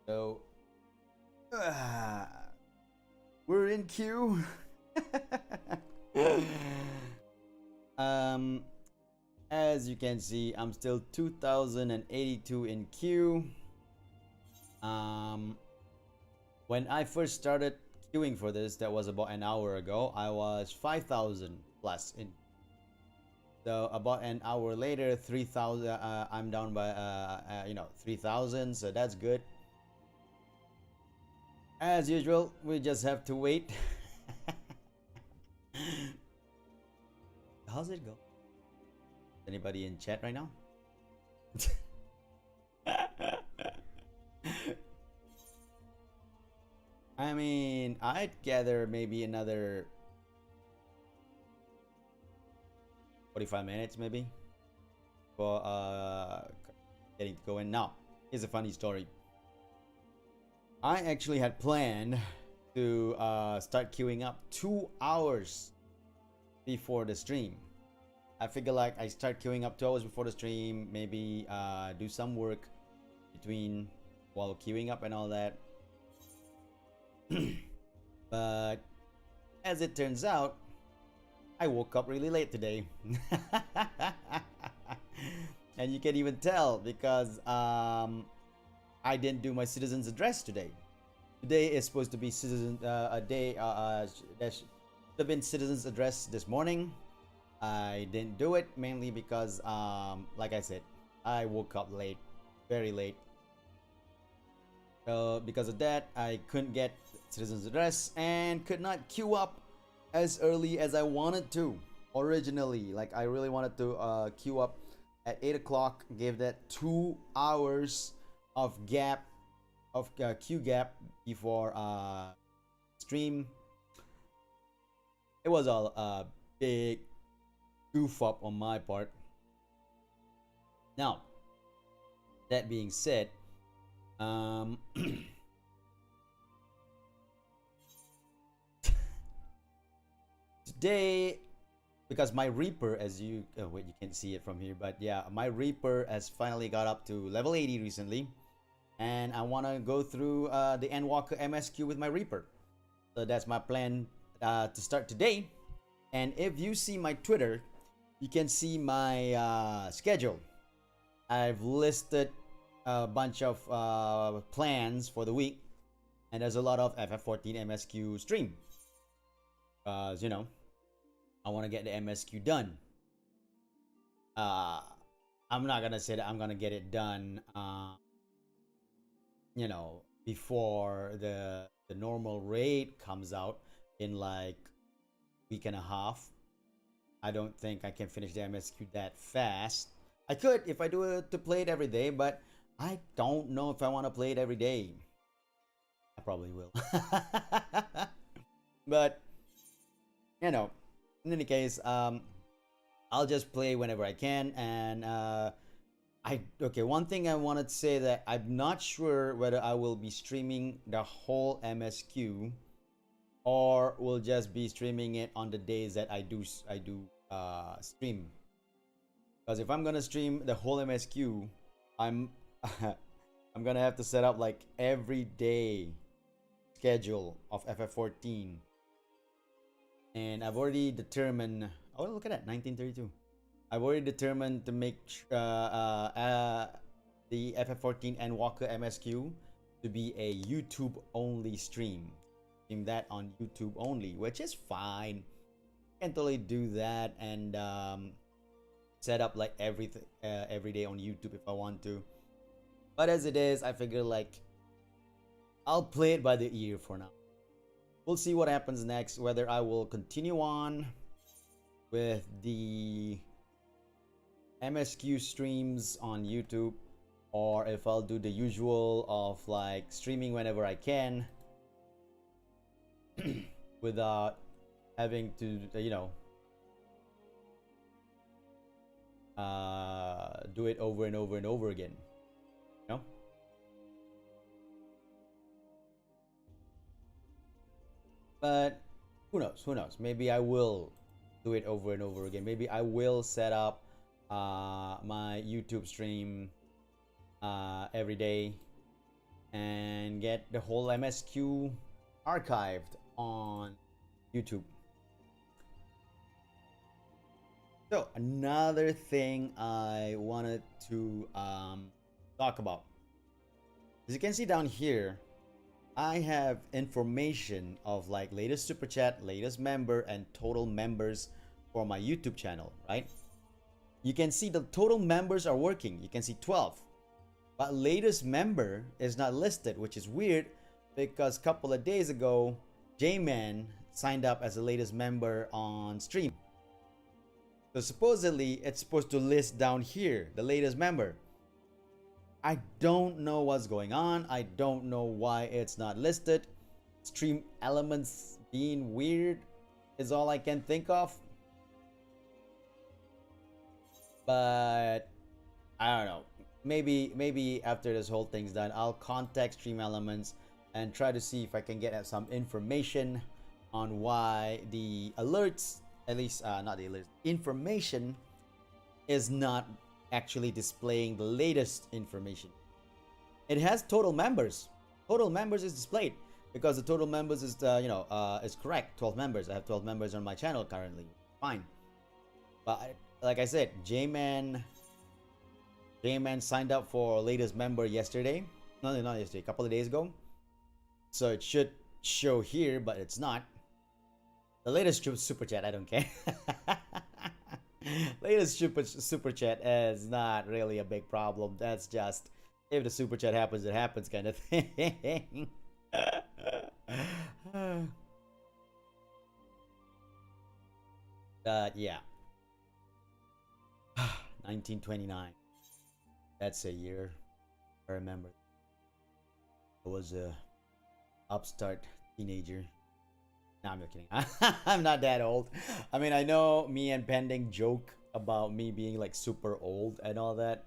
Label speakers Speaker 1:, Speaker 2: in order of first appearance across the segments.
Speaker 1: So, we're in queue. um, as you can see, I'm still 2082 in queue. Um, when I first started queuing for this, that was about an hour ago. I was 5,000 plus in. So about an hour later, 3,000. I'm down by 3,000. So that's good. As usual, we just have to wait. How's it go? Anybody in chat right now? I mean, I'd gather maybe another 45 minutes maybe for getting to go in. Now, here's a funny story. I actually had planned to start queuing up 2 hours before the stream. I figure like I start queuing up 2 hours before the stream, maybe do some work between while queuing up and all that. But as it turns out, I woke up really late today. And you can even tell because I didn't do my citizens address today. Today is supposed to be citizen a day that should have been citizens address this morning. I didn't do it mainly because like I said, I woke up late, very late. So because of that, I couldn't get citizens address and could not queue up as early as I wanted to originally. Like I really wanted to queue up at 8 o'clock, gave that 2 hours of gap of queue gap before stream. It was all a big goof up on my part. Now, that being said, today, because my Reaper, as you wait, you can't see it from here, but yeah, my Reaper has finally got up to level 80 recently, and I want to go through the Endwalker MSQ with my Reaper. So that's my plan to start today. And if you see my Twitter, you can see my schedule. I've listed a bunch of plans for the week, and there's a lot of FF14 MSQ stream. Because, you know, I want to get the MSQ done. I'm not gonna say that I'm gonna get it done, before the normal raid comes out in like week and a half. I don't think I can finish the MSQ that fast. I could if I do it to play it every day, but I don't know if I want to play it every day. I probably will. But you know, in any case, I'll just play whenever I can. And one thing I wanted to say that I'm not sure whether I will be streaming the whole MSQ or will just be streaming it on the days that I do stream. Because if I'm gonna stream the whole MSQ, I'm I'm gonna have to set up like every day schedule of FF14. And I've already determined. Oh, look at that, 1932. I've already determined to make the FF14 Endwalker MSQ to be a YouTube only stream. Stream that on YouTube only, which is fine. I can totally do that and set up like everything every day on YouTube if I want to. But as it is, I figure like I'll play it by the ear for now. We'll see what happens next, whether I will continue on with the MSQ streams on YouTube or if I'll do the usual of like streaming whenever I can without having to, do it over and over and over again. You know? But who knows? Who knows? Maybe I will do it over and over again. Maybe I will set up my YouTube stream every day and get the whole MSQ archived on YouTube. So another thing I wanted to talk about, as you can see down here, I have information of like latest super chat, latest member, and total members for my YouTube channel, right? You can see the total members are working. You can see 12, but latest member is not listed, which is weird because a couple of days ago, J-Man signed up as the latest member on stream. So supposedly it's supposed to list down here the latest member. I don't know what's going on. I don't know why it's not listed. Stream elements being weird is all I can think of. But I don't know. Maybe after this whole thing's done, I'll contact Stream Elements and try to see if I can get some information on why the alerts, at least not the alerts, information is not actually displaying the latest information. It has total members. Total members is displayed because the total members is is correct. 12 members. I have 12 members on my channel currently. Fine. But like I said, J-Man signed up for latest member yesterday. No, not yesterday. A couple of days ago. So it should show here, but it's not. The latest super chat, I don't care. Latest super chat is not really a big problem. That's just if the super chat happens, it happens kind of thing. But yeah. 1929. That's a year. I remember. I was a upstart teenager. No, I'm not kidding. I'm not that old. I mean, I know me and Pending joke about me being like super old and all that,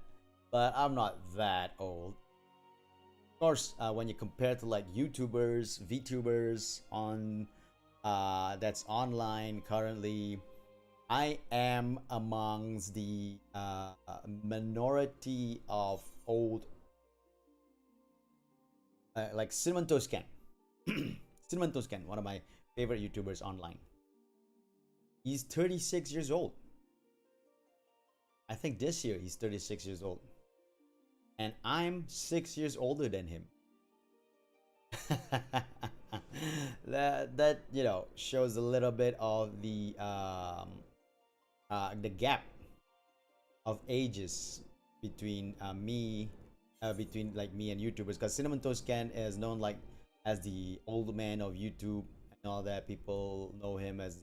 Speaker 1: but I'm not that old. Of course, when you compare to like YouTubers, VTubers on that's online currently, I am amongst the minority of old, like Cinnamon Toast Can. Cinnamon Toast Can, one of my favorite YouTubers online. He's 36 years old. I think this year he's 36 years old. And I'm 6 years older than him. that shows a little bit of the gap of ages between between like me and YouTubers, because Cinnamon Toast Can is known like as the old man of YouTube and all that. People know him as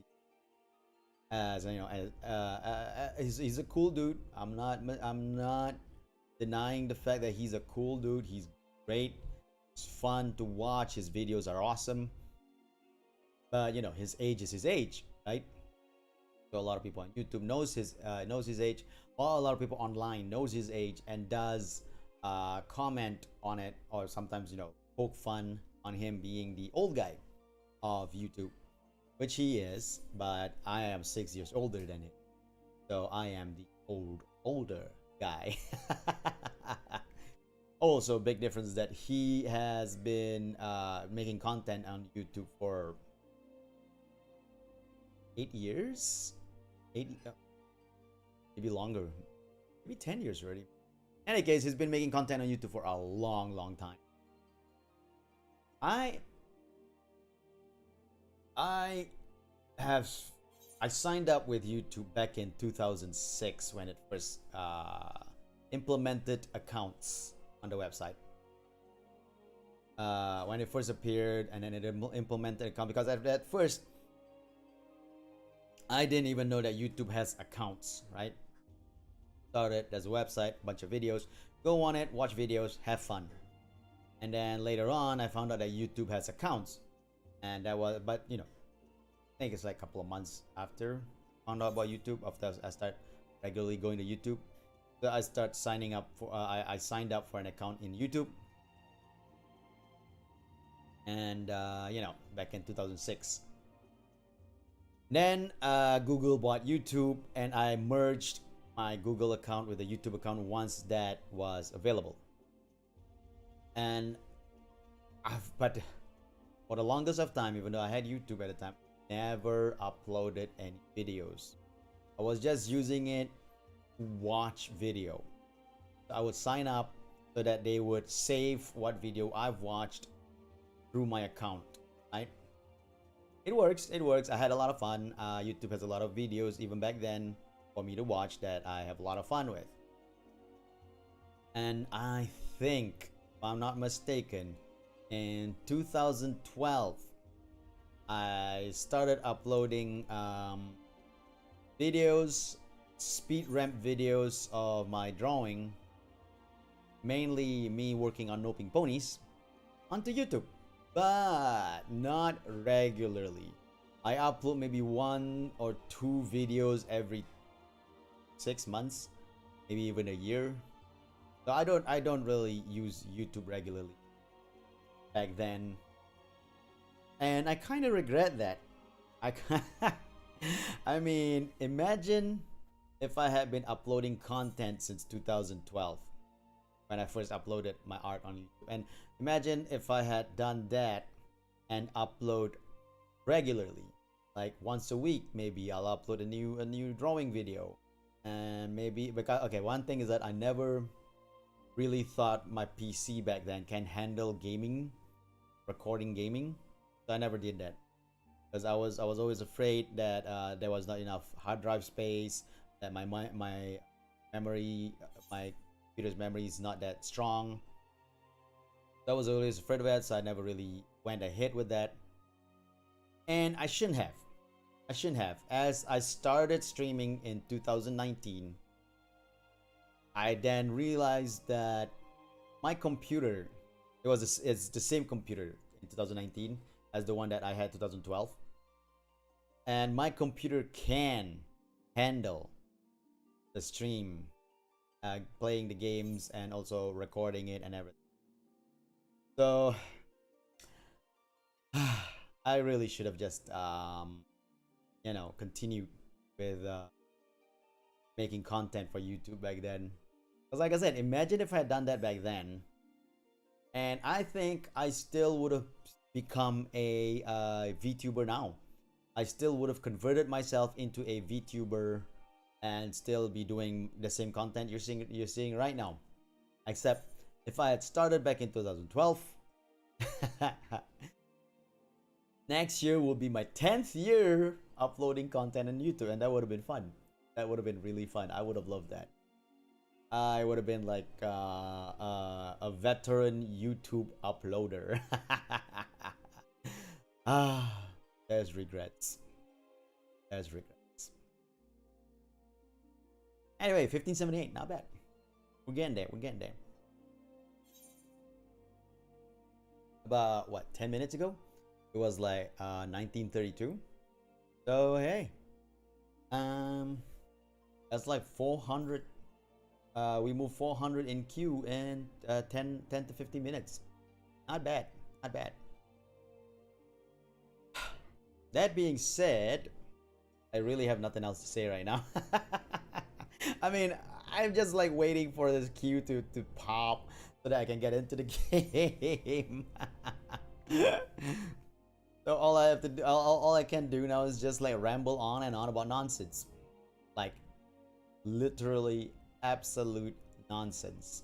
Speaker 1: he's a cool dude. I'm not denying the fact that he's a cool dude. He's great. It's fun to watch. His videos are awesome. But his age is his age, right? So a lot of people on YouTube knows his age. While a lot of people online knows his age and does comment on it, or sometimes poke fun on him being the old guy of YouTube, which he is. But I am 6 years older than him, so I am the older guy. Also, big difference is that he has been making content on YouTube for 8 years, maybe longer, maybe 10 years already. In any case, he's been making content on YouTube for a long time. I signed up with YouTube back in 2006 when it first implemented accounts on the website. When it first appeared, and then it implemented account, because at first I didn't even know that YouTube has accounts, right? Started as a website, bunch of videos, go on it, watch videos, have fun. And then later on, I found out that YouTube has accounts, and that was, but I think it's like a couple of months after I found out about YouTube, after I start regularly going to YouTube. So I start signing up for, I signed up for an account in YouTube, and back in 2006. Then Google bought YouTube, and I merged my Google account with the YouTube account once that was available. And but for the longest of time, even though I had YouTube at the time, never uploaded any videos. I was just using it to watch video. I would sign up so that they would save what video I've watched through my account, right? It works. It works. I had a lot of fun. YouTube has a lot of videos even back then for me to watch that I have a lot of fun with. And I think, if I'm not mistaken, in 2012, I started uploading videos, speed ramp videos of my drawing, mainly me working on noping ponies, onto YouTube, but not regularly. I upload maybe 1 or 2 videos every 6 months, maybe even a year. So I don't really use YouTube regularly back then, and I kind of regret that. I I mean, imagine if I had been uploading content since 2012 when I first uploaded my art on YouTube, and imagine if I had done that and upload regularly, like once a week. Maybe I'll upload a new drawing video, and maybe because okay, one thing is that I never really thought my PC back then can handle gaming, recording gaming, so I never did that because I was always afraid that there was not enough hard drive space, that my memory, my computer's memory is not that strong. So I was always afraid of that, so I never really went ahead with that, and I shouldn't have. I shouldn't have. As I started streaming in 2019, I then realized that my computer, it's the same computer in 2019 as the one that I had 2012, and my computer can handle the stream, playing the games and also recording it and everything. So I really should have just continued with making content for YouTube back then. Because like I said, imagine if I had done that back then, and I think I still would have become a VTuber now. I still would have converted myself into a VTuber and still be doing the same content you're seeing right now. Except if I had started back in 2012, next year will be my 10th year uploading content on YouTube, and that would have been fun. That would have been really fun. I would have loved that. I would have been like a veteran YouTube uploader. There's regrets. There's regrets. Anyway, 1578, not bad. We're getting there. We're getting there. About what, 10 minutes ago? It was like 1932. So hey, that's like 400. We moved 400 in queue in 10 to 15 minutes. Not bad. Not bad. That being said, I really have nothing else to say right now. I mean, I'm just like waiting for this queue to pop so that I can get into the game. So all I have to do, all I can do now is just like ramble on and on about nonsense, like literally absolute nonsense.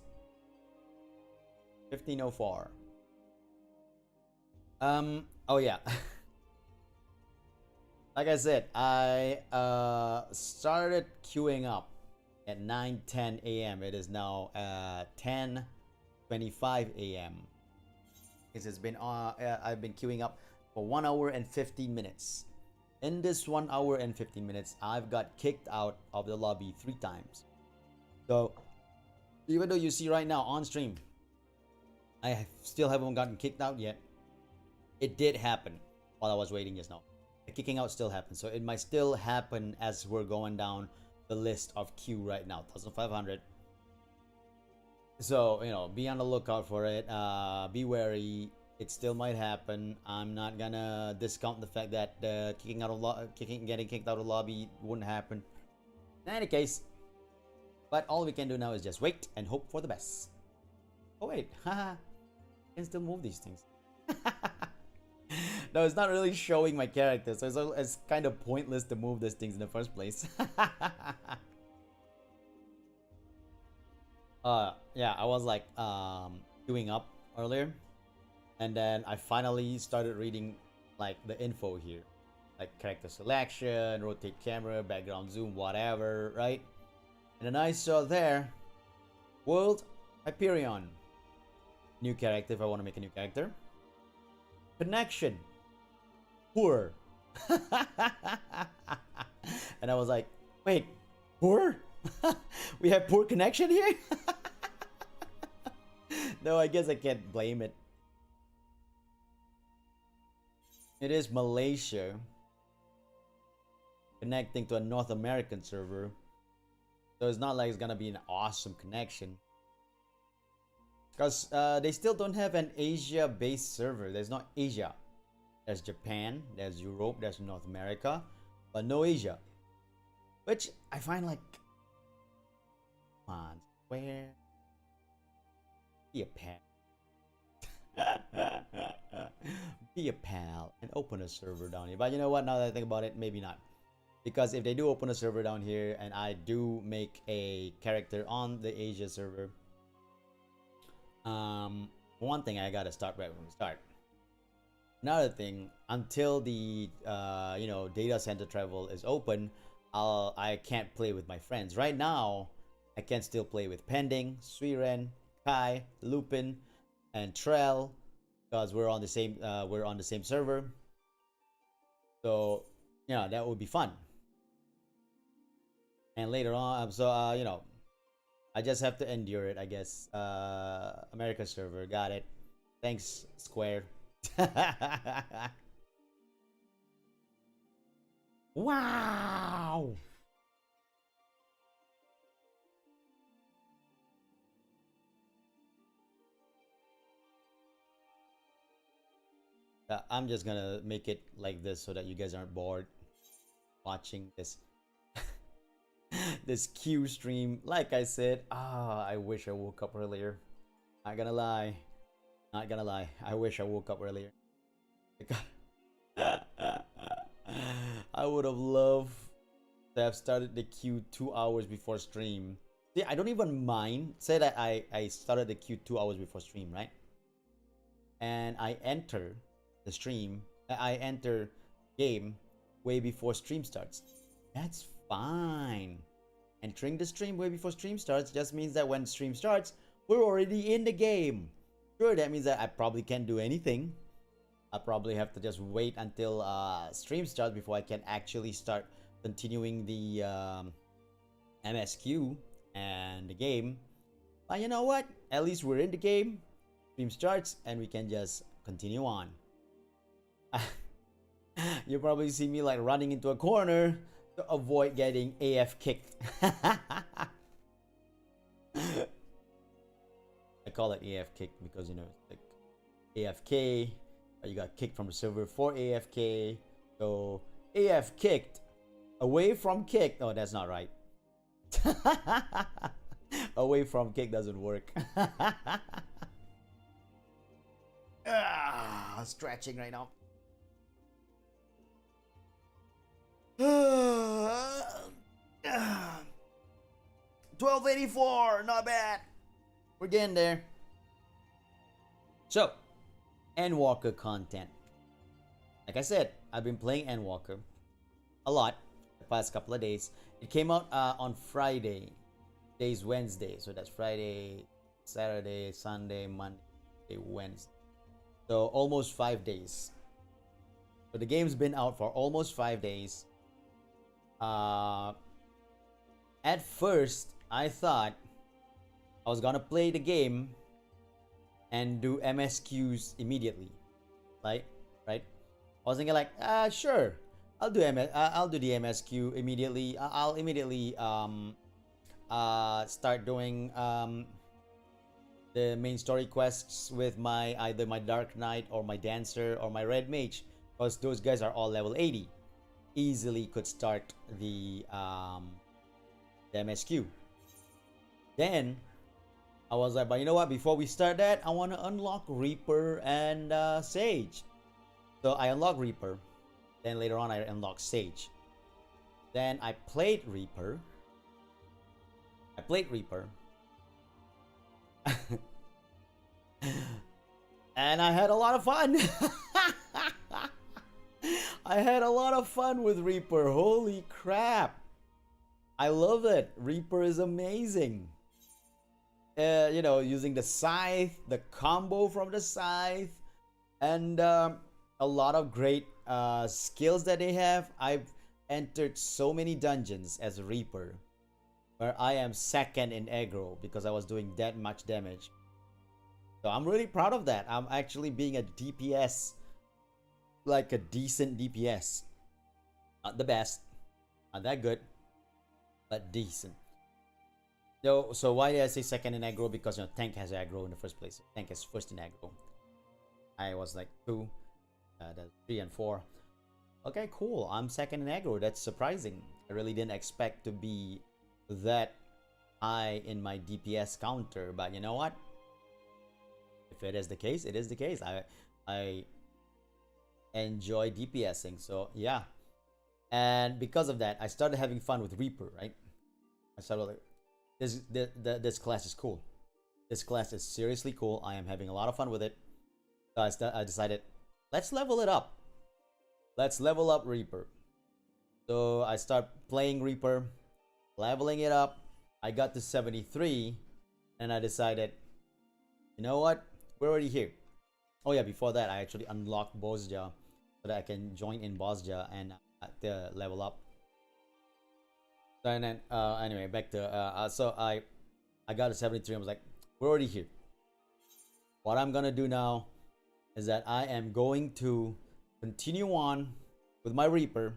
Speaker 1: 1504. Oh yeah. Like I said, I started queuing up at 9:10 a.m. It is now 10:25 a.m. It's been I've been queuing up for 1 hour and 15 minutes. In this 1 hour and 15 minutes, I've got kicked out of the lobby 3 times. So even though you see right now on stream, I still haven't gotten kicked out yet. It did happen while I was waiting just now. The kicking out still happens, so it might still happen as we're going down the list of queue right now, 1500. So be on the lookout for it. Be wary. It still might happen. I'm not gonna discount the fact that the getting kicked out of the lobby wouldn't happen. In any case, but all we can do now is just wait and hope for the best. Oh wait, haha. I can still move these things. No, it's not really showing my character, so it's kind of pointless to move these things in the first place. Yeah, I was like queuing up earlier, and then I finally started reading like the info here, like character selection, rotate camera, background zoom, whatever, right? And then I saw there, world Hyperion, new character if I want to make a new character. Connection, poor. And I was like, wait, poor? We have poor connection here? No, I guess I can't blame it. It is Malaysia connecting to a North American server. So it's not like it's gonna be an awesome connection. Because they still don't have an Asia-based server. There's not Asia. There's Japan, there's Europe, there's North America, but no Asia. Which I find like, come on, where? Be a pal. Be a pal and open a server down here. But you know what, now that I think about it, maybe not. Because if they do open a server down here and I do make a character on the Asia server, one thing I gotta start right from the start. Another thing, until the data center travel is open, I can't play with my friends. Right now, I can still play with Pending, Suiren, Kai, Lupin, and Trell, because we're on the same server. So yeah, that would be fun. And later on, I just have to endure it, I guess. America server, got it. Thanks, Square. Wow. I'm just gonna make it like this so that you guys aren't bored watching this this Q stream. Like I said, I wish I woke up earlier. Not gonna lie. Not gonna lie. I wish I woke up earlier. I would have loved to have started the queue 2 hours before stream. See, I don't even mind. Say that I started the queue 2 hours before stream, right? And I enter the stream. I enter game way before stream starts. That's fine. Entering the stream way before stream starts just means that when stream starts, we're already in the game. Sure, that means that I probably can't do anything. I probably have to just wait until stream starts before I can actually start continuing the MSQ and the game. But you know what? At least we're in the game. Stream starts and we can just continue on. You probably see me like running into a corner to avoid getting AF kicked. I call it AF kicked because it's like AFK. You got kicked from the server for AFK. So AF kicked, away from kicked. Oh, that's not right. Away from kick doesn't work. Stretching right now. 1284, not bad. We're getting there. So, Endwalker content. Like I said, I've been playing Endwalker a lot the past couple of days. It came out on Friday. Today's Wednesday, so that's Friday, Saturday, Sunday, Monday, Wednesday. So almost 5 days. So the game's been out for almost 5 days. At first, I thought I was gonna play the game and do MSQs immediately, right? I was thinking like, sure, I'll do the MSQ immediately. I'll immediately start doing the main story quests with either my Dark Knight or my Dancer or my Red Mage, because those guys are all level 80. Easily could start the MSQ. Then I was like, but you know what? Before we start that, I want to unlock Reaper and Sage. So I unlocked Reaper. Then later on, I unlocked Sage. Then I played Reaper. And I had a lot of fun. I had a lot of fun with Reaper. Holy crap. I love it. Reaper is amazing. You know, using the scythe, the combo from the scythe, and a lot of great skills that they have. I've entered so many dungeons as a Reaper where I am second in aggro because I was doing that much damage. So I'm really proud of that. I'm actually being a DPS, like a decent DPS. Not the best, not that good, but decent. So why did I say second in aggro? Because you know, tank has aggro in the first place. Tank is first in aggro. I was like 2, that's 3 and 4. Okay, cool. I'm second in aggro. That's surprising. I really didn't expect to be that high in my DPS counter, but you know what? If it is the case, it is the case. I enjoy DPSing, so yeah. And because of that, I started having fun with Reaper, right? I started like, this class is cool. This class is seriously cool. I am having a lot of fun with it. So I decided, let's level it up. Let's level up Reaper. So I start playing Reaper, leveling it up. I got to 73, and I decided, you know what? We're already here. Oh yeah, before that, I actually unlocked Bosja so that I can join in Bosja and level up. So, and then anyway, back to so I got to 73. I was like, we're already here. What I'm gonna do now is that I am going to continue on with my Reaper,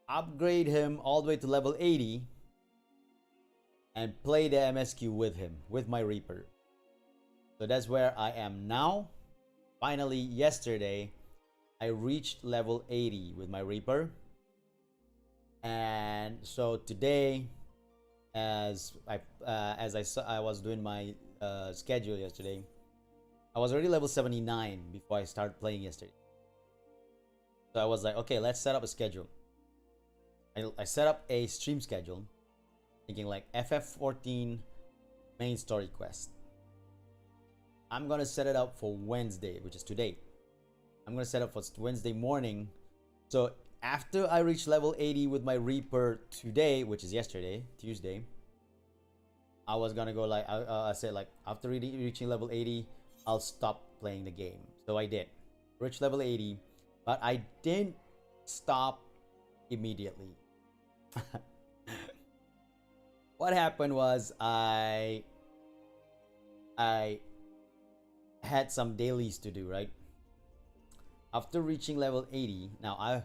Speaker 1: upgrade him all the way to level 80, and play the MSQ with him, with my Reaper. So that's where I am now. Finally, yesterday, I reached level 80 with my Reaper. And so today, as I was doing my schedule yesterday, I was already level 79 before I started playing yesterday. So I was like, okay, let's set up a schedule. I set up a stream schedule, thinking like FF14 main story quest. I'm gonna set it up for Wednesday, which is today. I'm gonna set up for Wednesday morning. So after I reach level 80 with my Reaper today, which is yesterday, Tuesday, I was gonna go like I said like after reaching level 80, I'll stop playing the game. So I did reach level 80, but I didn't stop immediately. What happened was I had some dailies to do, right? After reaching level 80, now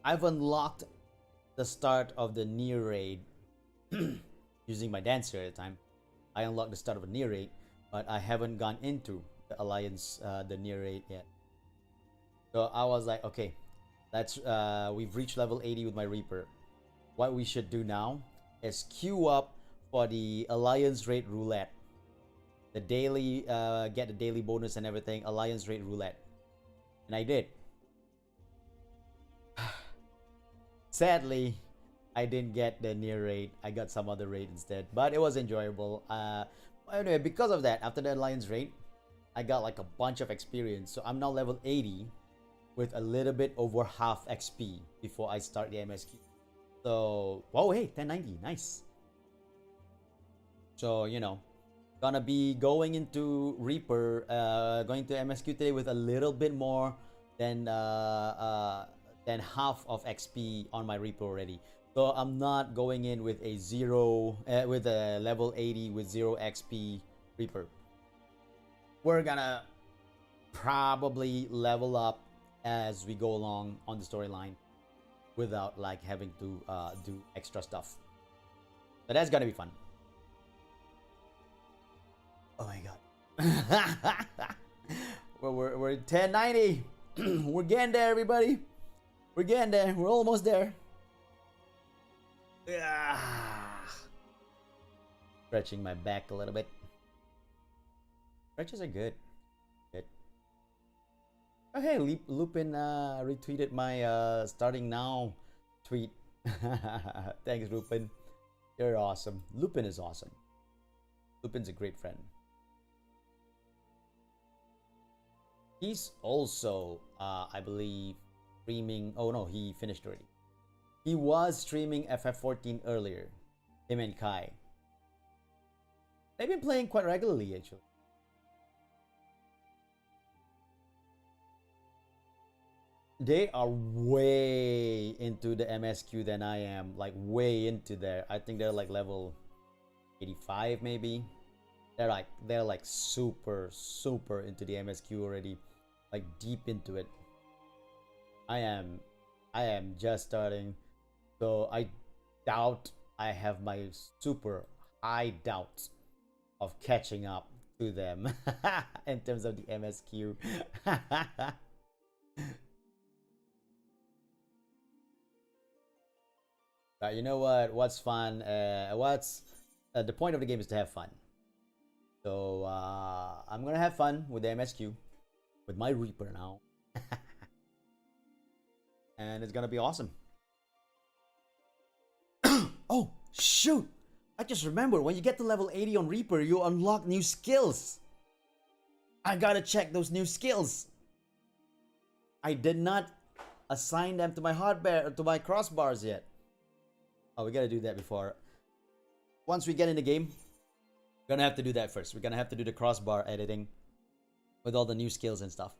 Speaker 1: I've unlocked the start of the near raid using my dancer at the time. I unlocked the start of a near raid, but I haven't gone into the alliance, the near raid yet. So I was like, okay, we've reached level 80 with my Reaper. What we should do now is queue up for the alliance raid roulette. The daily, get the daily bonus and everything, alliance raid roulette. And I did. Sadly, I didn't get the near raid. I got some other raid instead, but it was enjoyable. Anyway, because of that, after the alliance raid, I got like a bunch of experience. So I'm now level 80 with a little bit over half XP before I start the MSQ. So, whoa, hey, 1090, nice. So, you know, gonna be going into Reaper, going to MSQ today with a little bit more than half of XP on my Reaper already. So I'm not going in with a with a level 80 with 0 XP Reaper. We're gonna probably level up as we go along on the storyline without like having to do extra stuff. So that's gonna be fun. Oh my god. we're 1090. We're getting there, everybody. We're getting there. We're almost there. Yeah. Stretching my back a little bit. Stretches are good. Good. Oh hey, Lupin retweeted my starting now tweet. Thanks, Lupin. You're awesome. Lupin is awesome. Lupin's a great friend. He's also, I believe, streaming. Oh no, he finished already. He was streaming FF14 earlier. Him and Kai. They've been playing quite regularly, actually. They are way into the MSQ than I am. Like, way into there. I think they're like level 85 maybe. They're like super into the MSQ already. Like deep into it. I am just starting. So I doubt I have my super high doubts of catching up to them in terms of the MSQ. You know what? What's fun? What's the point of the game is to have fun. So I'm gonna have fun with the MSQ, with my Reaper now, and it's gonna be awesome. Oh shoot! I just remembered, when you get to level 80 on Reaper, you unlock new skills. I gotta check those new skills. I did not assign them to my hardware, to my crossbars yet. Oh, we gotta do that before. Once we get in the game, we're gonna have to do that first. We're gonna have to do the crossbar editing with all the new skills and stuff.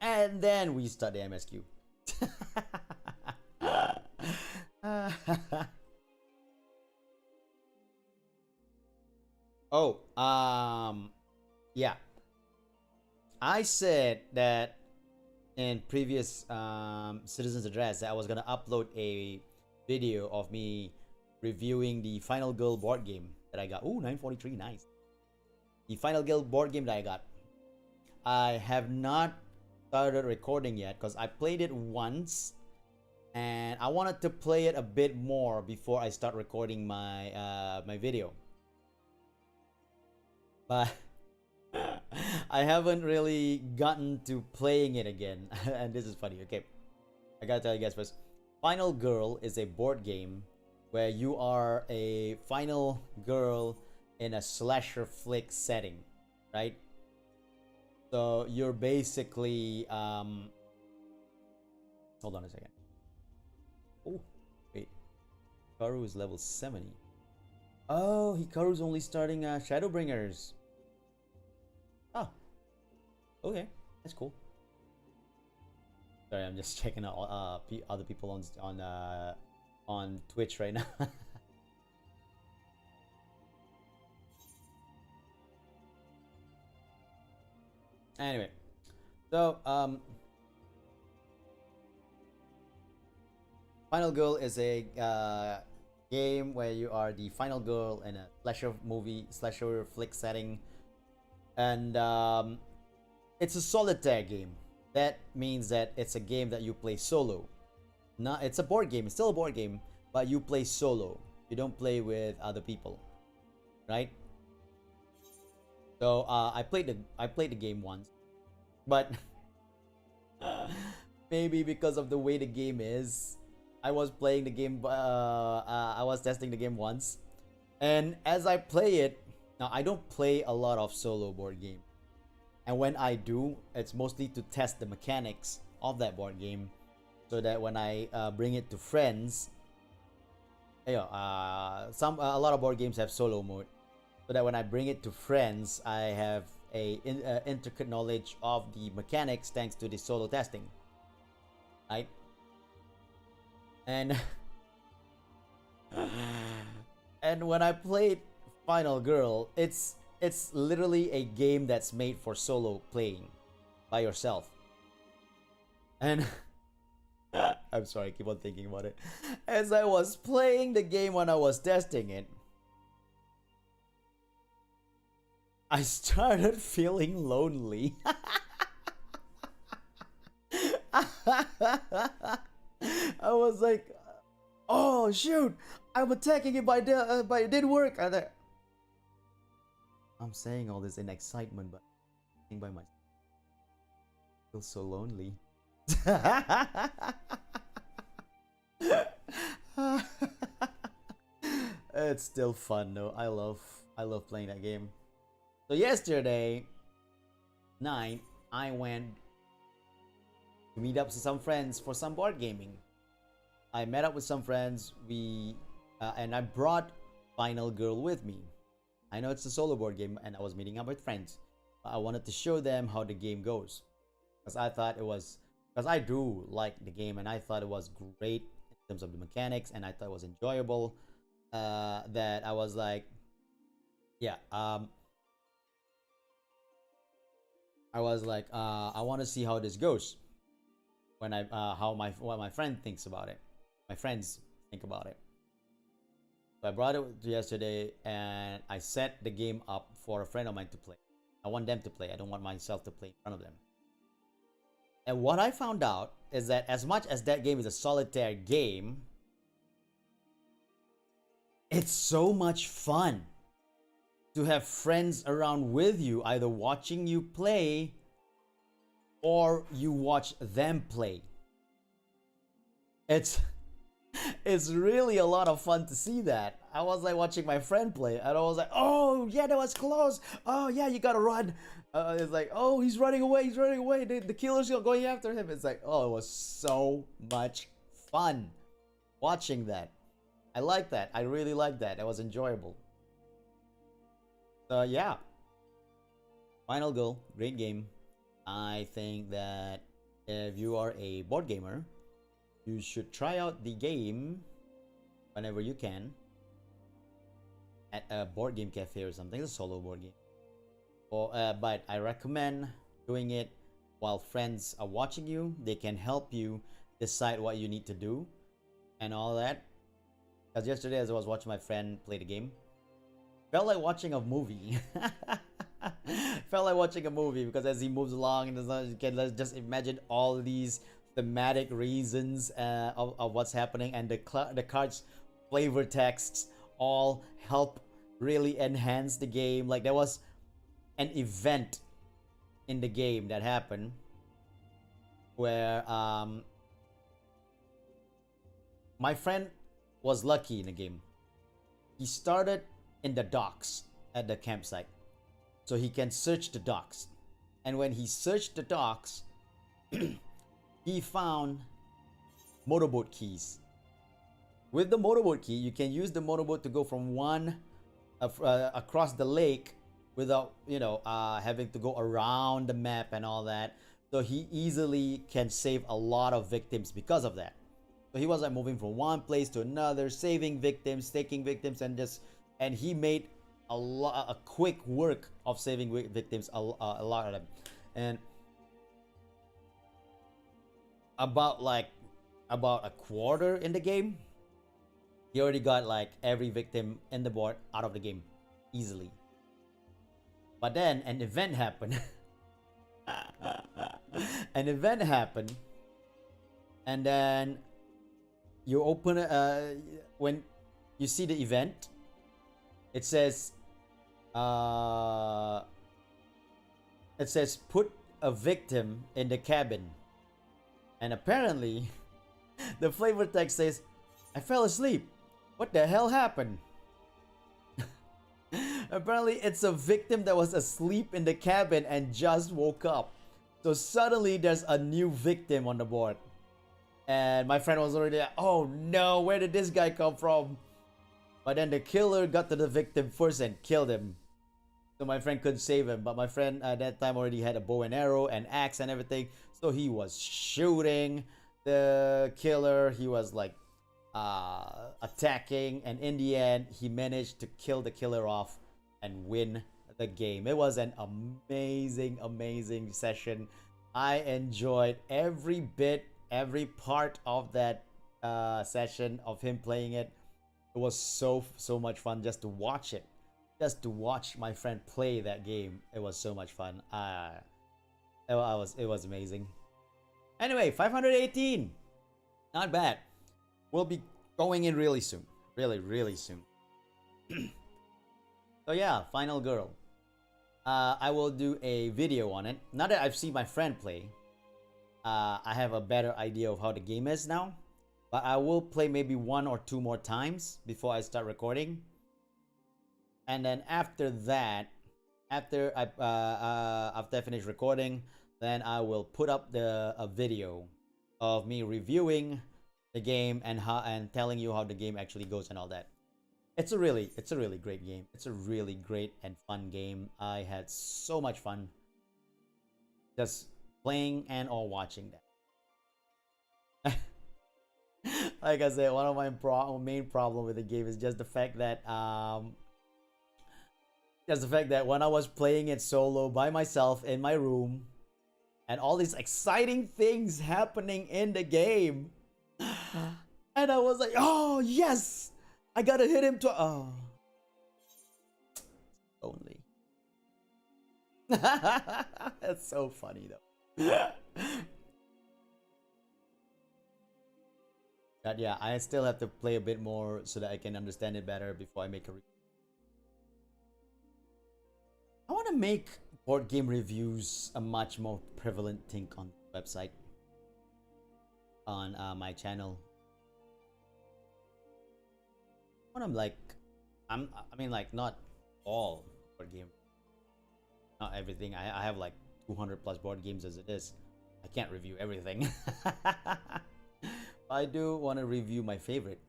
Speaker 1: And then we start the MSQ. Oh, yeah. I said that in previous Citizen's Address that I was gonna upload a video of me reviewing the Final Girl board game that I got. Ooh, 943, nice. The Final Girl board game that I got. I have not started recording yet because I played it once, and I wanted to play it a bit more before I start recording my my video. But I haven't really gotten to playing it again. And this is funny. Okay, I gotta tell you guys first. Final Girl is a board game where you are a final girl in a slasher flick setting, right? So you're basically hold on a second. Oh wait, Hikaru is level 70. Oh, Hikaru's only starting Shadowbringers. Oh, okay, that's cool. Sorry, I'm just checking out other people on Twitch right now. Anyway, so Final Girl is a game where you are the final girl in a slasher flick setting, and it's a solitaire game. That means that it's a game that you play solo. Not, it's a board game. It's still a board game, but you play solo. You don't play with other people, right? So I played the game once, but maybe because of the way the game is, I was playing the game. I was testing the game once, and as I play it, now I don't play a lot of solo board game, and when I do, it's mostly to test the mechanics of that board game, so that when I bring it to friends, you know, a lot of board games have solo mode, so that when I bring it to friends, I have a intricate knowledge of the mechanics thanks to the solo testing, right? And and when I played Final Girl, it's literally a game that's made for solo playing by yourself. And I'm sorry, I keep on thinking about it. As I was playing the game when I was testing it, I started feeling lonely. I was like, Oh shoot! I'm attacking it but it didn't work. I'm saying all this in excitement, but I think by myself, I feel so lonely. It's still fun though. I love playing that game. So yesterday night, I went to meet up with some friends for some board gaming. I met up with some friends. And I brought Final Girl with me. I know it's a solo board game, and I was meeting up with friends. But I wanted to show them how the game goes, because I do like the game, and I thought it was great in terms of the mechanics, and I thought it was enjoyable. That I was like, yeah, I was like, I want to see how this goes when how what my friend thinks about it. My friends think about it. So I brought it yesterday, and I set the game up for a friend of mine to play. I want them to play. I don't want myself to play in front of them. And what I found out is that as much as that game is a solitaire game, it's so much fun to have friends around with you, either watching you play or you watch them play. It's it's really a lot of fun to see that. I was like watching my friend play, and I was like, "Oh yeah, that was close. Oh yeah, you gotta run." It's like, "Oh, he's running away. He's running away. The killer's going after him." It's like, oh, it was so much fun watching that. I like that. I really like that. It was enjoyable. So yeah, Final Goal, great game. I think that if you are a board gamer, you should try out the game whenever you can at a board game cafe or something. It's a solo board game. But I recommend doing it while friends are watching you. They can help you decide what you need to do and all that. Because yesterday, as I was watching my friend play the game, felt like watching a movie. Felt like watching a movie because as he moves along, and you can just imagine all these thematic reasons of what's happening, and the cards flavor texts all help really enhance the game. Like there was an event in the game that happened where my friend was lucky in the game. He started in the docks at the campsite, so he can search the docks. And when he searched the docks, he found motorboat keys. With the motorboat key, you can use the motorboat to go from one across the lake without having to go around the map and all that. So he easily can save a lot of victims because of that. So he was like moving from one place to another, saving victims, taking victims, and he made a quick work of saving victims, a lot of them. And about a quarter in the game, he already got like every victim in the board out of the game easily. But then an event happened. An event happened, and then you open when you see the event, it says put a victim in the cabin, and apparently the flavor text says, "I fell asleep. What the hell happened?" Apparently it's a victim that was asleep in the cabin and just woke up. So suddenly there's a new victim on the board. And my friend was already like, "Oh no, where did this guy come from?" But then the killer got to the victim first and killed him. So my friend couldn't save him. But my friend at that time already had a bow and arrow and axe and everything. So he was shooting the killer. He was like attacking. And in the end, he managed to kill the killer off and win the game. It was an amazing, amazing session. I enjoyed every bit, every part of that session of him playing it. It was so much fun just to watch it, just to watch my friend play that game. It was so much fun. It was amazing. Anyway, 518, not bad. We'll be Going in really soon. Really, really soon. So yeah, Final Girl. I will do a video on it. Now that I've seen my friend play, I have a better idea of how the game is now. But I will play maybe one or two more times before I start recording. And then after that, after I finish recording, then I will put up a video of me reviewing the game and telling you how the game actually goes and all that. It's a really great game. It's a really great and fun game. I had so much fun just playing and or watching that. Like I said, one of my main problem with the game is just the fact that when I was playing it solo by myself in my room and all these exciting things happening in the game, and I was like, oh yes, I gotta hit him to only. That's so funny though. But yeah, I still have to play a bit more so that I can understand it better before I make a. I want to make board game reviews a much more prevalent thing on the website, on my channel. When I'm like, I mean like not all board game, not everything. I have like 200 plus board games as it is. I can't review everything. I do want to review my favorite,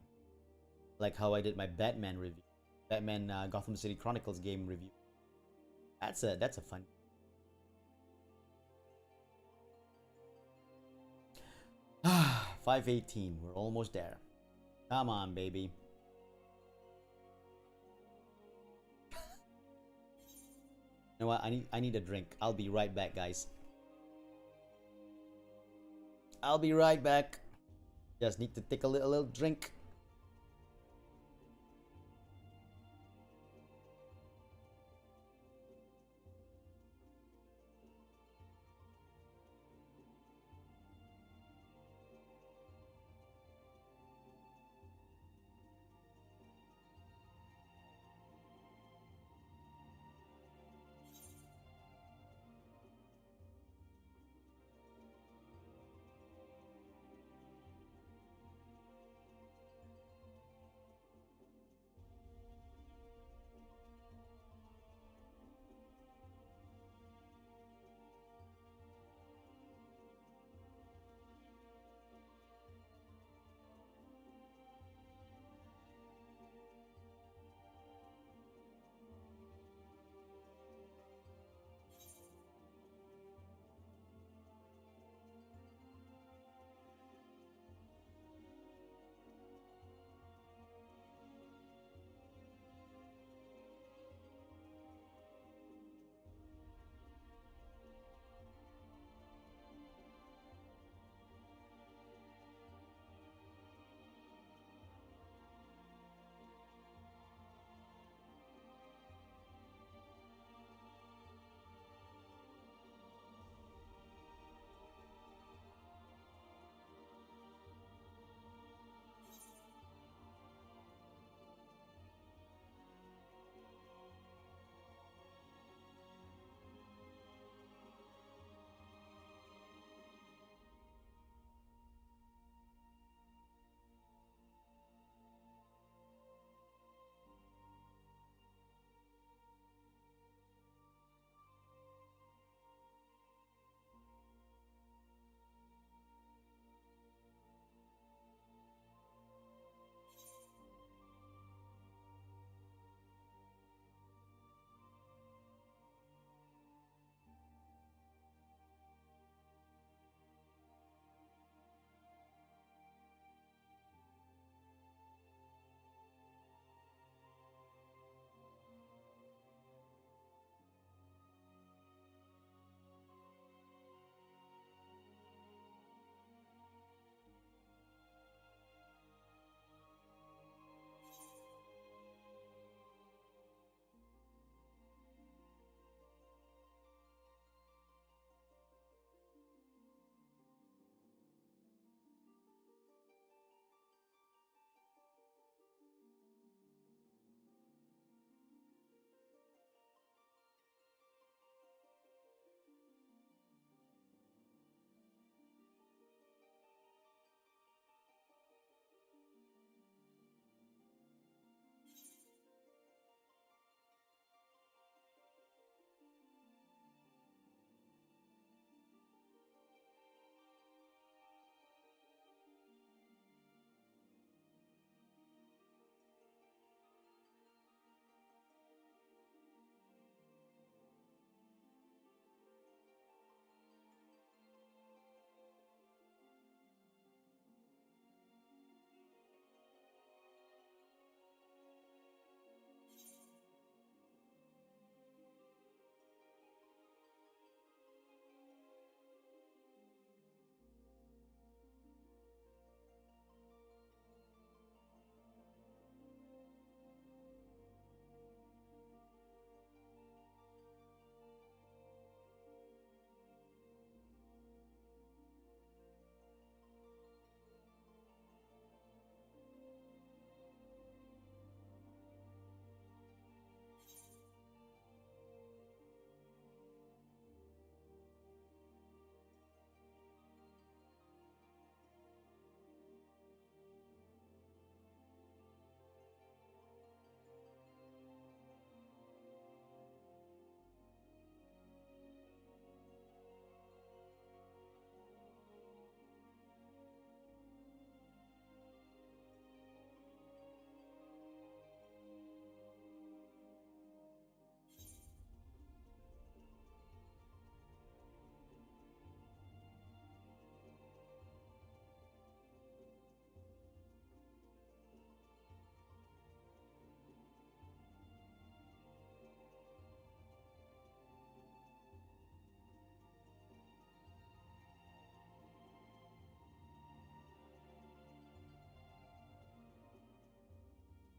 Speaker 1: like how I did my Batman review, Batman Gotham City Chronicles game review. That's a fun. 518. We're almost there. Come on, baby. You know what? I need a drink. I'll be right back, guys. I'll be right back. Just need to take a little drink.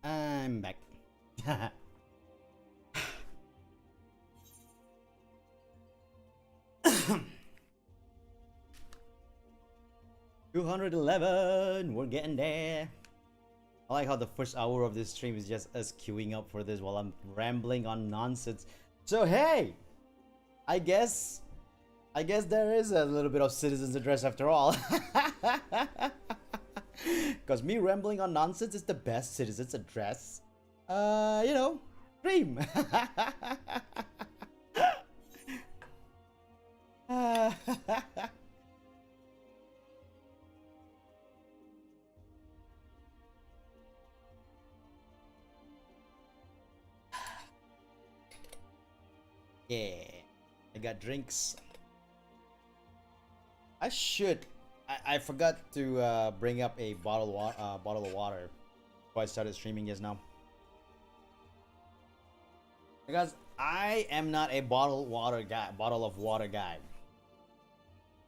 Speaker 1: I'm back. 211. We're getting there. I like how the first hour of this stream is just us queuing up for this while I'm rambling on nonsense. So hey, I guess there is a little bit of citizens address after all. Because me rambling on nonsense is the best citizens address. You know, stream. Yeah, I got drinks. I forgot to bring up a bottle of water before I started streaming just now. Because I am not a bottle of water guy.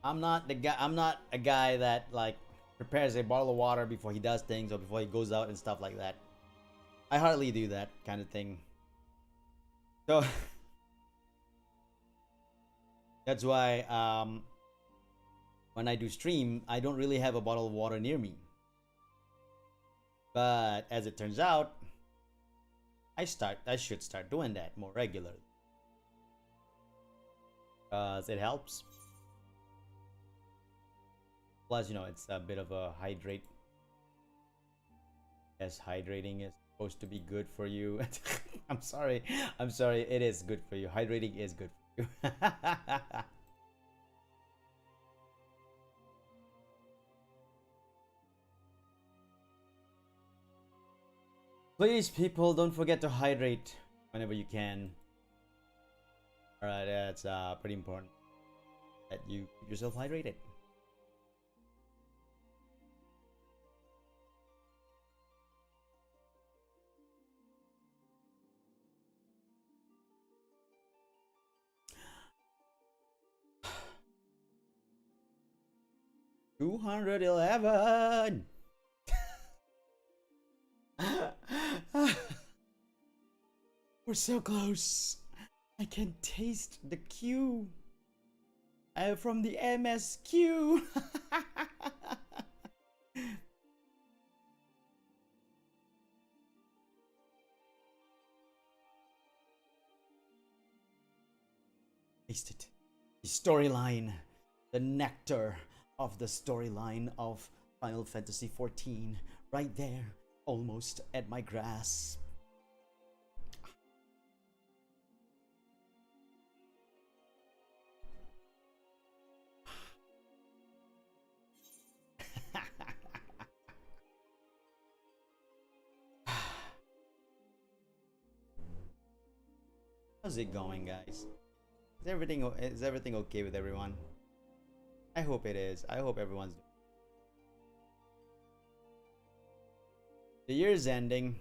Speaker 1: I'm not a guy that like prepares a bottle of water before he does things or before he goes out and stuff like that. I hardly do that kind of thing. So that's why when I do stream, I don't really have a bottle of water near me. But as it turns out, I should start doing that more regularly. Because it helps. Plus, you know, it's a bit of a hydrate. Yes, hydrating is supposed to be good for you. I'm sorry. It is good for you. Hydrating is good for you. Please, people, don't forget to hydrate whenever you can. Alright, that's pretty important that you keep yourself hydrated. $211. We're so close. I can taste the Q from the MSQ. Taste it. The storyline, the nectar of the storyline of Final Fantasy XIV, right there, almost at my grasp. How's it going, guys? Is everything okay with everyone? I hope it is. I hope everyone's doing. The year's ending.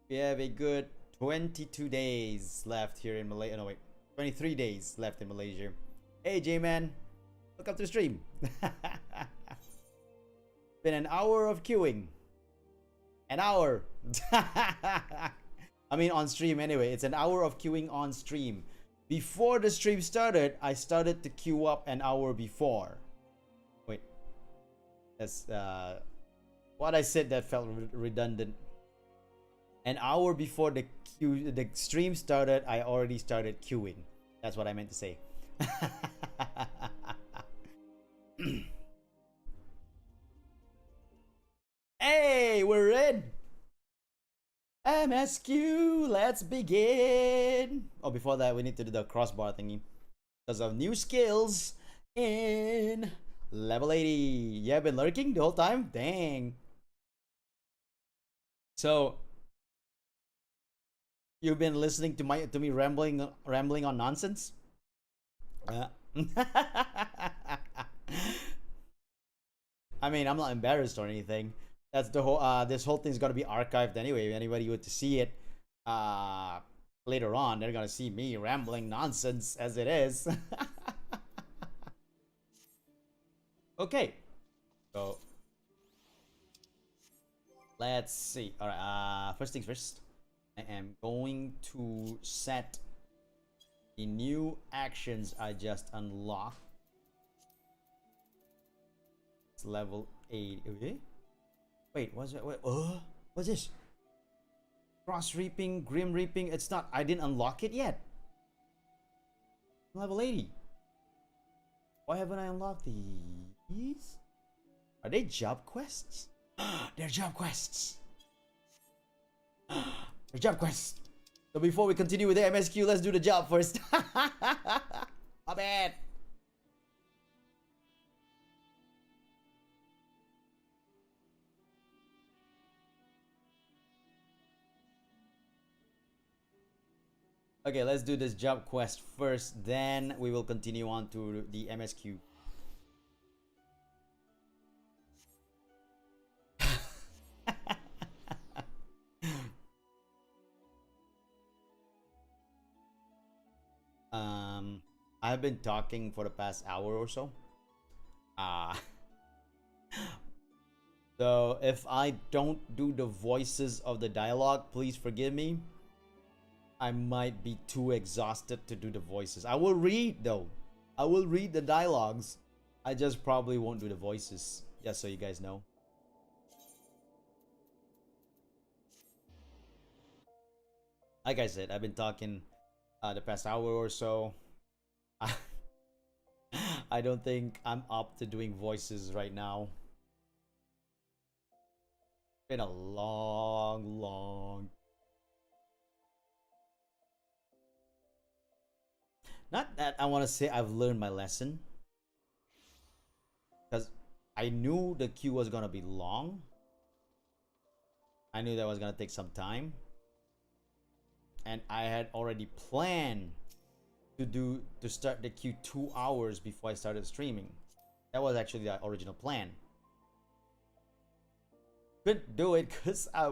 Speaker 1: We have a good 22 days left here in Malaysia. No, wait. 23 days left in Malaysia. Hey, J-Man. Welcome to the stream. Been an hour of queuing. An hour. I mean, on stream anyway. It's an hour of queuing on stream. Before the stream started, I started to queue up an hour before. Wait. That's what I said that felt redundant. An hour before the stream started, I already started queuing. That's what I meant to say. Hey, we're in. MSQ, let's begin. Oh, before that, we need to do the crossbar thingy because of new skills in level 80. You have been lurking the whole time? Dang. So you've been listening to me rambling on nonsense? I mean, I'm not embarrassed or anything. That's the whole this whole thing's gonna be archived anyway. If anybody were to see it later on, they're gonna see me rambling nonsense as it is. Okay, so Let's see. All right. First things first. I am going to set the new actions I just unlocked. It's level 8. Okay. Wait, what's it? Wait, what's this? Cross reaping, grim reaping. It's not. I didn't unlock it yet. Level 80. Why haven't I unlocked these? Are they job quests? They're job quests. They're job quests. So before we continue with the MSQ, let's do the job first. My bad. Okay, let's do this job quest first, then we will continue on to the MSQ. I've been talking for the past hour or so. So if I don't do the voices of the dialogue, please forgive me. I might be too exhausted to do the voices. I will read though. I will read the dialogues. I just probably won't do the voices. Just so you guys know. Like I said, I've been talking the past hour or so. I don't think I'm up to doing voices right now. It's been a long. Not that I want to say I've learned my lesson. Because I knew the queue was going to be long. I knew that was going to take some time. And I had already planned to start the queue 2 hours before I started streaming. That was actually the original plan. Couldn't do it because I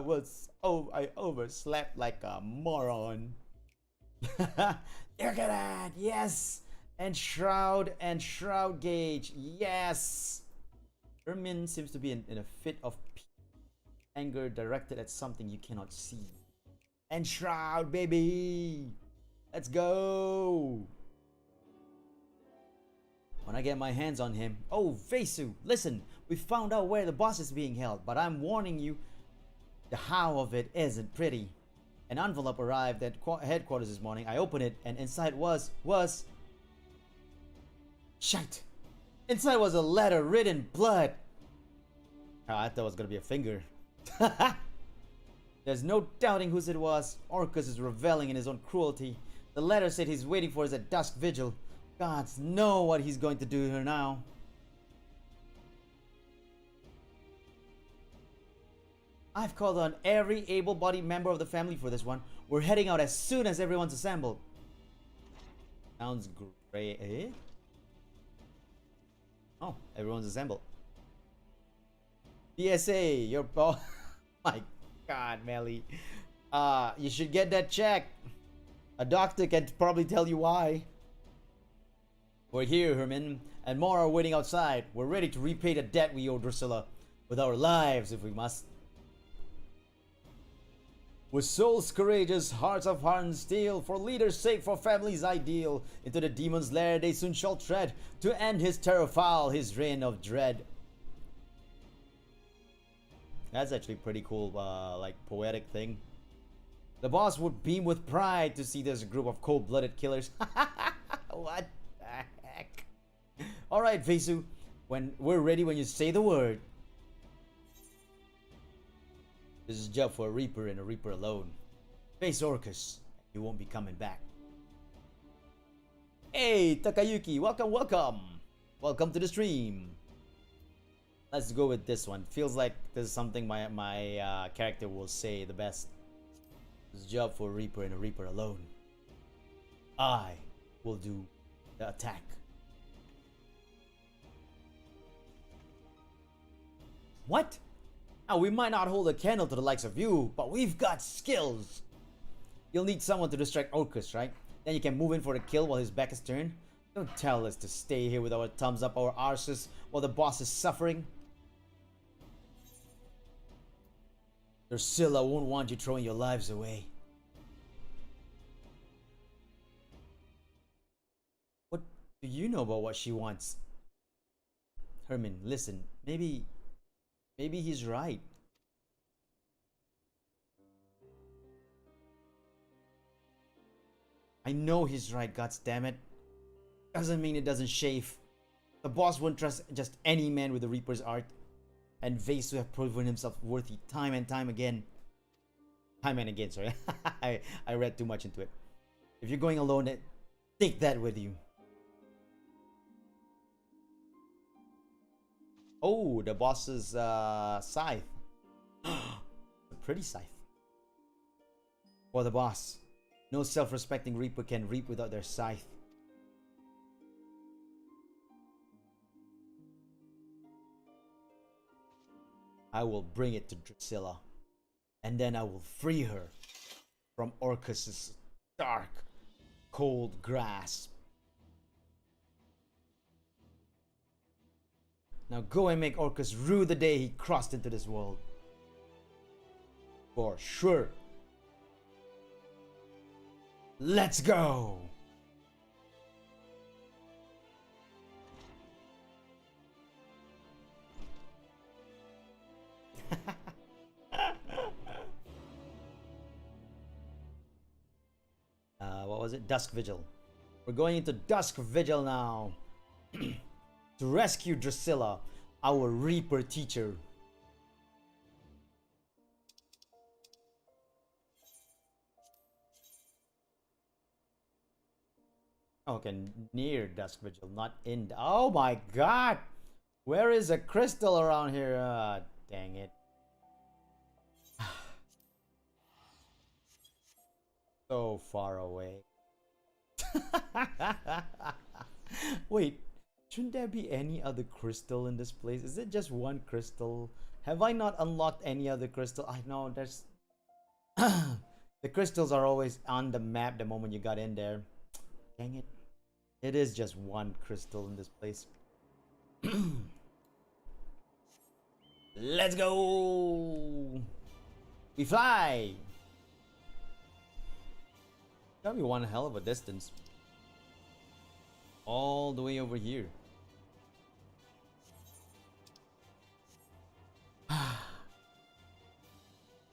Speaker 1: overslept like a moron. Look at that! Yes! And Shroud Gauge. Yes! Ermin seems to be in a fit of anger directed at something you cannot see. And Shroud, baby! Let's go! When I get my hands on him... Oh, Vesu, listen! We found out where the boss is being held, but I'm warning you, the how of it isn't pretty. An envelope arrived at headquarters this morning. I opened it, and inside was... Shite! Inside was a letter written in blood! Oh, I thought it was gonna be a finger. There's no doubting whose it was. Orcus is reveling in his own cruelty. The letter said he's waiting for us at dusk vigil. Gods know what he's going to do here now. I've called on every able-bodied member of the family for this one. We're heading out as soon as everyone's assembled. Sounds great, eh? Oh, everyone's assembled. PSA, your boss. My God, Melly. You should get that checked. A doctor can probably tell you why. We're here, Herman, and more are waiting outside. We're ready to repay the debt we owe Drusilla with our lives if we must. With souls courageous, hearts of hardened steel, for leaders' sake, for family's ideal, into the demon's lair they soon shall tread, to end his terror foul, his reign of dread. That's actually pretty cool, like poetic thing. The boss would beam with pride to see this group of cold-blooded killers. What the heck? Alright, Vesu, when we're ready when you say the word. This is a job for a Reaper and a Reaper alone. Face Orcus, you won't be coming back. Hey, Takayuki, welcome. Welcome to the stream. Let's go with this one. Feels like this is something my character will say the best. This is a job for a Reaper and a Reaper alone. I will do the attack. What? Now, we might not hold a candle to the likes of you, but we've got skills. You'll need someone to distract Orcus, right? Then you can move in for the kill while his back is turned. Don't tell us to stay here with our thumbs up our arses while the boss is suffering. Drusilla won't want you throwing your lives away. What do you know about what she wants? Herman, listen. Maybe he's right. I know he's right, gods damn it. Doesn't mean it doesn't shave. The boss won't trust just any man with the Reaper's art. And Vasu have proven himself worthy time and time again. Time and again, sorry. I read too much into it. If you're going alone, take that with you. Oh, the boss's scythe. A pretty scythe. For the boss. No self-respecting Reaper can reap without their scythe. I will bring it to Drusilla, and then I will free her from Orcus's dark, cold grasp. Now go and make Orcus rue the day he crossed into this world. For sure. Let's go! What was it? Dusk Vigil. We're going into Dusk Vigil now. To rescue Drusilla, our Reaper teacher. Okay, near Dusk Vigil, not in. Oh my god! Where is a crystal around here? Dang it. So far away. Wait, shouldn't there be any other crystal in this place? Is it just one crystal? Have I not unlocked any other crystal? I know there's... The crystals are always on the map the moment you got in there. Dang it. It is just one crystal in this place. Let's go! We fly! Gotta be one hell of a distance. All the way over here.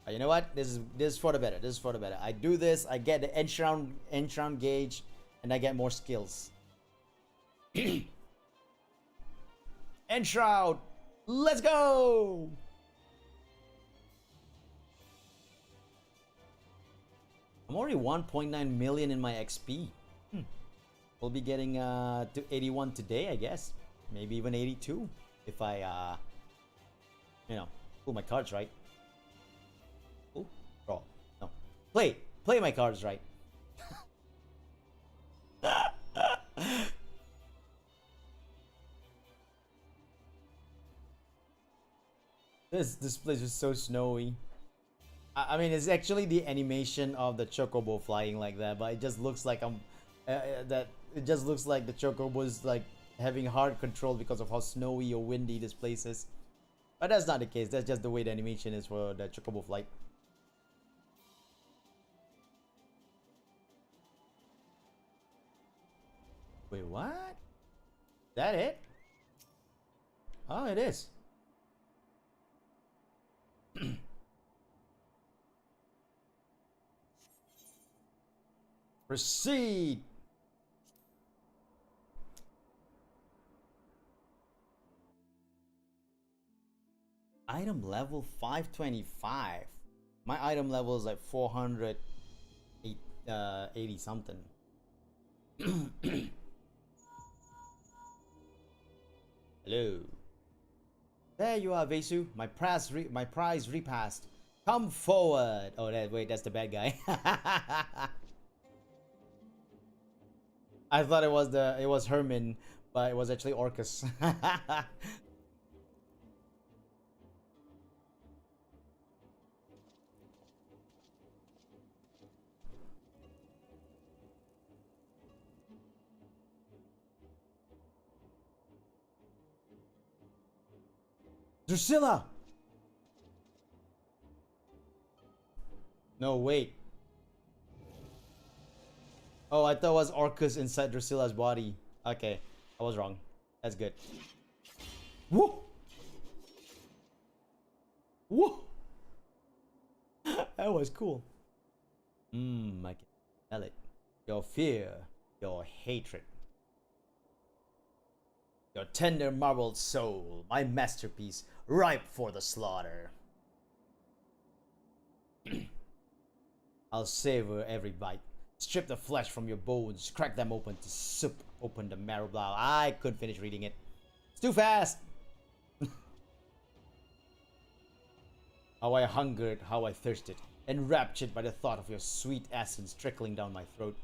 Speaker 1: You know what? This is for the better. This is for the better. I do this, I get the enshroud gauge, and I get more skills. Enshroud! Let's go! I'm already 1.9 million in my XP. We'll be getting to 81 today, I guess. Maybe even 82 if I, you know, pull my cards right. Oh, draw. No, play my cards right. This place is so snowy. I mean, it's actually the animation of the chocobo flying like that, but it just looks like it just looks like the chocobo is like having hard control because of how snowy or windy this place is. But that's not the case. That's just the way the animation is for the chocobo flight. Wait, what? Is that it? Oh, it is. Proceed. Item level 525. My item level is like 480 something. Hello. There you are, Vasu. My prize repassed. Come forward. Oh, wait, that's the bad guy. I thought it was Herman, but it was actually Orcus. Drusilla! No, wait. Oh, I thought it was Orcus inside Drusilla's body. Okay, I was wrong. That's good. Woo! Woo! That was cool. I can smell it. Your fear, your hatred, your tender marbled soul, my masterpiece, ripe for the slaughter. I'll savor every bite. Strip the flesh from your bones, crack them open to soup, open the marrow blah. I couldn't finish reading it. It's too fast! How I hungered, how I thirsted, enraptured by the thought of your sweet essence trickling down my throat.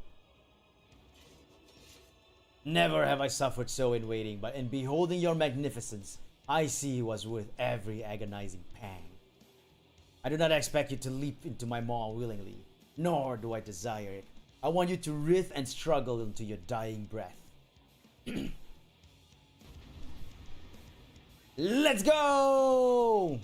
Speaker 1: Never have I suffered so in waiting, but in beholding your magnificence, I see was worth every agonizing pang. I do not expect you to leap into my maw willingly, nor do I desire it. I want you to writhe and struggle into your dying breath. Let's go!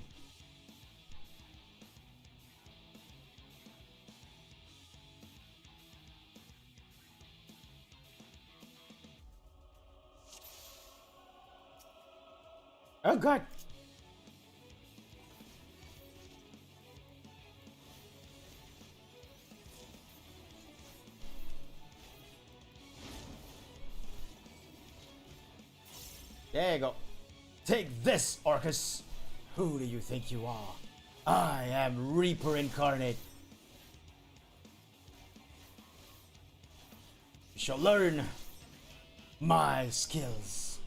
Speaker 1: Oh god! There you go. Take this, Orcus! Who do you think you are? I am Reaper incarnate. You shall learn my skills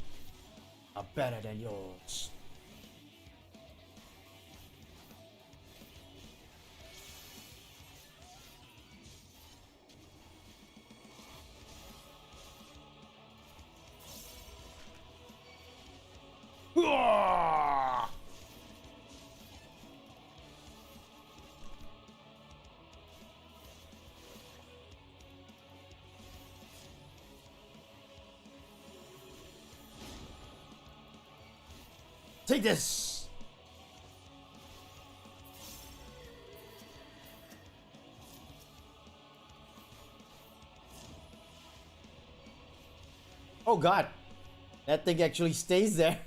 Speaker 1: are better than yours. Take this! Oh god! That thing actually stays there.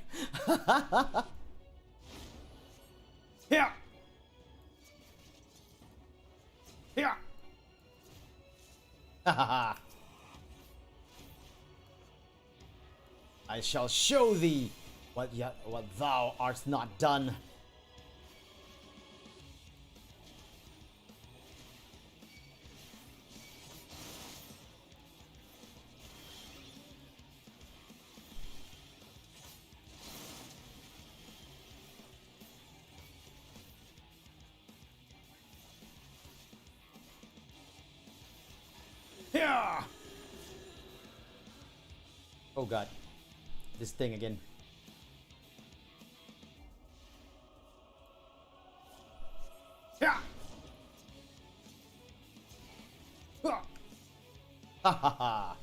Speaker 1: Here! Here! I shall show thee what thou art not done. Here! Oh god. This thing again. Ha ha ha!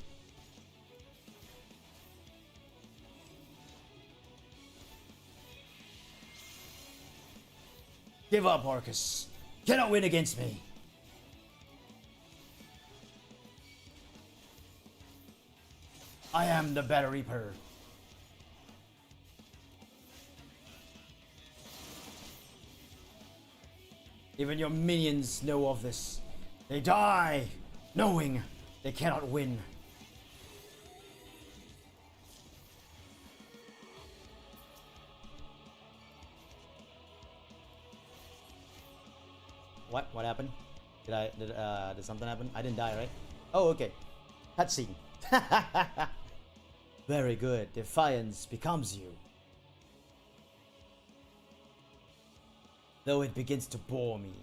Speaker 1: Give up, Orcus. Cannot win against me. I am the better Reaper. Even your minions know of this. They die, knowing they cannot win. What? What happened? Did something happen? I didn't die, right? Oh, okay. Cutscene. Very good. Defiance becomes you. Though it begins to bore me.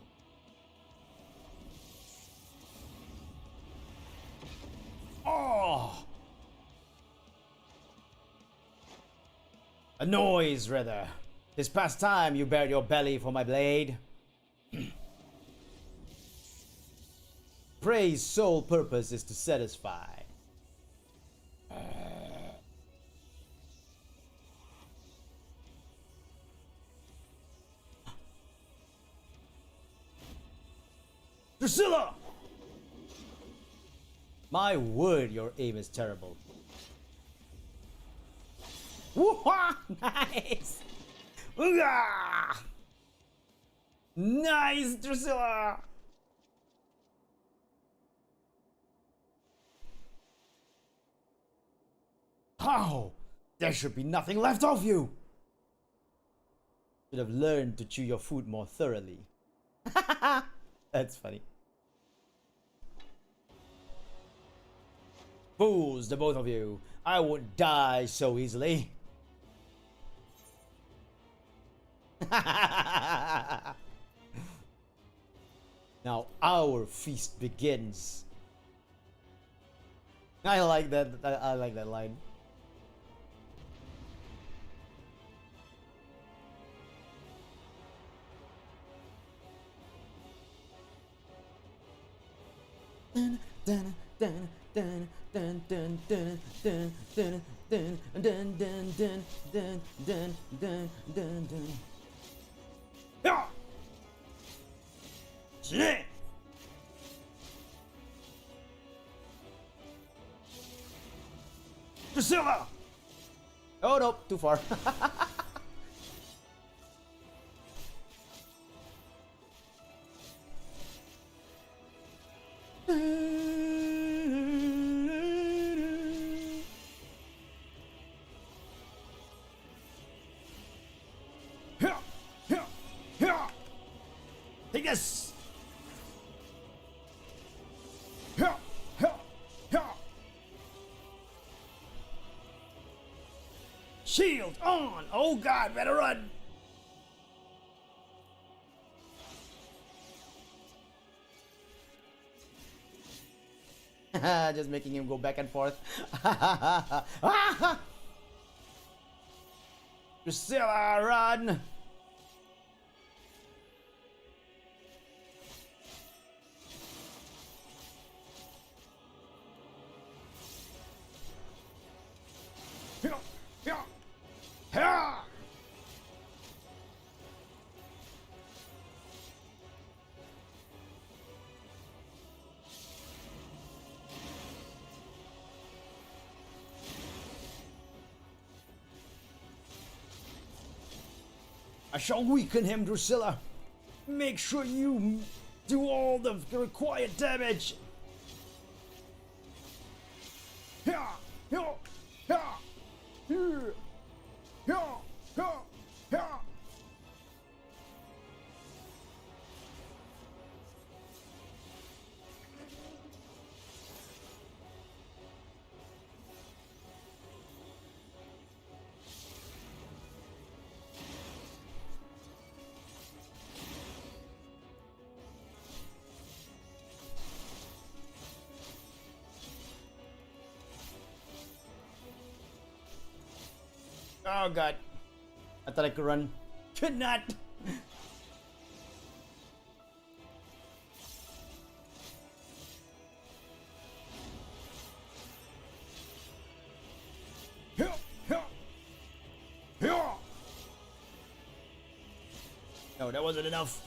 Speaker 1: Oh! A noise, rather. 'Tis past time you bared your belly for my blade. Prey's sole purpose is to satisfy. Drusilla! My word, your aim is terrible. Woo-ha! Nice! Ooh-ah! Nice, Drusilla! How? There should be nothing left of you! Should have learned to chew your food more thoroughly. That's funny. Fools, the both of you. I won't die so easily. Now our feast begins. I like that. I like that line. Dun, dun, dun, dun, dun, dun, dun, dun, dun, dun, dun, dun, dun, dun, dun, dun, dun, dun. Yeah. Shit. Drusilla! Oh no, too far. Take this! Shield on! Oh god, better run! Just making him go back and forth. Drusilla, run! I shall weaken him, Drusilla. Make sure you do all the required damage. Oh god. I thought I could run. Could not. No, that wasn't enough.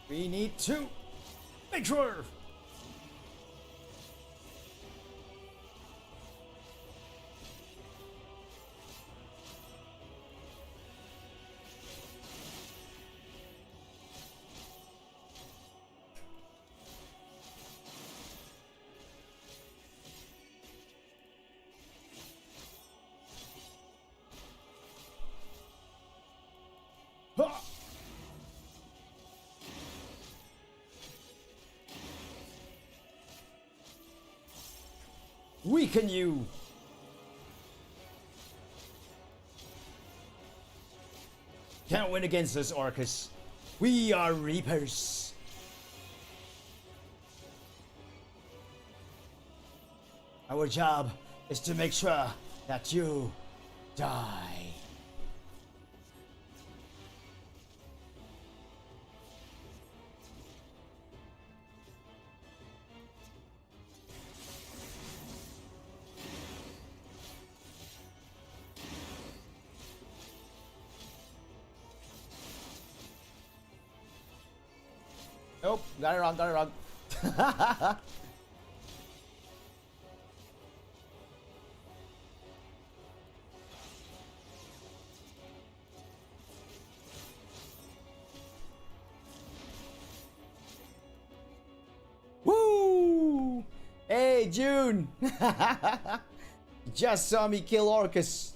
Speaker 1: We need to make sure. Weaken you! Can't win against us, Orcus. We are Reapers. Our job is to make sure that you die. Nope, got it wrong, got it wrong. Woo! Hey, June! Just saw me kill Orcus.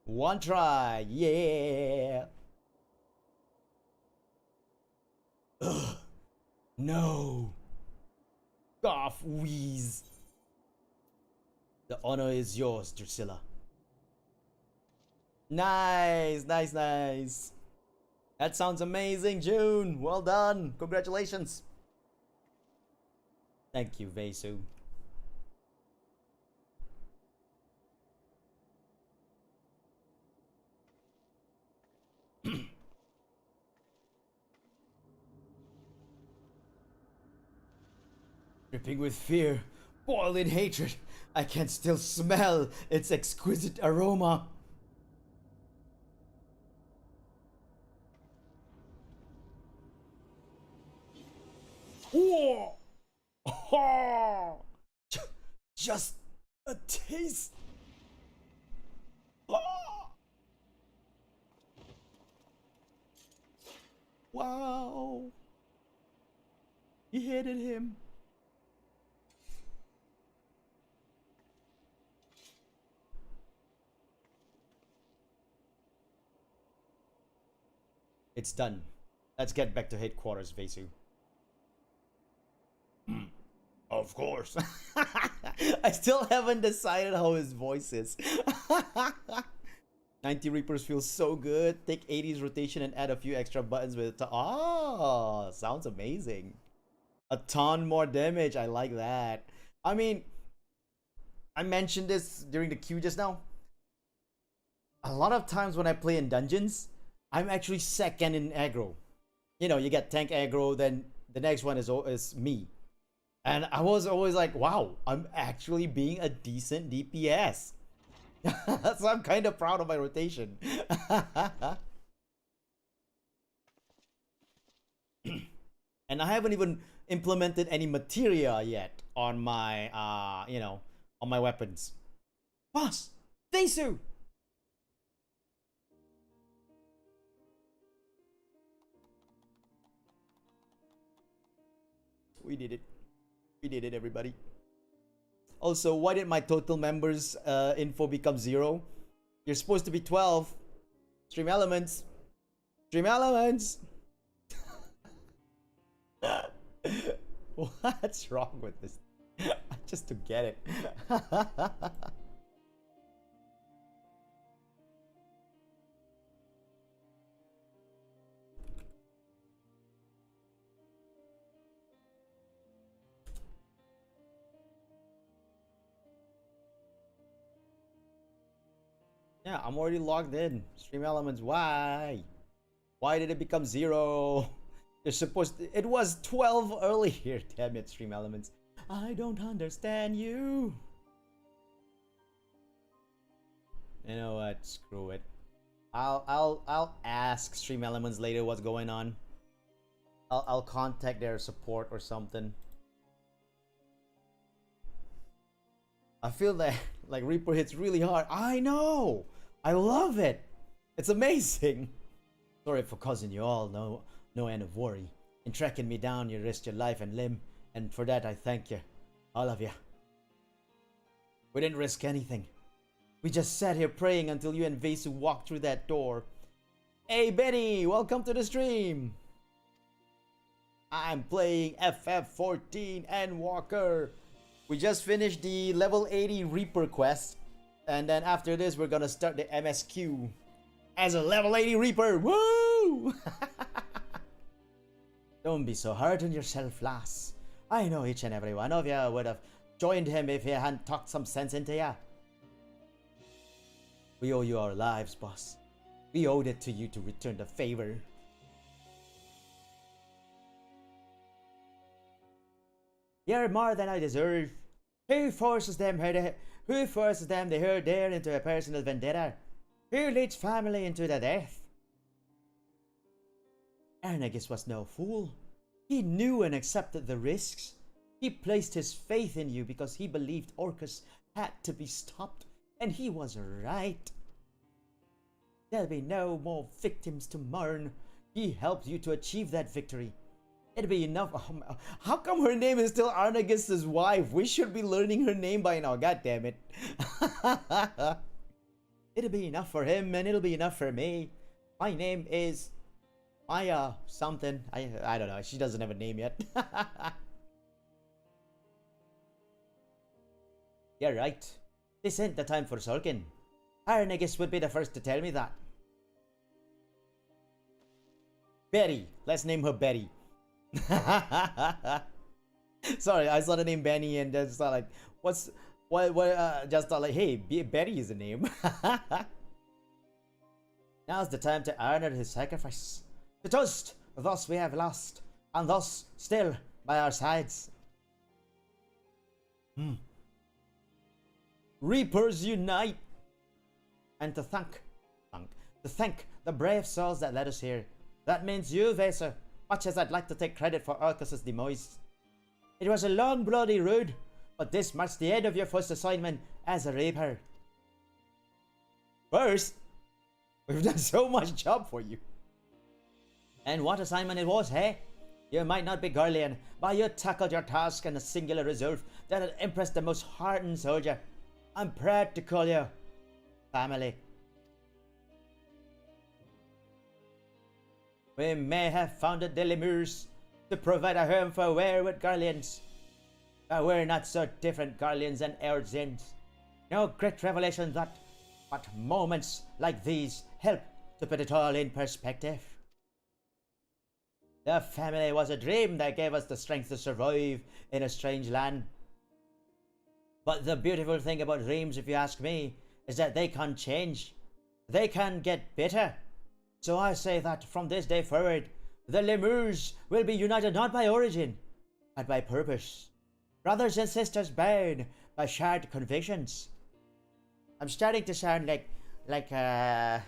Speaker 1: One try, yeah. Ugh. No. Cough, wheeze. The honor is yours, Drusilla. Nice, nice, nice. That sounds amazing, June. Well done. Congratulations. Thank you, Vesu. Dripping with fear, boiling hatred, I can still smell its exquisite aroma. Whoa! Oh! Just a taste. Oh! Wow! He hated him. It's done. Let's get back to headquarters, Vesu. Of course. I still haven't decided how his voice is. 90 Reapers feels so good. Take 80's rotation and add a few extra buttons with it. Oh, sounds amazing. A ton more damage. I like that. I mean, I mentioned this during the queue just now. A lot of times when I play in dungeons, I'm actually second in aggro. You know, you get tank aggro, then the next one is me. And I was always like, wow, I'm actually being a decent DPS. So I'm kind of proud of my rotation. And I haven't even implemented any materia yet on my, on my weapons. Boss, Desu! We did it. We did it, everybody. Also, why did my total members info become 0? You're supposed to be 12. Stream elements. Stream elements. What's wrong with this? Just to get it. Yeah, I'm already logged in. Stream elements, why? Why did it become 0? You're supposed to, it was 12 earlier. Damn it, stream elements. I don't understand you. You know what? Screw it. I'll ask stream elements later what's going on. I'll contact their support or something. I feel that like Reaper hits really hard. I know. I love it. It's amazing. Sorry for causing you all no end of worry. In tracking me down, you risked your life and limb, and for that I thank you, all of you. We didn't risk anything. We just sat here praying until you and Vesu walked through that door. Hey Benny, welcome to the stream. I'm playing FF14 Endwalker. We just finished the level 80 Reaper quest, and then after this we're gonna start the MSQ as a level 80 Reaper. Woo! Don't be so hard on yourself, lass. I know each and every one of you would have joined him if he hadn't talked some sense into ya. We owe you our lives, boss. We owed it to you to return the favor. You're more than I deserve. Who forces them here to Who forces them to hurl dare into a personal vendetta? Who leads family into the death? Arnagus was no fool. He knew and accepted the risks. He placed his faith in you because he believed Orcus had to be stopped, and he was right. There'll be no more victims to mourn. He helped you to achieve that victory. It'd be enough. How come her name is still Arnagus's wife? We should be learning her name by now. God damn it. It'll be enough for him, and it'll be enough for me. My name is Maya something. I don't know. She doesn't have a name yet. You're right. This ain't the time for sulking. Arnagus would be the first to tell me that. Betty. Let's name her Betty. Sorry, I saw the name Benny and just thought like, just thought like, hey, Betty is the name. Now's the time to honor his sacrifice. To toast, thus we have lost, and thus still by our sides. Reapers unite! And to thank the brave souls that led us here. That means you, Vaser, much as I'd like to take credit for Orcus's demise. It was a long bloody road, but this marks the end of your first assignment as a Reaper. First? We've done so much job for you. And what assignment it was, hey? You might not be Garlean, but you tackled your task in a singular resolve that had impressed the most hardened soldier. I'm proud to call you family. We may have founded the lemurs to provide a home for wayward Garleans, but we're not so different Garleans and Eorzeans. No great revelation that, but moments like these help to put it all in perspective. The family was a dream that gave us the strength to survive in a strange land. But the beautiful thing about dreams, if you ask me, is that they can change. They can get better. So I say that from this day forward, the lemurs will be united not by origin, but by purpose. Brothers and sisters bound by shared convictions. I'm starting to sound like Brad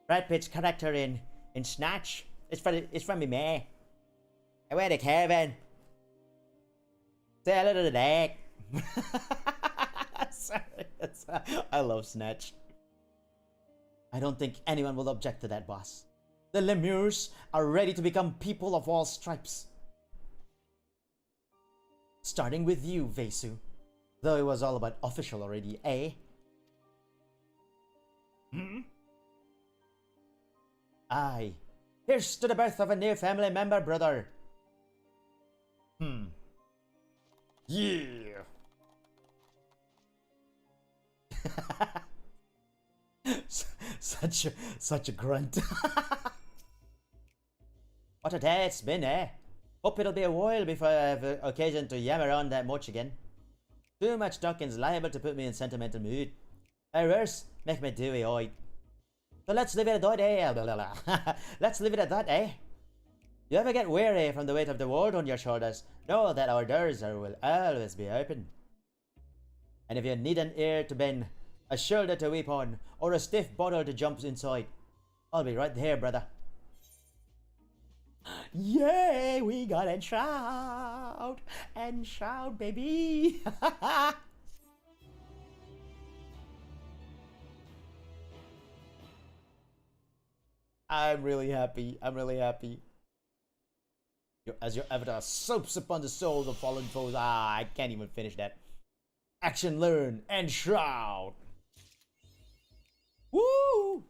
Speaker 1: Pitt's character in Snatch. It's from me, man. I went to Kevin. Say hello to the deck. Sorry, I love Snatch. I don't think anyone will object to that, boss. The lemurs are ready to become people of all stripes. Starting with you, Vesu. Though it was all about official already, eh? Aye. Here's to the birth of a new family member, brother. Yeah. Such a grunt. What a day it's been, eh? Hope it'll be a while before I have occasion to yammer on that much again. Too much talking's liable to put me in sentimental mood. Errors make me dewy-eyed. So let's leave it at that, eh? Let's leave it at that, eh? You ever get weary from the weight of the world on your shoulders? Know that our doors will always be open. And if you need an ear to bend, a shoulder to weep on, or a stiff bottle to jump inside, I'll be right there, brother. Yay, we got Enshroud! Enshroud, baby! I'm really happy. I'm really happy. As your avatar soaps upon the souls of fallen foes. I can't even finish that. Action learn. Enshroud. Woo!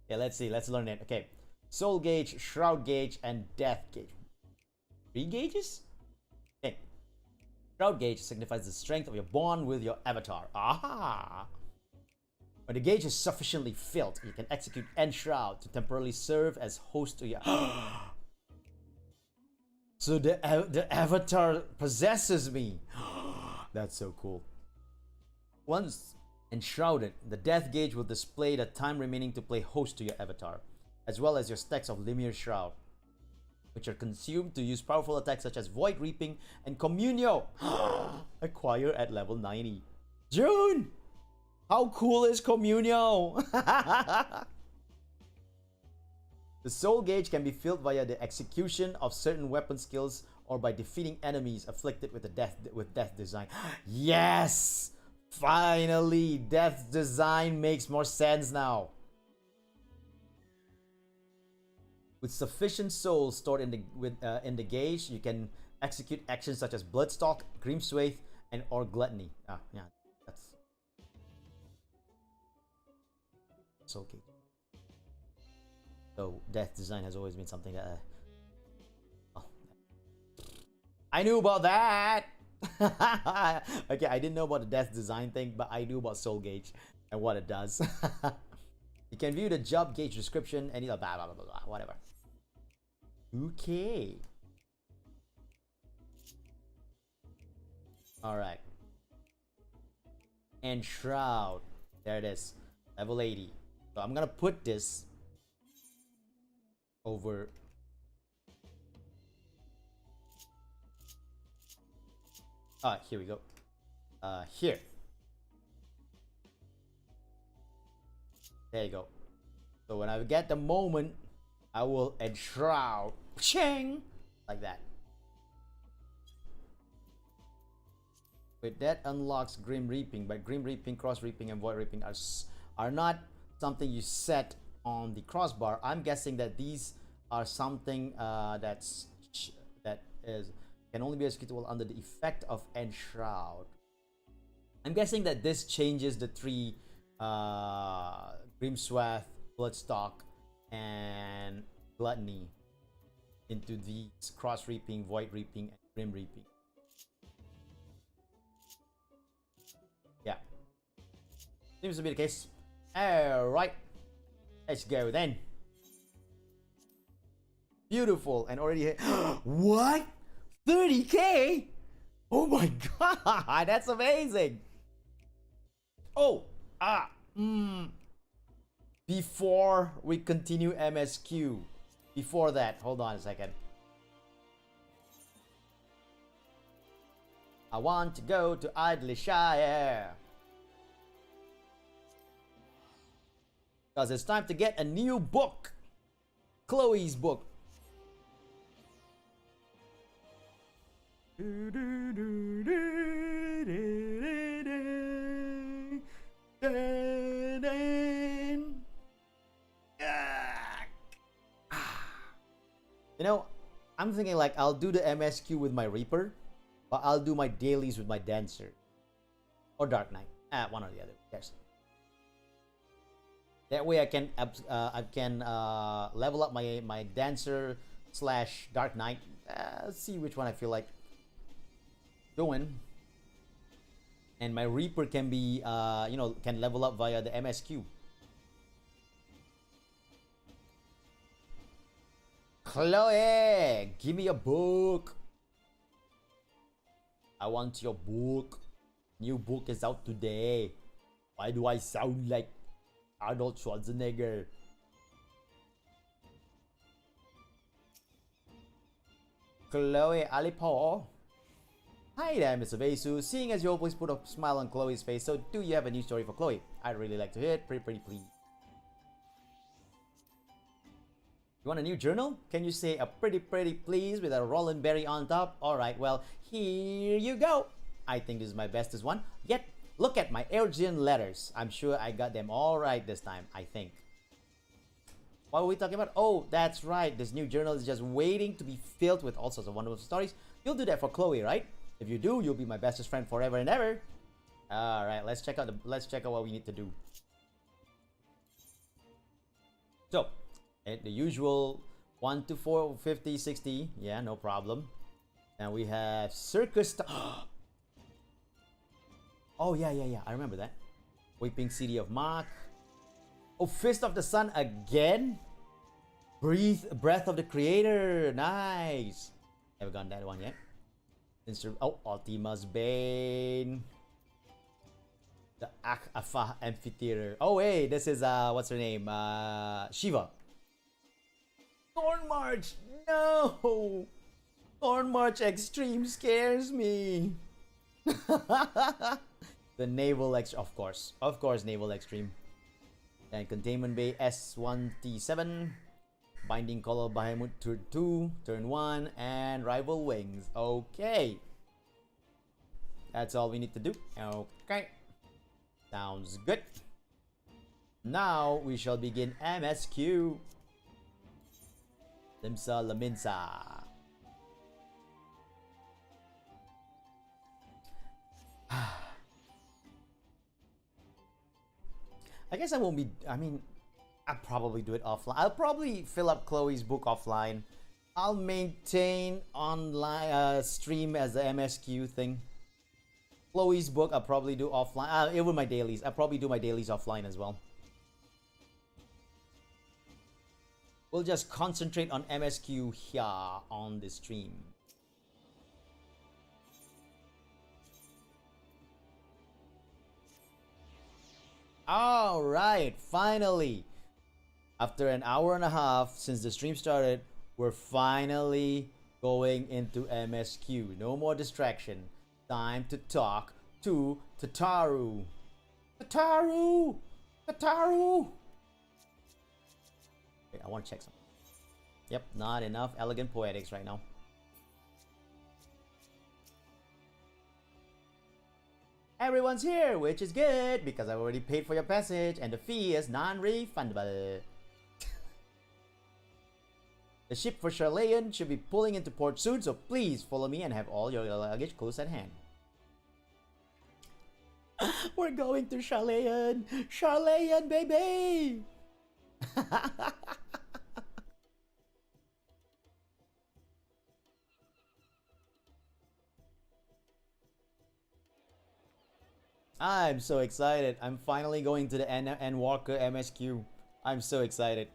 Speaker 1: Yeah, let's see. Let's learn it. Okay. Soul gauge, shroud gauge, and death gauge. 3 gauges? Okay. Shroud gauge signifies the strength of your bond with your avatar. Aha! When the gauge is sufficiently filled, you can execute Enshroud to temporarily serve as host to your... So the avatar possesses me. That's so cool. Once enshrouded, the death gauge will display the time remaining to play host to your avatar, as well as your stacks of Lemure Shroud, which are consumed to use powerful attacks such as Void Reaping and Communio. Acquire at level 90. June! How cool is Communio? The soul gauge can be filled via the execution of certain weapon skills or by defeating enemies afflicted with death design. Yes! Finally, death design makes more sense now. With sufficient souls stored in the gauge, you can execute actions such as Bloodstalk, Grim Swathe, and or Gluttony. Ah, yeah, that's soul gauge. So death design has always been something that oh, I knew about that. Okay, I didn't know about the death design thing, but I knew about soul gauge and what it does. You can view the job gauge description and blah blah blah blah blah whatever. Okay. All right. And Shroud. There it is. Level 80. So I'm gonna put this over. Here we go. Here. There you go. So when I get the moment, I will enshroud. Ching! Like that. With that unlocks Grim Reaping, but Grim Reaping, Cross Reaping, and Void Reaping are not something you set on the crossbar. I'm guessing that these are something that can only be executable under the effect of Enshroud. I'm guessing that this changes the three Grim Swathe, Bloodstock, and Gluttony into these Cross Reaping, Void Reaping, and Grim Reaping. Yeah. Seems to be the case. Alright. Let's go then. Beautiful. And already hit. What? 30k? Oh my god, that's amazing. Oh, before we continue MSQ, before that, hold on a second. I want to go to Idleshire because it's time to get a new book, Chloe's book. You know, I'm thinking like I'll do the MSQ with my Reaper, but I'll do my dailies with my Dancer or Dark Knight. One or the other. Yes. That way I can level up my Dancer / Dark Knight. See which one I feel like doing. And my Reaper can be can level up via the MSQ. Chloe, give me a book. I want your book. New book is out today. Why do I sound like Arnold Schwarzenegger? Chloe Alipo. Hi there, Mr. Vesu. Seeing as you always put a smile on Chloe's face, so do you have a new story for Chloe? I'd really like to hear it. Pretty please. You want a new journal? Can you say a pretty please with a Roland Berry on top? Alright, well, here you go. I think this is my bestest one yet. Look at my Airgian letters. I'm sure I got them all right this time, I think. What were we talking about? Oh, that's right. This new journal is just waiting to be filled with all sorts of wonderful stories. You'll do that for Chloe, right? If you do, you'll be my bestest friend forever and ever. Alright, let's check out what we need to do. So, the usual 1 to 4, 50, 60. Yeah, no problem. And we have Circus. Oh, yeah. I remember that. Weeping City of Mach. Oh, Fist of the Sun again? Breath of the Creator. Nice. Haven't gotten that one yet. Oh, Ultima's Bane. The Afa Amphitheater. Oh, hey, this is, what's her name? Shiva. Thorn March. No. Thorn March Extreme scares me. The naval of course, naval extreme. And containment bay S1T7, binding collar behemoth turn 2, turn 1, and rival wings. Okay, that's all we need to do. Okay, sounds good. Now we shall begin MSQ. Limsa Laminsa. I guess I won't be. I mean, I'll probably do it offline. I'll probably fill up Chloe's book offline. I'll maintain online stream as the MSQ thing. Chloe's book I'll probably do offline. Even my dailies. I'll probably do my dailies offline as well. We'll just concentrate on MSQ here on the stream. Alright, finally! After an hour and a half since the stream started, we're finally going into MSQ. No more distraction. Time to talk to Tataru. Tataru! Tataru! Wait, I want to check something. Yep, not enough elegant poetics right now. Everyone's here, which is good because I've already paid for your passage and the fee is non-refundable. The ship for Charlayan should be pulling into port soon, so please follow me and have all your luggage close at hand. We're going to Charlayan! Charlayan, baby! I'm so excited. I'm finally going to the Endwalker MSQ. I'm so excited.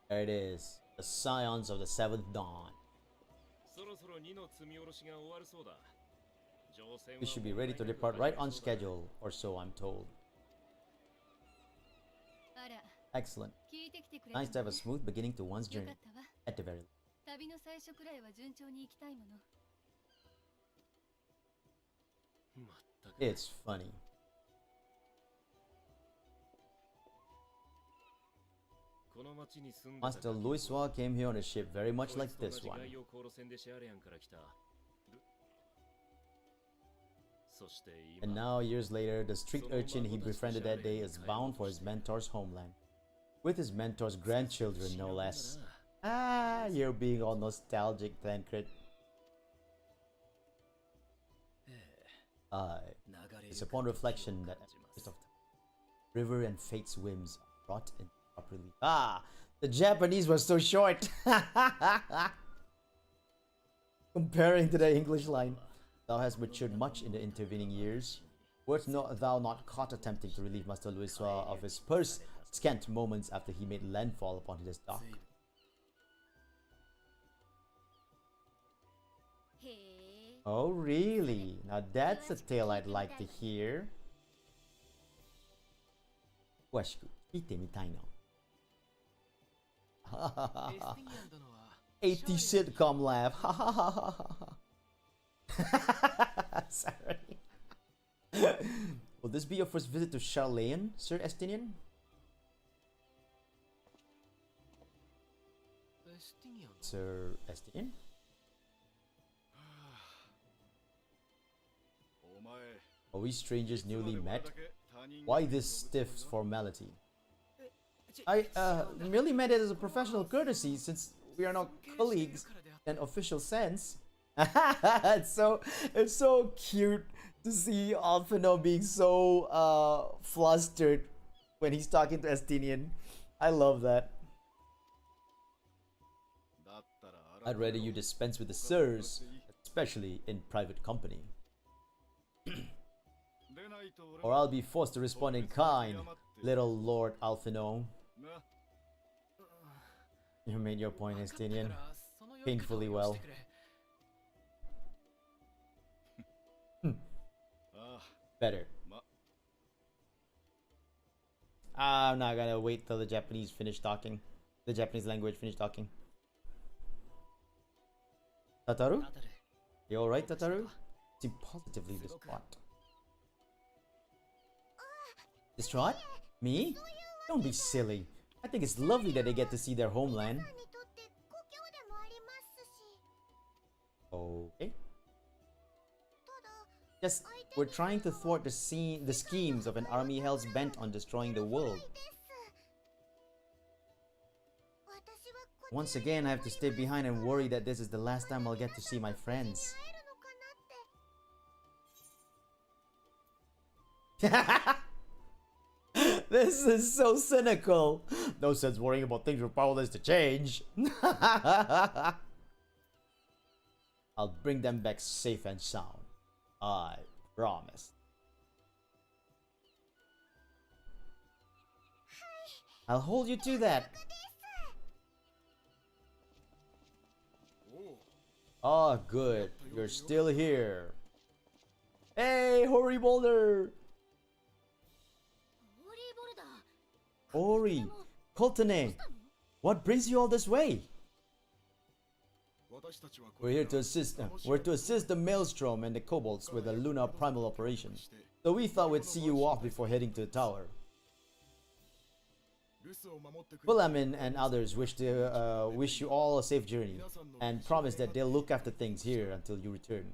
Speaker 1: There it is. The Scions of the Seventh Dawn. We should be ready to depart right on schedule, or so I'm told. Excellent. Nice to have a smooth beginning to one's journey, at the very least. It's funny. Master Louisois came here on a ship very much like this one. And now, years later, the street urchin he befriended that day is bound for his mentor's homeland. With his mentor's grandchildren, no less. Ah, you're being all nostalgic, Tancred. It's upon reflection that of river and fate's whims are brought in properly. Ah, the Japanese was so short. Comparing to the English line. Thou hast matured much in the intervening years. Wert thou not caught attempting to relieve Master Louisois of his purse scant moments after he made landfall upon his dock? Oh really? Now that's a tale I'd like to hear. 詳しく聞いてみたいな。80 sitcom laugh. Sorry. Will this be your first visit to Charlayan, Sir Estinian? Sir Estinian? Are we strangers newly met? Why this stiff formality? I merely meant it as a professional courtesy since we are not colleagues in official sense. it's so cute to see Alphino being so flustered when he's talking to Estinian. I love that. I'd rather you dispense with the sirs, especially in private company. Or I'll be forced to respond in kind, little Lord Alphino. You made your point, Estinian. Painfully well. Better. I'm not gonna wait till the Japanese finish talking. The Japanese language finish talking. Tataru? You alright, Tataru? Seem positively distraught. Distraught? Me? Don't be silly. I think it's lovely that they get to see their homeland. Okay. Just, we're trying to thwart the schemes of an army hell's bent on destroying the world. Once again, I have to stay behind and worry that this is the last time I'll get to see my friends. This is so cynical. No sense worrying about things we're powerless to change. I'll bring them back safe and sound. I promise. I'll hold you to that. Oh, good. You're still here. Hey, Hori Boulder! Ori, Koltane, what brings you all this way? We're here to assist. We're to assist the Maelstrom and the Kobolds with a lunar primal operation. So we thought we'd see you off before heading to the tower. Bulamin and others wish you all a safe journey and promise that they'll look after things here until you return.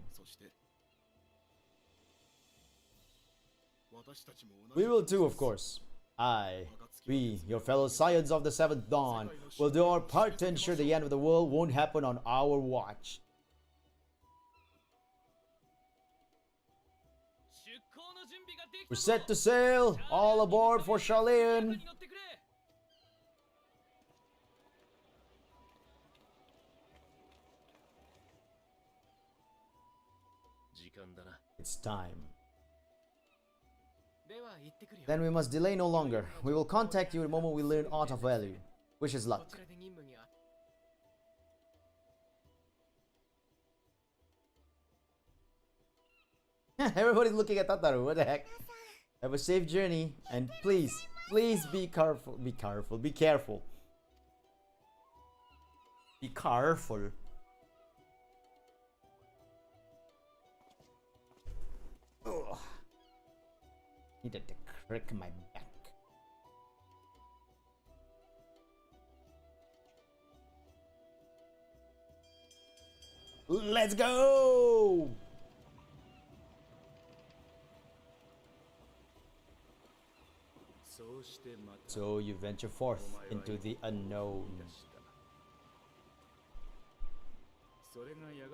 Speaker 1: We will too, of course. We, your fellow Scions of the Seventh Dawn, will do our part to ensure the end of the world won't happen on our watch. We're set to sail! All aboard for Charleon! It's time. Then we must delay no longer. We will contact you the moment we learn aught of value. Wish us luck. Everybody's looking at Tataru. What the heck? Have a safe journey, and please be careful. Be careful. Be careful. Be careful. Ugh. Needed to crick my back. Let's go! So you venture forth into the unknown.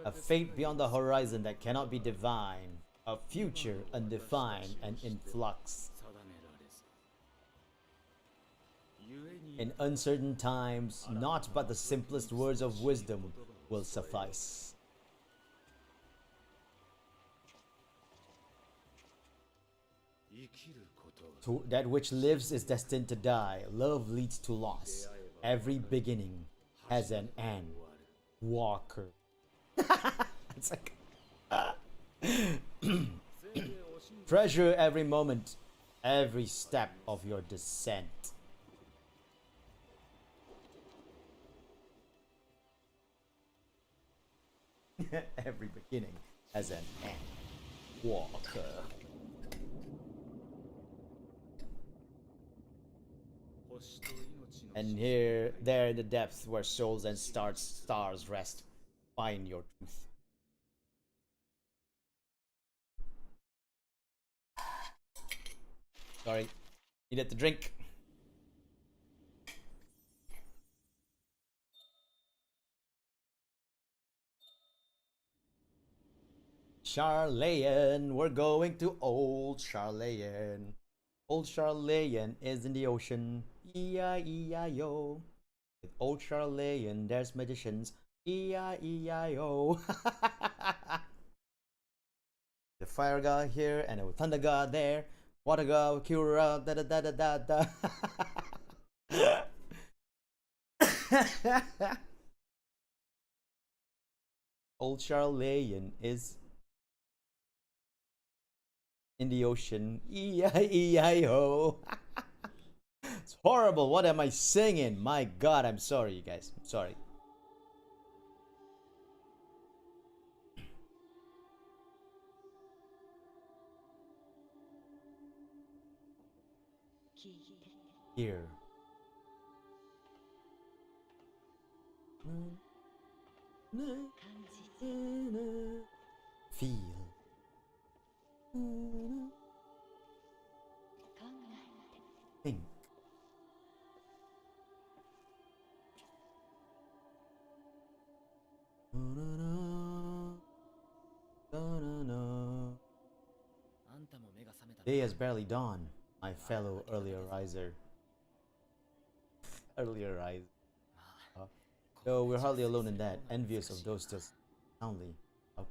Speaker 1: A fate beyond the horizon that cannot be divined. A future undefined and in flux. In uncertain times, naught but the simplest words of wisdom will suffice. That which lives is destined to die. Love leads to loss. Every beginning has an end. Walker. It's like... Treasure every moment, every step of your descent. Every beginning has an end. Walker. And here, there in the depths where souls and stars rest, find your truth. Sorry, needed to drink. Charleon, we're going to Old Charleon. Old Charleon is in the ocean. E-I-E-I-O. With Old Charleon, there's magicians. E-I-E-I-O. The fire god here and a thunder god there. Water god, Kura, da da da da da da. Old Charleon is in the ocean. E-I-E-I-O. It's horrible. What am I singing? My God, I'm sorry, you guys. I'm sorry. Here. Feel. Think. Day has barely dawned, my fellow earlier riser. Earlier riser. Though we're hardly alone in that, envious of those still soundly out.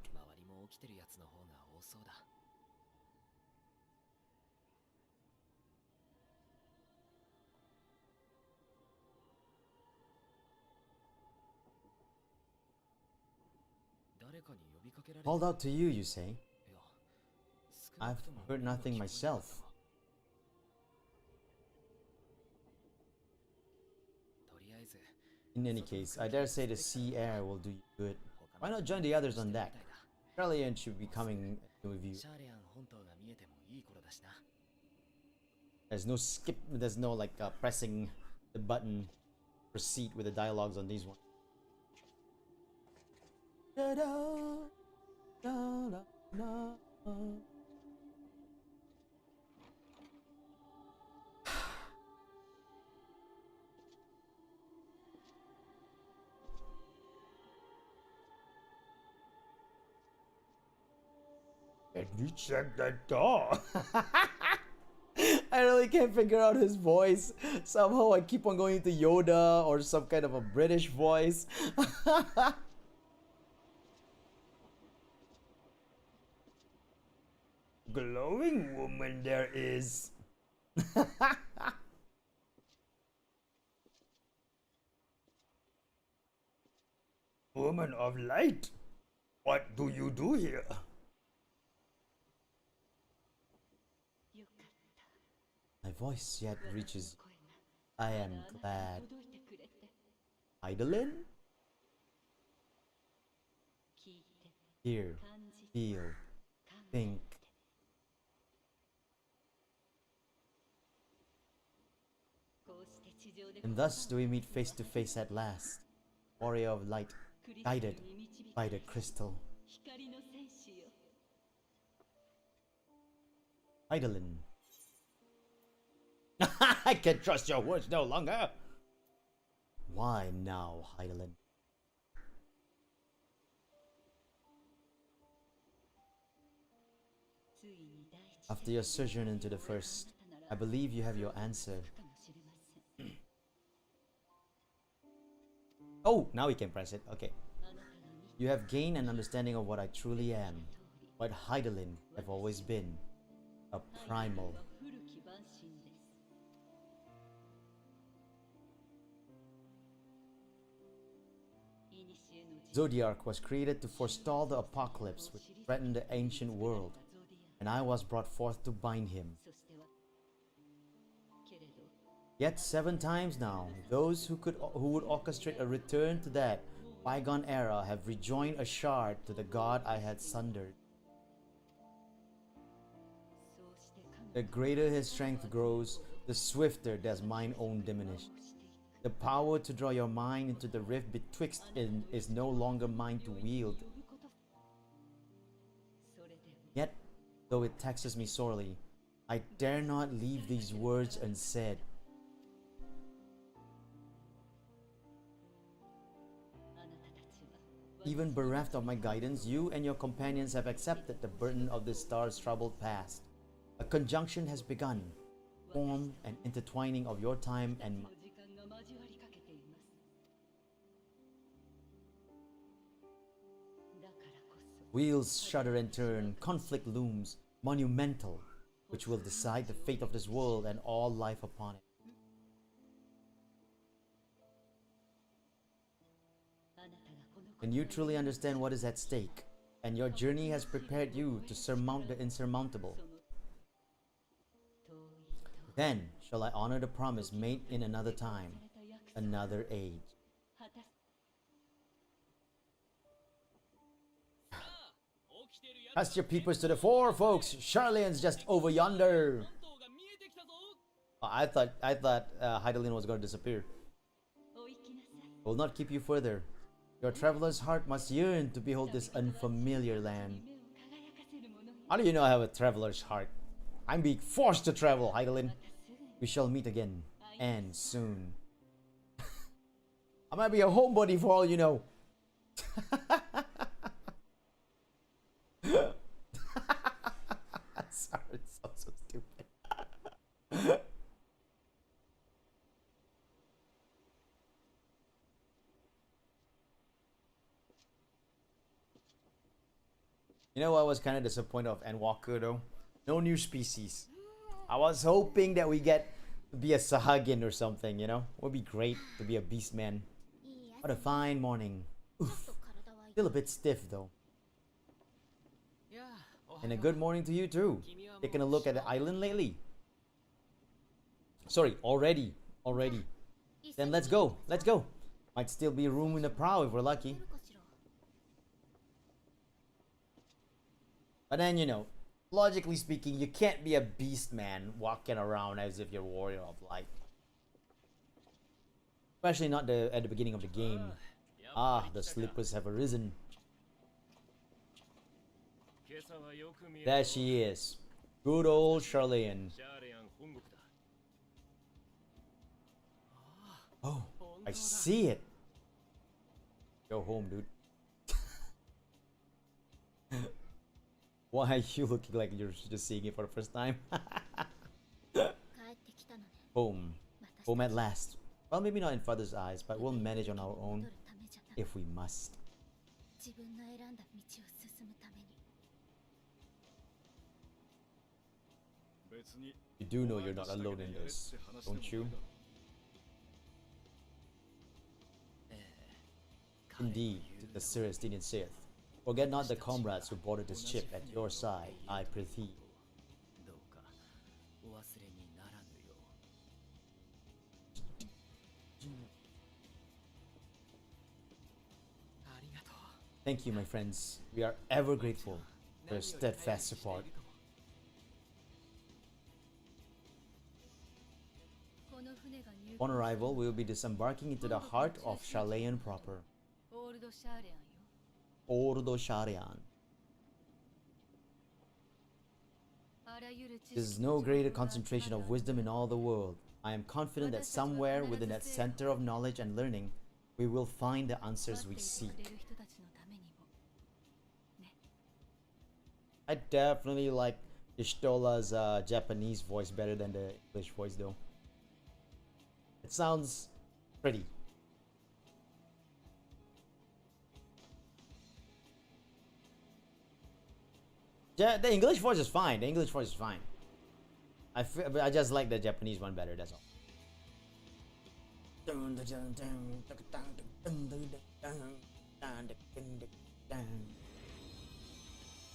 Speaker 1: Called out to you, you say? I've heard nothing myself. In any case, I dare say the sea air will do you good. Why not join the others on deck? Charlian should be coming with you. There's no skip, there's no like pressing the button, proceed with the dialogues on these ones. Da -da, da -da, da. Can you check that door? I really can't figure out his voice. Somehow I keep on going into Yoda or some kind of a British voice. Glowing woman there is. Woman of light, what do you do here? My voice yet reaches. I am glad. Idolin? Hear, feel, think. And thus do we meet face to face at last, warrior of light, guided by the crystal. Idolin. I can't trust your words no longer. Why now, Heidelin? After your sojourn into the first, I believe you have your answer. Oh, now we can press it. Okay. You have gained an understanding of what I truly am, what Heidelin have always been, a primal. Zodiac was created to forestall the apocalypse which threatened the ancient world, and I was brought forth to bind him. Yet 7 times now, those who would orchestrate a return to that bygone era have rejoined a shard to the god I had sundered. The greater his strength grows, the swifter does mine own diminish. The power to draw your mind into the rift betwixt is no longer mine to wield. Yet, though it taxes me sorely, I dare not leave these words unsaid. Even bereft of my guidance, you and your companions have accepted the burden of the star's troubled past. A conjunction has begun, form and intertwining of your time and mine. Wheels shudder and turn, conflict looms, monumental, which will decide the fate of this world and all life upon it. And you truly understand what is at stake, and your journey has prepared you to surmount the insurmountable. Then shall I honor the promise made in another time, another age. Cast your peepers to the fore, folks. Charlene's just over yonder. Oh, I thought Heidelin was going to disappear. I will not keep you further. Your traveler's heart must yearn to behold this unfamiliar land. How do you know I have a traveler's heart? I'm being forced to travel, Heidelin. We shall meet again, and soon. I might be a homebody for all you know. Sorry, it's so stupid. You know what was kind of disappointed of Endwalker though? No new species. I was hoping that we get to be a Sahagin or something, you know? It would be great to be a beastman. What a fine morning. Oof. Still a bit stiff though. And a good morning to you too. Taking a look at the island lately? Sorry, already. Then let's go. Might still be room in the prow if we're lucky. But then, you know, logically speaking, you can't be a beast man walking around as if you're warrior of light. Especially not at the beginning of the game. Ah, the slippers have arisen. There she is. Good old Charlene. Oh, I see it. Go home, dude. Why are you looking like you're just seeing it for the first time? Home. Home at last. Well, maybe not in father's eyes, but we'll manage on our own if we must. You do know you're not alone in this, don't you? Indeed, the Celestinian saith, forget not the comrades who boarded this ship at your side, I prithee. Thank you, my friends. We are ever grateful for your steadfast support. On arrival, we will be disembarking into the heart of Charleon proper. Ordo Sharian. There is no greater concentration of wisdom in all the world. I am confident that somewhere within that center of knowledge and learning, we will find the answers we seek. I definitely like Ishtola's Japanese voice better than the English voice though. It sounds pretty. Yeah, the English voice is fine. I just like the Japanese one better, that's all.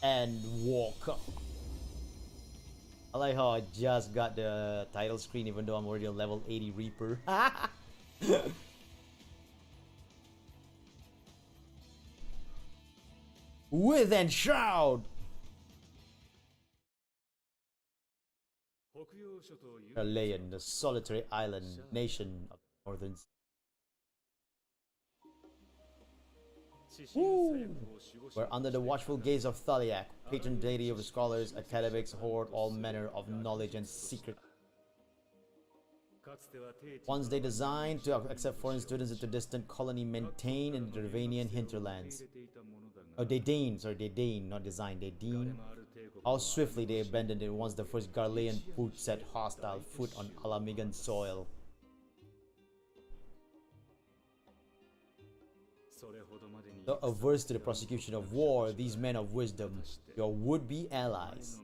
Speaker 1: Endwalker. I like how I just got the title screen even though I'm already a level 80 Reaper. With Enshroud! Charleon, the solitary island nation of the northern sea. We're under the watchful gaze of Thaliak, patron deity of the scholars, academics, hoard all manner of knowledge and secret. Once they designed to accept foreign students into distant colony maintained in the Dravanian hinterlands. Oh, they deigned, not designed, they deigned. How swiftly they abandoned it once the first Garlean foot set hostile foot on Alamigan soil. So averse to the prosecution of war, these men of wisdom, your would-be allies.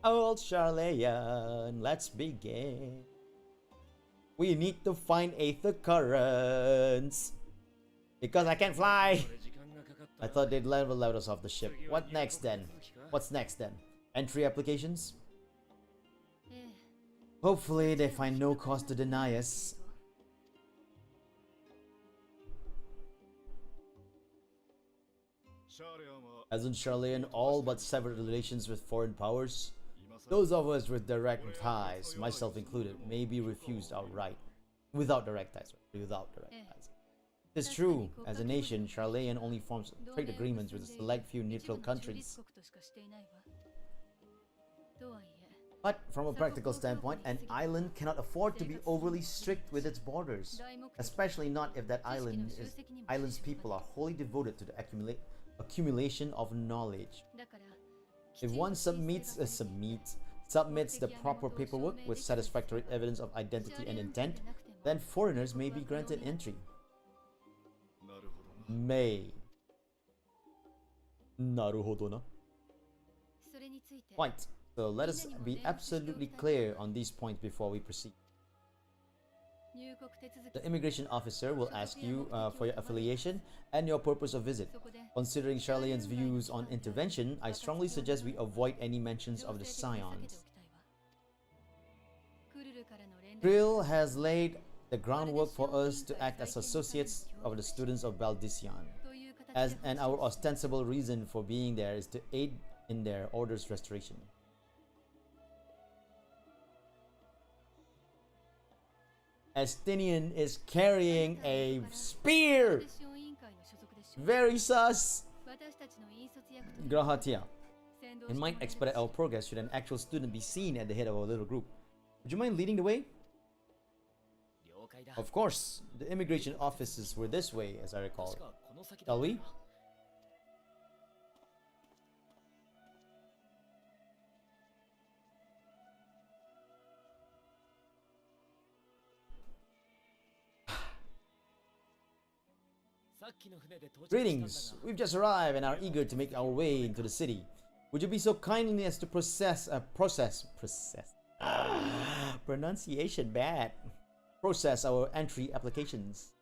Speaker 1: Old Charleon, let's begin. We need to find Aether Currents. Because I can't fly. I thought they'd level out us off the ship. What next then? What's next then? Entry applications? Hopefully they find no cause to deny us. Hasn't Charleon all but severed relations with foreign powers? Those of us with direct ties, myself included, may be refused outright. Without direct ties. Without direct ties. It's true, as a nation, Charleon only forms trade agreements with a select few neutral countries. But from a practical standpoint, an island cannot afford to be overly strict with its borders, especially not if that island's people are wholly devoted to the accumulation of knowledge. If one submits the proper paperwork with satisfactory evidence of identity and intent, then foreigners may be granted entry. May. Naruhodo na. Point. So let us be absolutely clear on these points before we proceed. The immigration officer will ask you for your affiliation and your purpose of visit. Considering Charleon's views on intervention, I strongly suggest we avoid any mentions of the Scions. Krill has laid the groundwork for us to act as associates of the students of Baldician, and our ostensible reason for being there is to aid in their order's restoration. Estinian is carrying a spear! Very sus! Grahatia. It might expedite our progress should an actual student be seen at the head of our little group. Would you mind leading the way? Of course. The immigration offices were this way, as I recall. Shall we? Greetings! We've just arrived and are eager to make our way into the city. Would you be so kindly as to process pronunciation bad. Process our entry applications.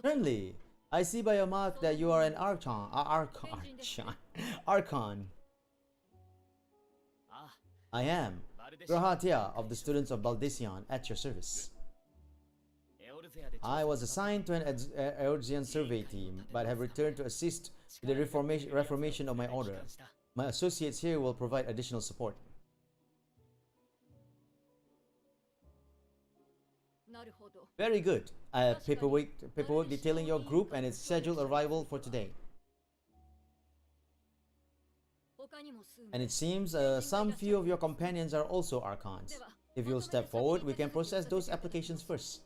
Speaker 1: Certainly. I see by your mark that you are an Archon. Archon. I am. Grahatia of the students of Baldician at your service. I was assigned to an Eorzean survey team, but have returned to assist with the reformation of my order. My associates here will provide additional support. Very good. I have paperwork detailing your group and its scheduled arrival for today. And it seems some few of your companions are also Archons. If you'll step forward, we can process those applications first.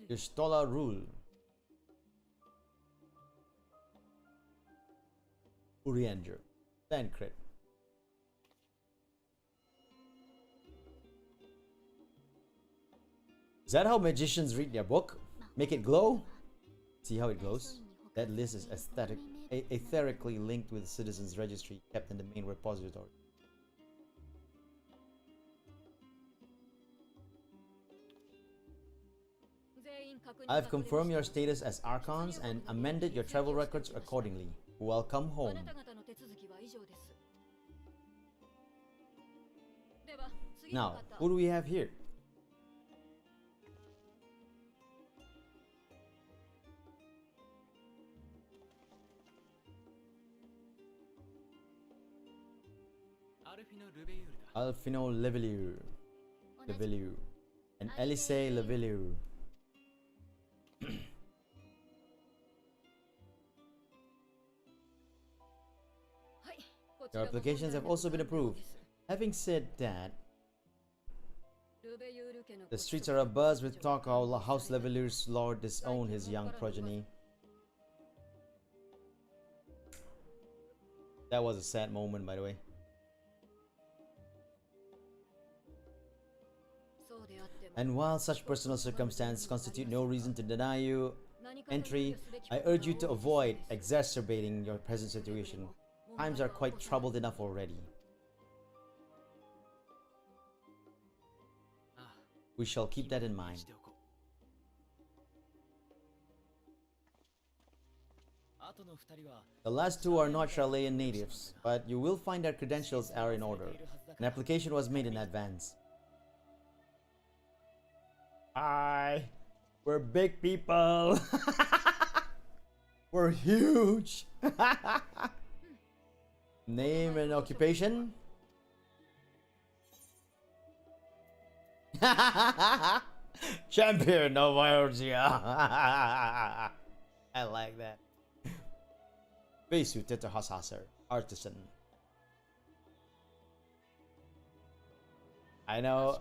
Speaker 1: Yashtola rule. Urianger. Tancred. Is that how magicians read their book? Make it glow? See how it glows? That list is etherically linked with the citizens registry kept in the main repository. I have confirmed your status as Archons and amended your travel records accordingly. Welcome home. Now, who do we have here? Alfino Levelier and Elise Levelier. Your applications have also been approved. Having said that, the streets are abuzz with talk how House Levelier's lord disowned his young progeny. That was a sad moment, by the way. And while such personal circumstances constitute no reason to deny you entry, I urge you to avoid exacerbating your present situation. Times are quite troubled enough already. We shall keep that in mind. The last two are not Chilean natives, but you will find their credentials are in order. An application was made in advance. Hi! We're big people! We're huge! Name and occupation? Champion of Georgia! I like that. Backseat Tetahasser, artisan. I know,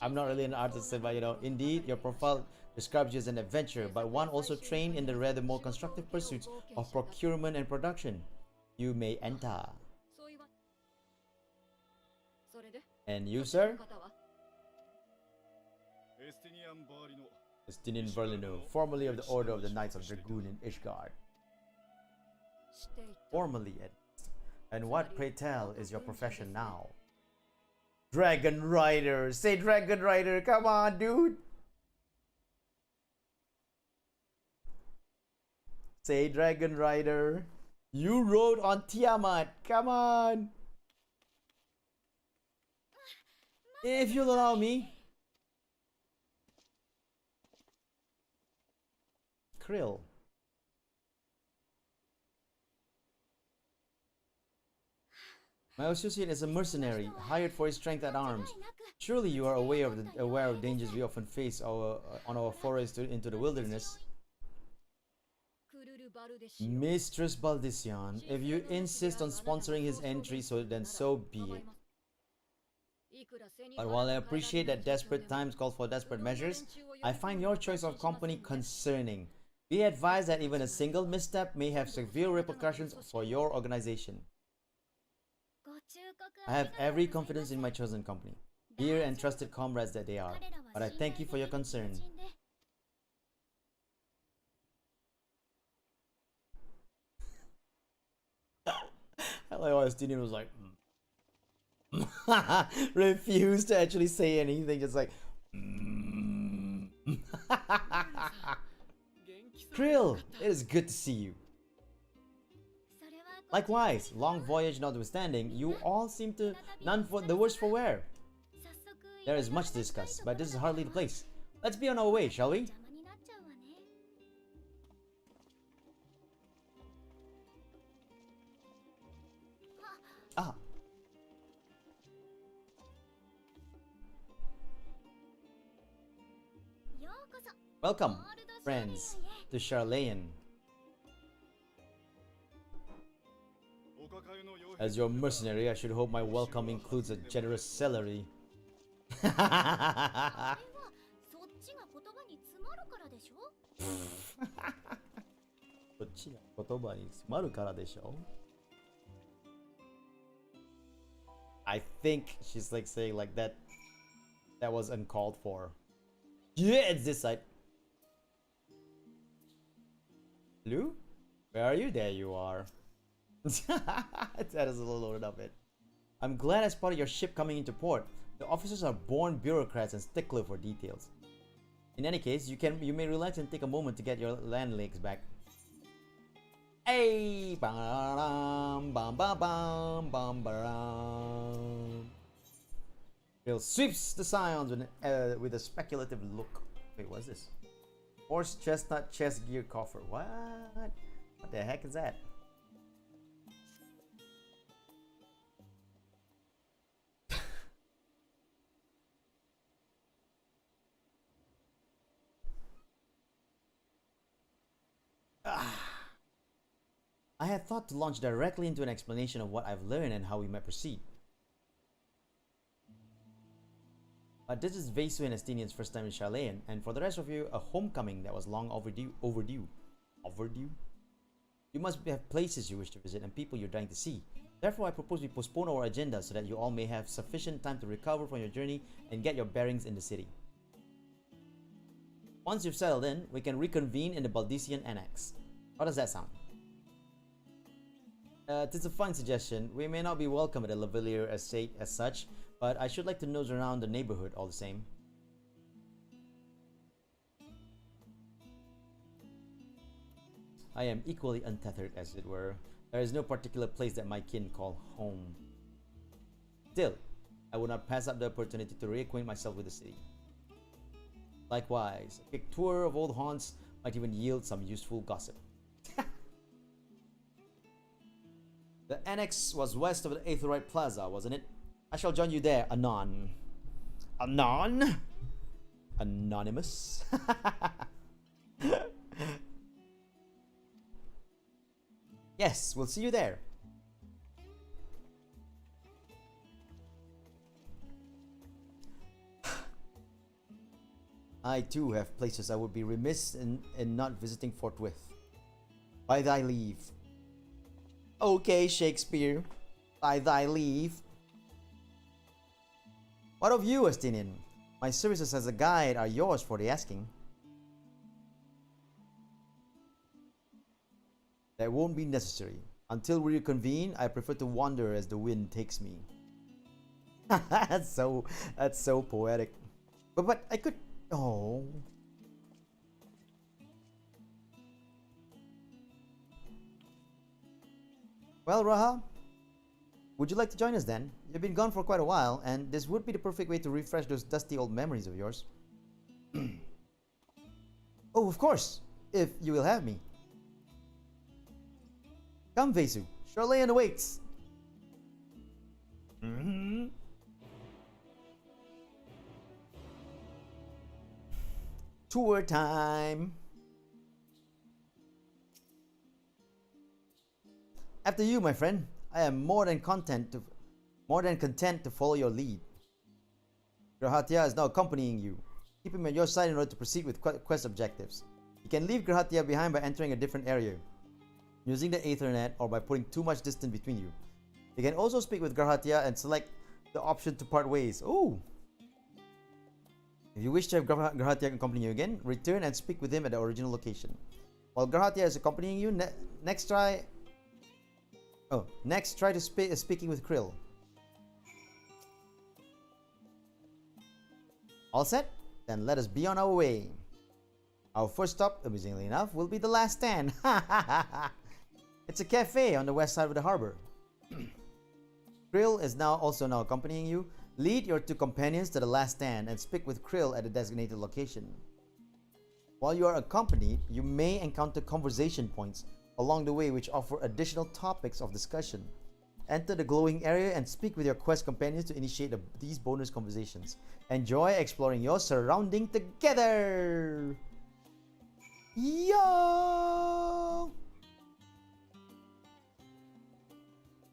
Speaker 1: I'm not really an artisan, but you know, indeed, your profile describes you as an adventurer, but one also trained in the rather more constructive pursuits of procurement and production. You may enter. And you, sir? Estinian Berlino, formerly of the Order of the Knights of Dragoon in Ishgard. Formerly, and what, pray tell, is your profession now? Dragon Rider! Say Dragon Rider! Come on, dude! Say Dragon Rider! You rode on Tiamat! Come on! If you'll allow me. Krill. My associate is a mercenary, hired for his strength at arms. Surely you are aware of dangers we often face on our forays into the wilderness. Mistress Baldician, if you insist on sponsoring his entry, then so be it. But while I appreciate that desperate times call for desperate measures, I find your choice of company concerning. Be advised that even a single misstep may have severe repercussions for your organization. I have every confidence in my chosen company, dear and trusted comrades that they are, but I thank you for your concern. I like how Estinian was like, refused to actually say anything, just like, Krill, it is good to see you. Likewise, long voyage notwithstanding, you all seem to none for the worse for wear. There is much to discuss, but this is hardly the place. Let's be on our way, shall we? Ah. Welcome, friends, to Charlayan. As your mercenary, I should hope my welcome includes a generous salary. I think she's like saying like that was uncalled for. Yeah, it's this side. Lou? Where are you? There you are. That is a little loaded up it. I'm glad I spotted your ship coming into port. The officers are born bureaucrats and stickler for details. In any case, you may relax and take a moment to get your land legs back. Hey, bam, bam, bam, bam, bam, bam. Bill sweeps the scions with a speculative look. Wait, what's this? Horse chestnut chest gear coffer. What? What the heck is that? I had thought to launch directly into an explanation of what I've learned and how we might proceed. But this is Vesu and Estinian's first time in Charlayan, and for the rest of you, a homecoming that was long overdue. You must have places you wish to visit and people you're dying to see. Therefore, I propose we postpone our agenda so that you all may have sufficient time to recover from your journey and get your bearings in the city. Once you've settled in, we can reconvene in the Baldician Annex. How does that sound? It's a fine suggestion. We may not be welcome at the Lavalier estate as such, but I should like to nose around the neighborhood all the same. I am equally untethered, as it were. There is no particular place that my kin call home. Still, I would not pass up the opportunity to reacquaint myself with the city. Likewise, a quick tour of old haunts might even yield some useful gossip. The annex was west of the Aetherite Plaza, wasn't it? I shall join you there anon. Anon? Anonymous? Yes, we'll see you there. I too have places I would be remiss in not visiting forthwith. By thy leave. Okay, Shakespeare. By thy leave. What of you, Astinian? My services as a guide are yours for the asking. That won't be necessary. Until we reconvene, I prefer to wander as the wind takes me. that's so poetic. But I could. Oh. Well, Raha, would you like to join us then? You've been gone for quite a while, and this would be the perfect way to refresh those dusty old memories of yours. Oh, of course, if you will have me. Come, Vesu. Charlene awaits. Tour time. After you, my friend. I am more than content to follow your lead. Grahatia is now accompanying you. Keep him at your side in order to proceed with quest objectives. You can leave Grahatia behind by entering a different area, using the Aethernet, or by putting too much distance between you. You can also speak with Grahatia and select the option to part ways. Ooh! If you wish to have Grahatia accompany you again, return and speak with him at the original location. While Grahatia is accompanying you, next try to speaking with Krill. All set? Then let us be on our way. Our first stop, amusingly enough, will be the last stand. It's a cafe on the west side of the harbor. Krill is also now accompanying you. Lead your two companions to the last stand and speak with Krill at the designated location. While you are accompanied, you may encounter conversation points along the way which offer additional topics of discussion. Enter the glowing area and speak with your quest companions to initiate these bonus conversations. Enjoy exploring your surrounding together! Yo!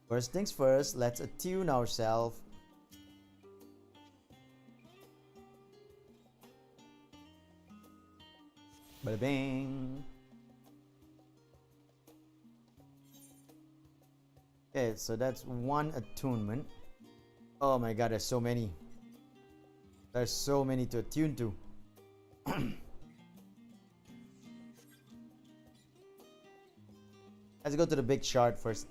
Speaker 1: First things first, let's attune ourselves. Bada bing. Okay, so that's one attunement. Oh my god, there's so many. There's so many to attune to. Let's go to the big shard first.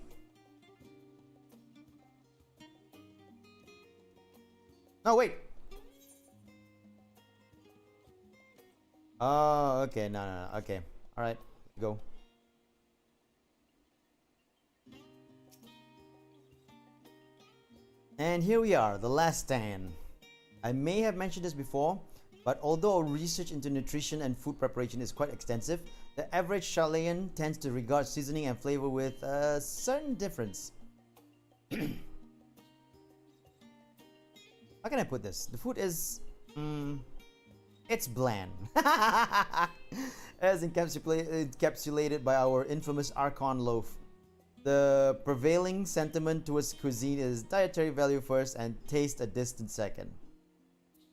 Speaker 1: No, wait. Oh, okay. No. Okay. All right. Go. And here we are, the last stand. I may have mentioned this before, but although our research into nutrition and food preparation is quite extensive, the average Charlean tends to regard seasoning and flavor with a certain difference. How can I put this? The food is... it's bland. As encapsulated by our infamous Archon loaf. The prevailing sentiment towards cuisine is dietary value first and taste a distant second.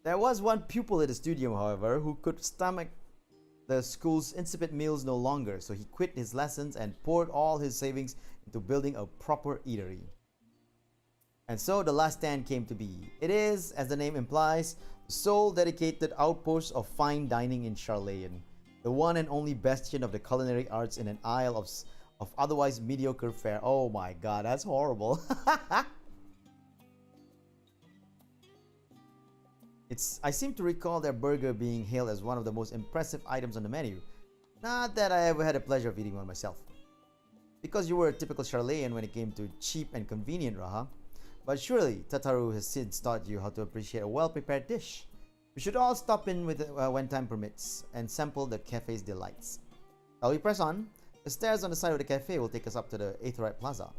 Speaker 1: There was one pupil at the studio, however, who could stomach the school's insipid meals no longer, so he quit his lessons and poured all his savings into building a proper eatery. And so the last stand came to be. It is, as the name implies, the sole dedicated outpost of fine dining in Charlean, the one and only bastion of the culinary arts in an isle of otherwise mediocre fare. Oh my god, that's horrible. I seem to recall their burger being hailed as one of the most impressive items on the menu. Not that I ever had the pleasure of eating one myself. Because you were a typical Charlatan when it came to cheap and convenient raha. But surely, Tataru has since taught you how to appreciate a well-prepared dish. We should all stop in with when time permits and sample the cafe's delights. Shall we press on? The stairs on the side of the cafe will take us up to the Aetherite Plaza.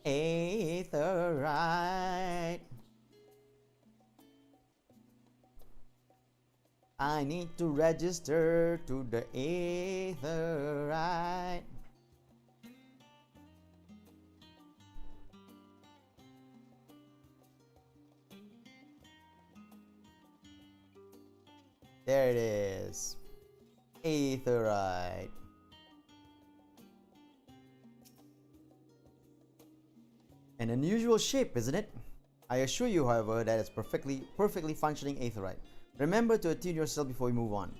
Speaker 1: Aetherite. I need to register to the Aetherite. There it is. Aetherite. An unusual shape, isn't it? I assure you, however, that it's perfectly functioning Aetherite. Remember to attune yourself before we move on.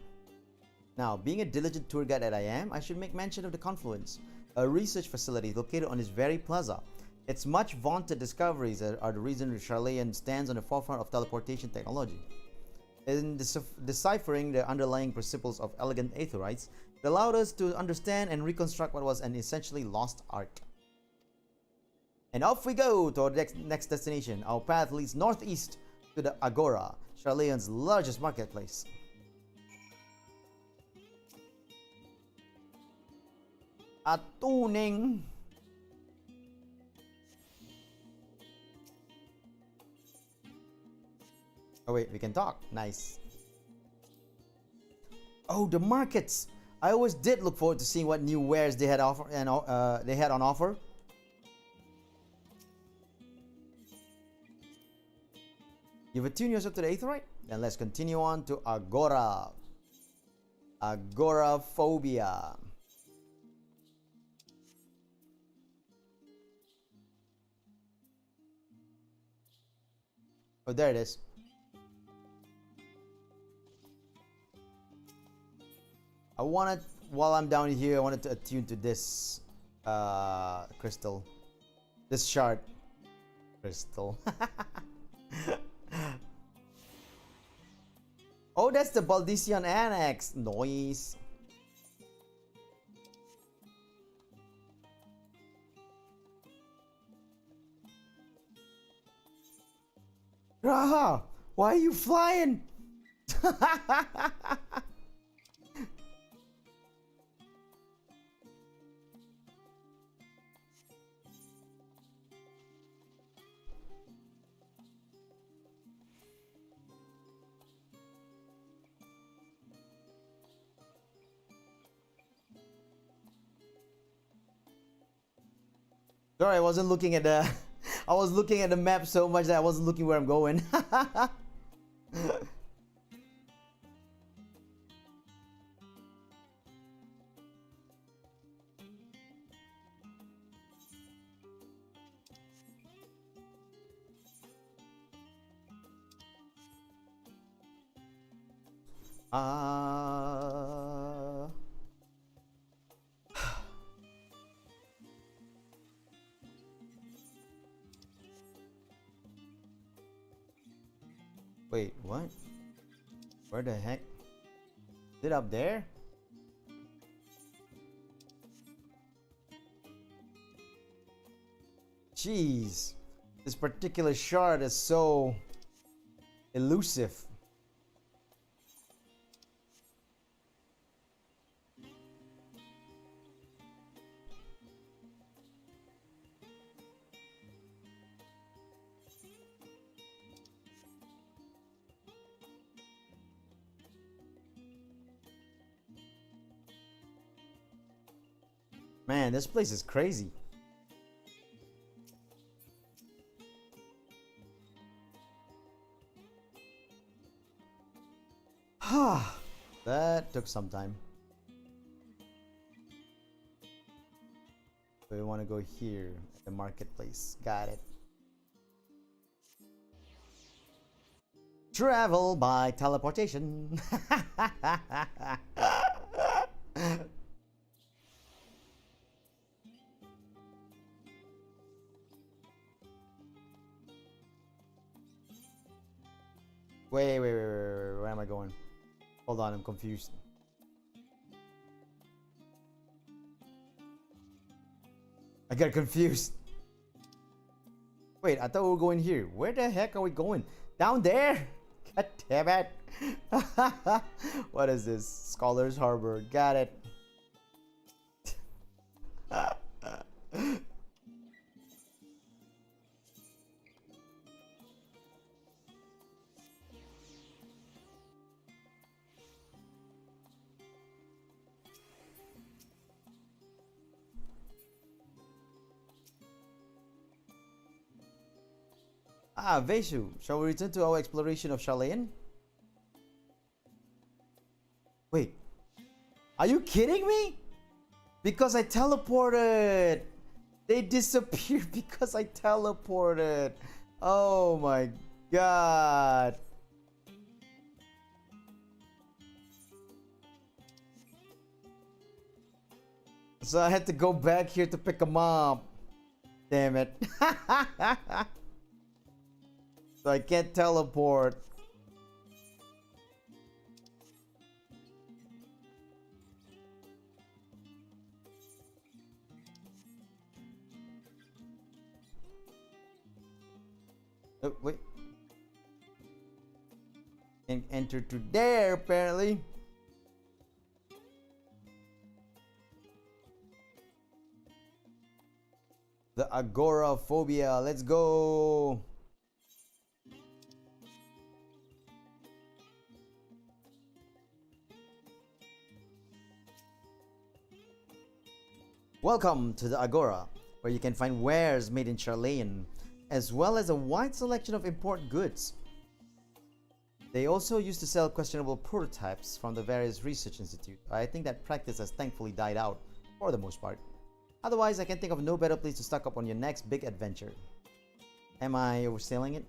Speaker 1: Now, being a diligent tour guide that I am, I should make mention of the Confluence, a research facility located on this very plaza. Its much vaunted discoveries are the reason the Charlatan stands on the forefront of teleportation technology. In deciphering the underlying principles of elegant Aetherites, it allowed us to understand and reconstruct what was an essentially lost art. And off we go to our next destination. Our path leads northeast to the Agora, Charlatan's largest marketplace. Atuning. Oh wait, we can talk. Nice. Oh, the markets! I always did look forward to seeing what new wares they had on offer. You've attuned yourself to the Aetherite? Then let's continue on to Agora. Agoraphobia. Oh, there it is. While I'm down here, I wanted to attune to this crystal. This shard crystal. Oh, that's the Baldician Annex. Noise. Raha, why are you flying? Sorry, I wasn't looking at the I was looking at the map so much that I wasn't looking where I'm going. Wait, what? Where the heck? Is it up there? Jeez. This particular shard is so elusive. Man, this place is crazy. That took some time. So we want to go here at the marketplace. Got it. Travel by teleportation. Where am I going? Hold on, I'm confused. I got confused. Wait, I thought we were going here. Where the heck are we going? Down there? God damn it. What is this? Scholars Harbor. Got it. Ah, Veshu, shall we return to our exploration of Sharlayan? Wait, are you kidding me? Because I teleported! They disappeared because I teleported! Oh my god! So I had to go back here to pick them up. Damn it. So I can't teleport. Oh, wait. Can enter to there apparently. The agoraphobia. Let's go. Welcome to the Agora, where you can find wares made in Sharlayan, as well as a wide selection of import goods. They also used to sell questionable prototypes from the various research institutes. I think that practice has thankfully died out, for the most part. Otherwise, I can think of no better place to stock up on your next big adventure. Am I overselling it?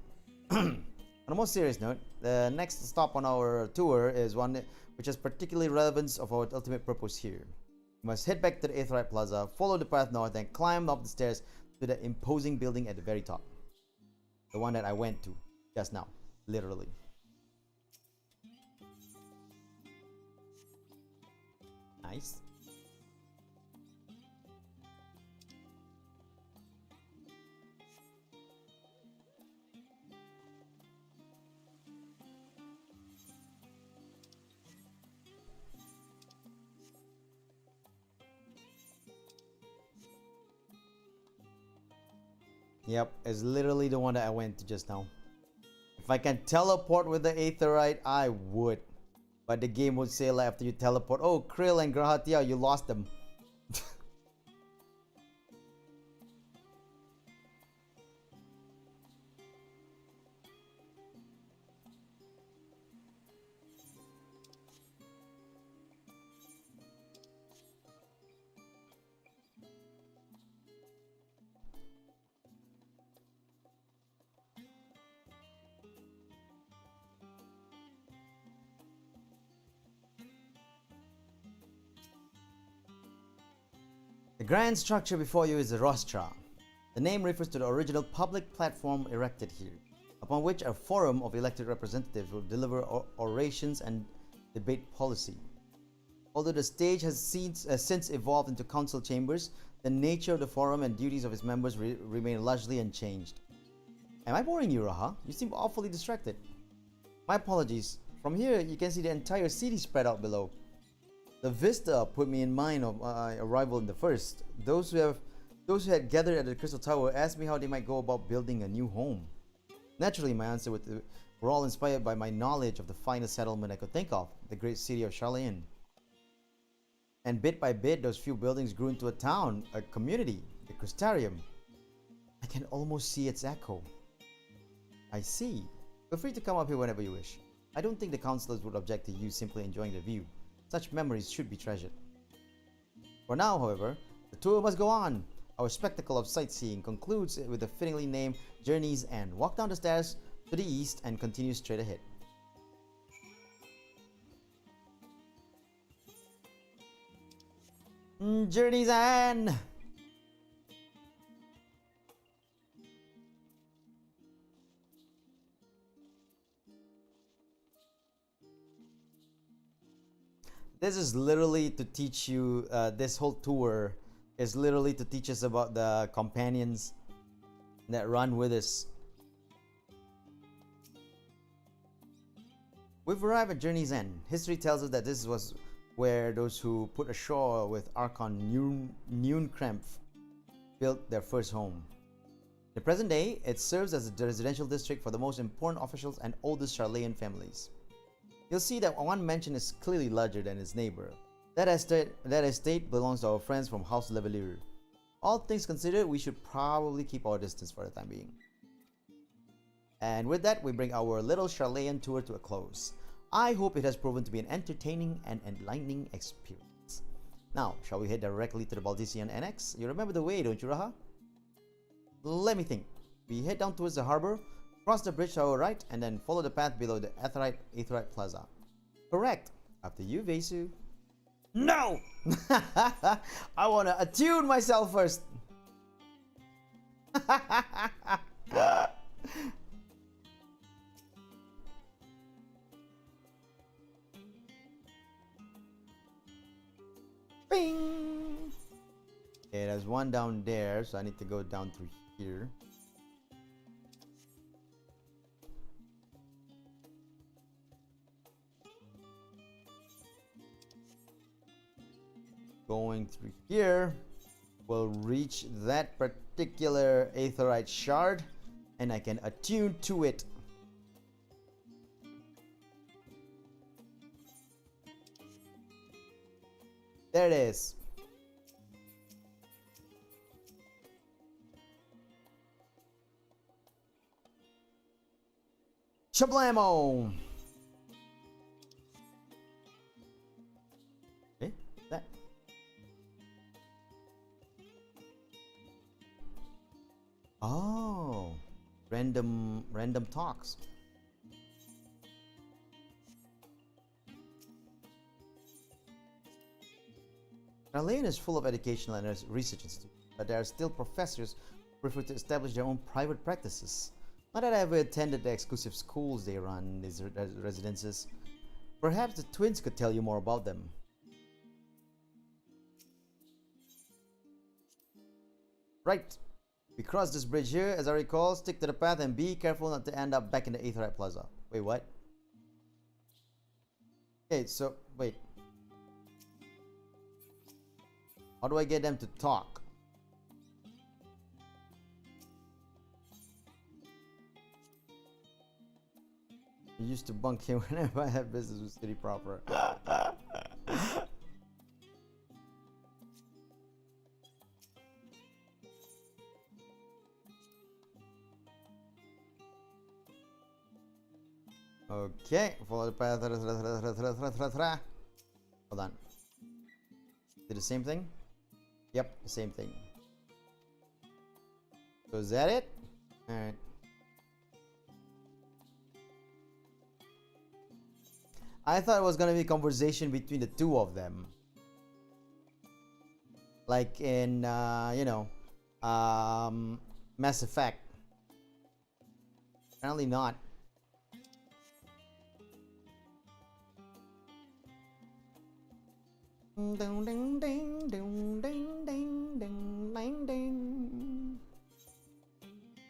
Speaker 1: On a more serious note, the next stop on our tour is one which has particularly relevance of our ultimate purpose here. You must head back to the Aetheryte Plaza, follow the path north, and climb up the stairs to the imposing building at the very top. The one that I went to just now, literally. Nice. Yep, it's literally the one that I went to just now. If I can teleport with the Aetherite, I would. But the game would say like after you teleport, oh, Krill and Grahatia, you lost them. The grand structure before you is the Rostra. The name refers to the original public platform erected here, upon which a forum of elected representatives will deliver orations and debate policy. Although the stage has since evolved into council chambers, the nature of the forum and duties of its members remain largely unchanged. Am I boring you, Raha? You seem awfully distracted. My apologies. From here, you can see the entire city spread out below. The vista put me in mind of my arrival in the first. Those who had gathered at the Crystal Tower asked me how they might go about building a new home. Naturally, my answer were all inspired by my knowledge of the finest settlement I could think of, the great city of Sharlayan. And bit by bit, those few buildings grew into a town, a community, the Crystarium. I can almost see its echo. I see. Feel free to come up here whenever you wish. I don't think the councillors would object to you simply enjoying the view. Such memories should be treasured. For now, however, the tour must go on. Our spectacle of sightseeing concludes with the fittingly named Journey's End. Walk down the stairs to the east and continue straight ahead. Journey's End! This is literally to teach you. This whole tour is literally to teach us about the companions that run with us. We've arrived at Journey's End. History tells us that this was where those who put ashore with Archon Neunkempf built their first home. In the present day, it serves as a residential district for the most important officials and oldest Charlean families. You'll see that one mansion is clearly larger than its neighbor. That estate belongs to our friends from House Leveler. All things considered, we should probably keep our distance for the time being. And with that, we bring our little Charlean tour to a close. I hope it has proven to be an entertaining and enlightening experience. Now, shall we head directly to the Baldician Annex? You remember the way, don't you, Raha? Let me think. We head down towards the harbor, cross the bridge to our right, and then follow the path below the Aetheryte Plaza. Correct. After you, Vesu. No! I want to attune myself first. Bing! Okay, there's one down there, so I need to go down through here. Going through here, we'll reach that particular Aetherite shard, and I can attune to it. There it is. Shablamo! Okay, that. Oh, random talks. Charlean is full of educational and research institutes, but there are still professors who prefer to establish their own private practices. Not that I ever attended the exclusive schools they run in these residences. Perhaps the twins could tell you more about them. Right. We cross this bridge here. As I recall, stick to the path and be careful not to end up back in the Aetheryte Plaza. Wait, what? Okay, so, wait. How do I get them to talk? I used to bunk here whenever I had business with City Proper. Okay, follow the path. Hold on. Did the same thing? Yep, the same thing. So is that it? Alright. I thought it was gonna be a conversation between the two of them. Like in, you know, Mass Effect. Apparently not.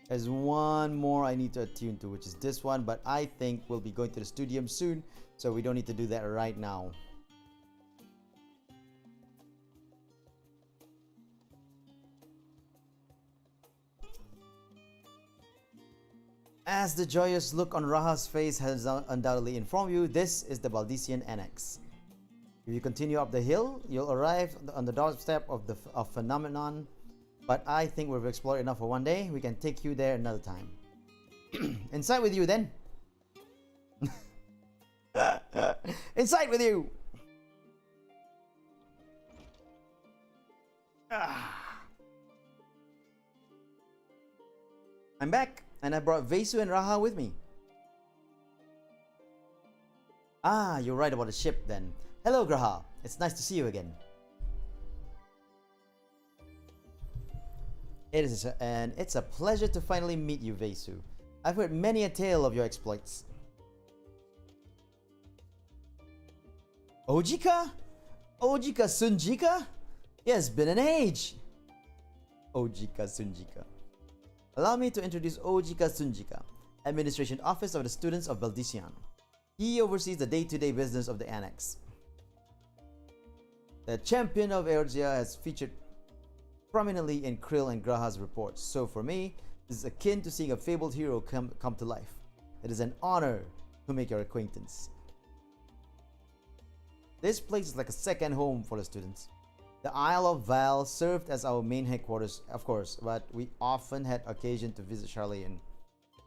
Speaker 1: There's one more I need to attune to, which is this one, but I think we'll be going to the studium soon, so we don't need to do that right now. As the joyous look on Raha's face has undoubtedly informed you, this is the Baldician Annex. If you continue up the hill, you'll arrive on the doorstep of Phenomenon, but I think we've explored enough for one day. We can take you there another time. Inside with you then. Inside with you. I'm back, and I brought Vesu and Raha with me. Ah, you're right about the ship then. Hello, Graha. It's nice to see you again. It's a pleasure to finally meet you, Vesu. I've heard many a tale of your exploits. Ojika? Ojika Sunjika? It's been an age! Ojika Sunjika. Allow me to introduce Ojika Sunjika, Administration Office of the Students of Baldician. He oversees the day-to-day business of the annex. The champion of Eorzea has featured prominently in Krill and Graha's reports, so for me, this is akin to seeing a fabled hero come to life. It is an honor to make your acquaintance. This place is like a second home for the students. The Isle of Val served as our main headquarters, of course, but we often had occasion to visit Charlayan,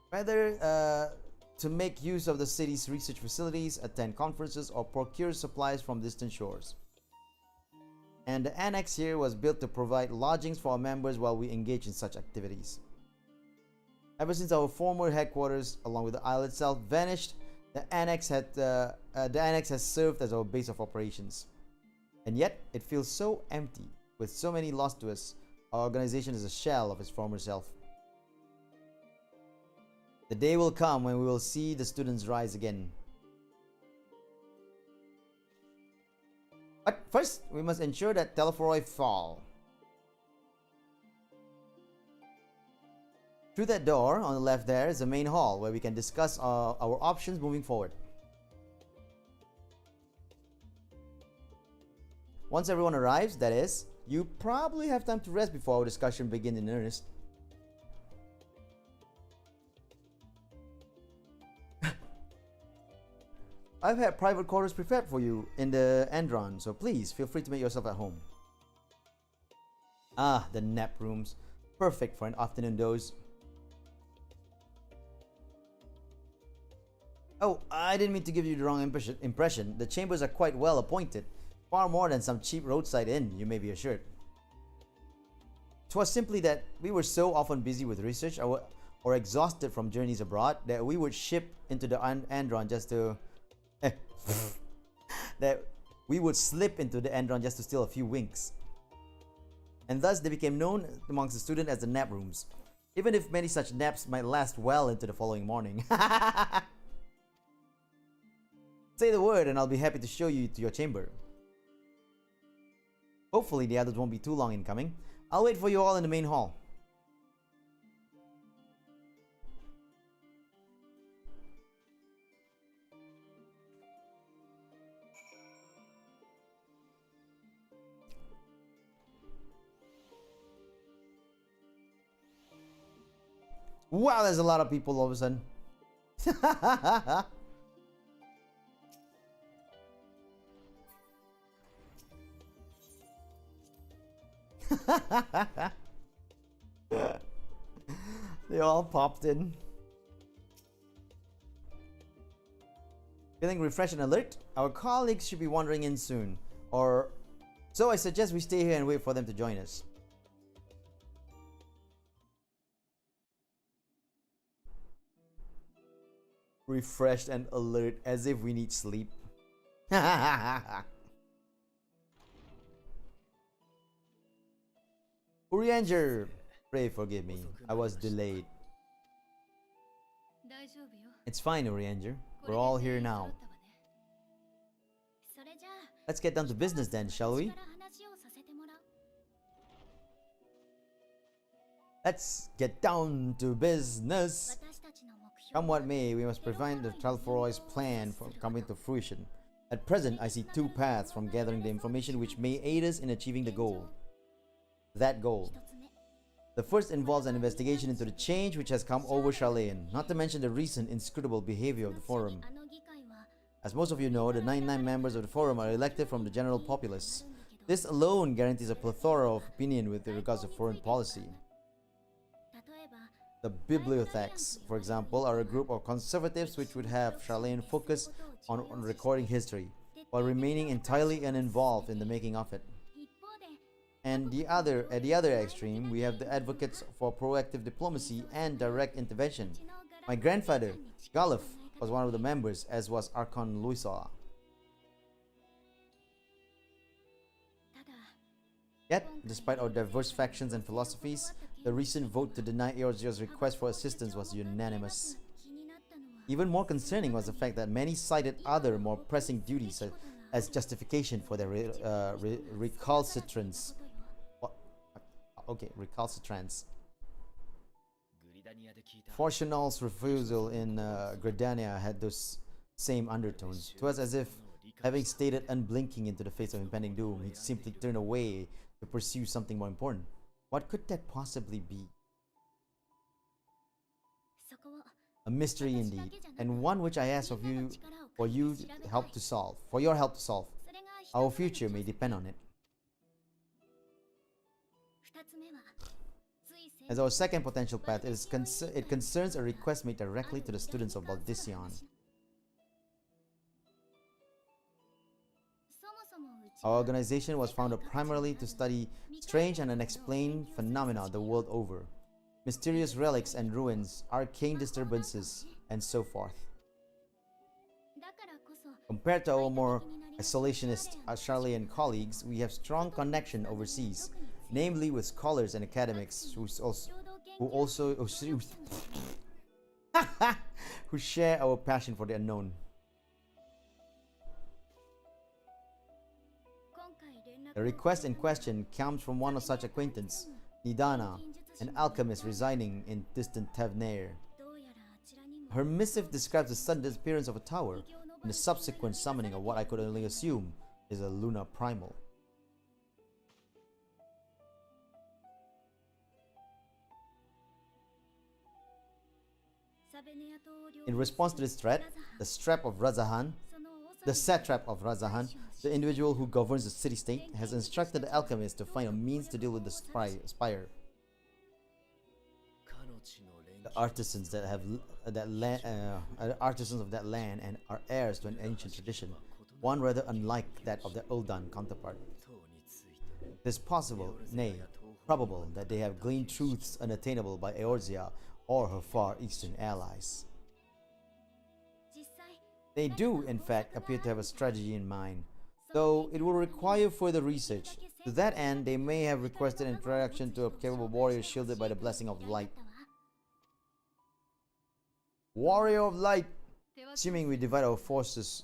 Speaker 1: whether to make use of the city's research facilities, attend conferences, or procure supplies from distant shores. And the annex here was built to provide lodgings for our members while we engage in such activities. Ever since our former headquarters, along with the isle itself, vanished, the annex has served as our base of operations. And yet, it feels so empty, with so many lost to us. Our organization is a shell of its former self. The day will come when we will see the students rise again. But first, we must ensure that Telephoroi fall. Through that door on the left there is the main hall where we can discuss our options moving forward. Once everyone arrives, that is, you probably have time to rest before our discussion begins in earnest. I've had private quarters prepared for you in the Andron, so please feel free to make yourself at home. Ah, the nap rooms. Perfect for an afternoon doze. Oh, I didn't mean to give you the wrong impression. The chambers are quite well appointed. Far more than some cheap roadside inn, you may be assured. 'Twas simply that we were so often busy with research or exhausted from journeys abroad that we would ship into the Andron just to... that we would slip into the Andron just to steal a few winks. And thus they became known amongst the students as the nap rooms, even if many such naps might last well into the following morning. Say the word and I'll be happy to show you to your chamber. Hopefully the others won't be too long in coming. I'll wait for you all in the main hall. Wow, there's a lot of people all of a sudden. They all popped in. Feeling refreshed and alert? Our colleagues should be wandering in soon. So I suggest we stay here and wait for them to join us. Refreshed and alert, as if we need sleep. Urianger, pray forgive me. I was delayed. It's fine, Urianger. We're all here now. Let's get down to business then, shall we? Let's get down to business. Come what may, we must prevent the Telephoroi's plan from coming to fruition. At present, I see two paths from gathering the information which may aid us in achieving the goal. That goal. The first involves an investigation into the change which has come over Charlayan, not to mention the recent inscrutable behavior of the Forum. As most of you know, the 99 members of the Forum are elected from the general populace. This alone guarantees a plethora of opinion with regards to foreign policy. The Bibliotheques, for example, are a group of conservatives which would have Charlayan focus on recording history, while remaining entirely uninvolved in the making of it. And at the other extreme, we have the advocates for proactive diplomacy and direct intervention. My grandfather, Galuf, was one of the members, as was Archon Luisa. Yet, despite our diverse factions and philosophies, the recent vote to deny Eorzea's request for assistance was unanimous. Even more concerning was the fact that many cited other, more pressing duties, as justification for their recalcitrance. What? Okay, recalcitrance. Fortunal's refusal in Gridania had those same undertones. It was as if, having stated unblinking into the face of impending doom, he'd simply turn away to pursue something more important. What could that possibly be? A mystery indeed, and one which I ask of you for you help to solve. For your help to solve. Our future may depend on it. As our second potential path, it concerns a request made directly to the students of Baldision. Our organization was founded primarily to study strange and unexplained phenomena the world over. Mysterious relics and ruins, arcane disturbances, and so forth. Compared to our more isolationist Charlian colleagues, we have strong connection overseas, namely with scholars and academics who share our passion for the unknown. The request in question comes from one of such acquaintance, Nidana, an alchemist residing in distant Tavnair. Her missive describes the sudden disappearance of a tower and the subsequent summoning of what I could only assume is a Luna Primal. In response to this threat, the satrap of Razahan, the individual who governs the city-state, has instructed the alchemist to find a means to deal with the spire. The artisans artisans of that land and are heirs to an ancient tradition, one rather unlike that of their Uldan counterpart. It is possible, nay, probable, that they have gleaned truths unattainable by Eorzea or her far eastern allies. They do, in fact, appear to have a strategy in mind, though it will require further research. To that end, they may have requested introduction to a capable warrior shielded by the blessing of light. Warrior of light! Assuming we divide our forces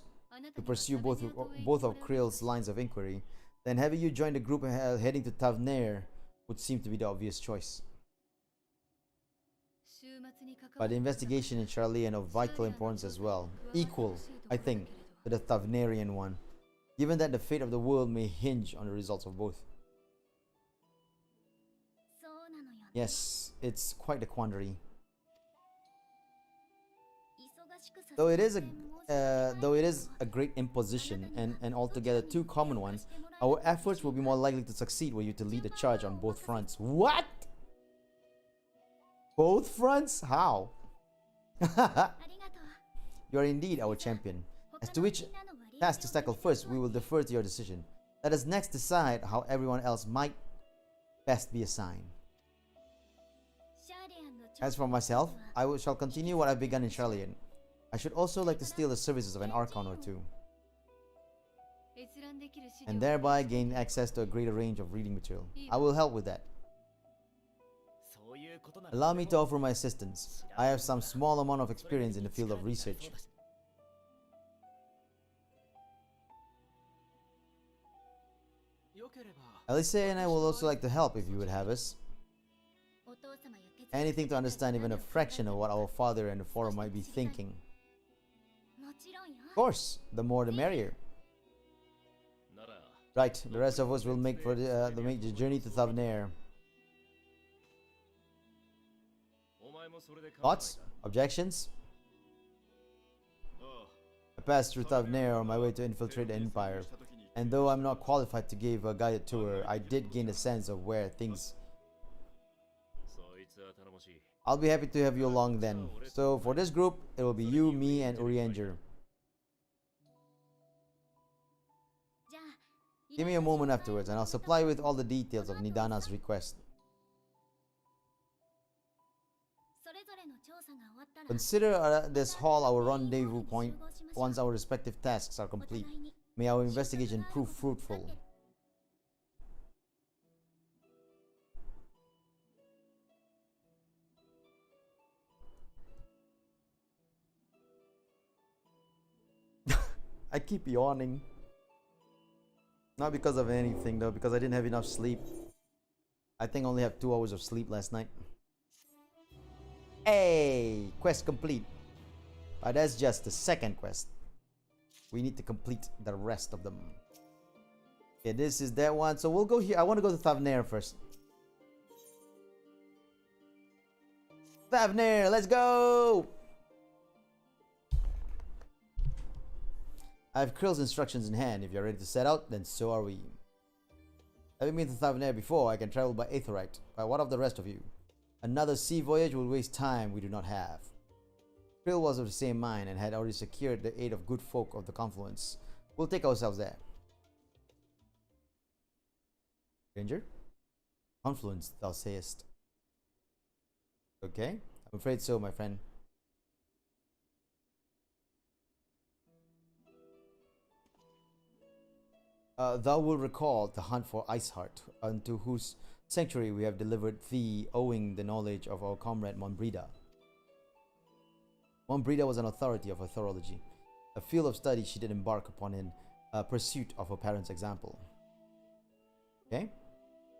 Speaker 1: to pursue both of Krill's lines of inquiry, then having you join the group heading to Tavnair would seem to be the obvious choice. But the investigation in Charlian of vital importance as well, equal, I think, to the Tavnairian one, given that the fate of the world may hinge on the results of both. Yes, it's quite a quandary. Though it is a great imposition and altogether too common one, our efforts will be more likely to succeed were you to lead the charge on both fronts. What? Both fronts? How? You are indeed our champion. As to which task to tackle first, we will defer to your decision. Let us next decide how everyone else might best be assigned. As for myself, shall continue what I've begun in Charlian. I should also like to steal the services of an Archon or two, and thereby gain access to a greater range of reading material. I will help with that. Allow me to offer my assistance. I have some small amount of experience in the field of research. Alice and I will also like to help if you would have us. Anything to understand even a fraction of what our father and the forum might be thinking. Of course, the more the merrier. Right, the rest of us will make the journey to Thavnair. Thoughts? Objections? I passed through Thavnair on my way to infiltrate the Empire, and though I'm not qualified to give a guided tour, I did gain a sense of where things... I'll be happy to have you along then. So for this group, it will be you, me, and Urianger. Give me a moment afterwards, and I'll supply you with all the details of Nidana's request. Consider this hall our rendezvous point once our respective tasks are complete. May our investigation prove fruitful. I keep yawning. Not because of anything though, because I didn't have enough sleep. I think I only have 2 hours of sleep last night. Hey, quest complete. But that's just the second quest. We need to complete the rest of them. Okay, this is that one. So we'll go here. I want to go to Thavnair first. Thavnair, let's go! I have Krill's instructions in hand. If you're ready to set out, then so are we. Having been to Thavnair before, I can travel by Aetherite. But what of the rest of you? Another sea voyage will waste time we do not have. Krill was of the same mind and had already secured the aid of good folk of the Confluence. We'll take ourselves there. Stranger? Confluence, thou sayest. Okay, I'm afraid so, my friend. Thou wilt recall the hunt for Iceheart, unto whose sanctuary we have delivered thee, owing the knowledge of our comrade Monbrida. Monbrida was an authority of authorology, a field of study she did embark upon in pursuit of her parents' example. Okay,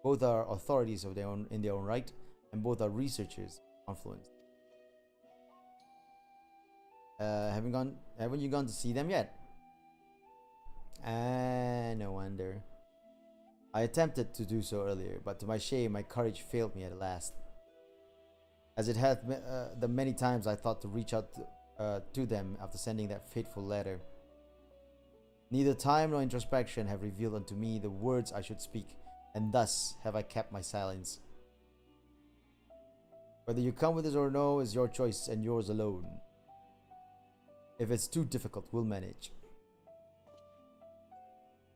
Speaker 1: both are authorities of their own in their own right, and both are researchers. Confluence. Haven't you gone to see them yet? No wonder. I attempted to do so earlier, but to my shame, my courage failed me at last. As it hath the many times I thought to reach out to them after sending that fateful letter. Neither time nor introspection have revealed unto me the words I should speak, and thus have I kept my silence. Whether you come with us or no is your choice and yours alone. If it's too difficult, we'll manage.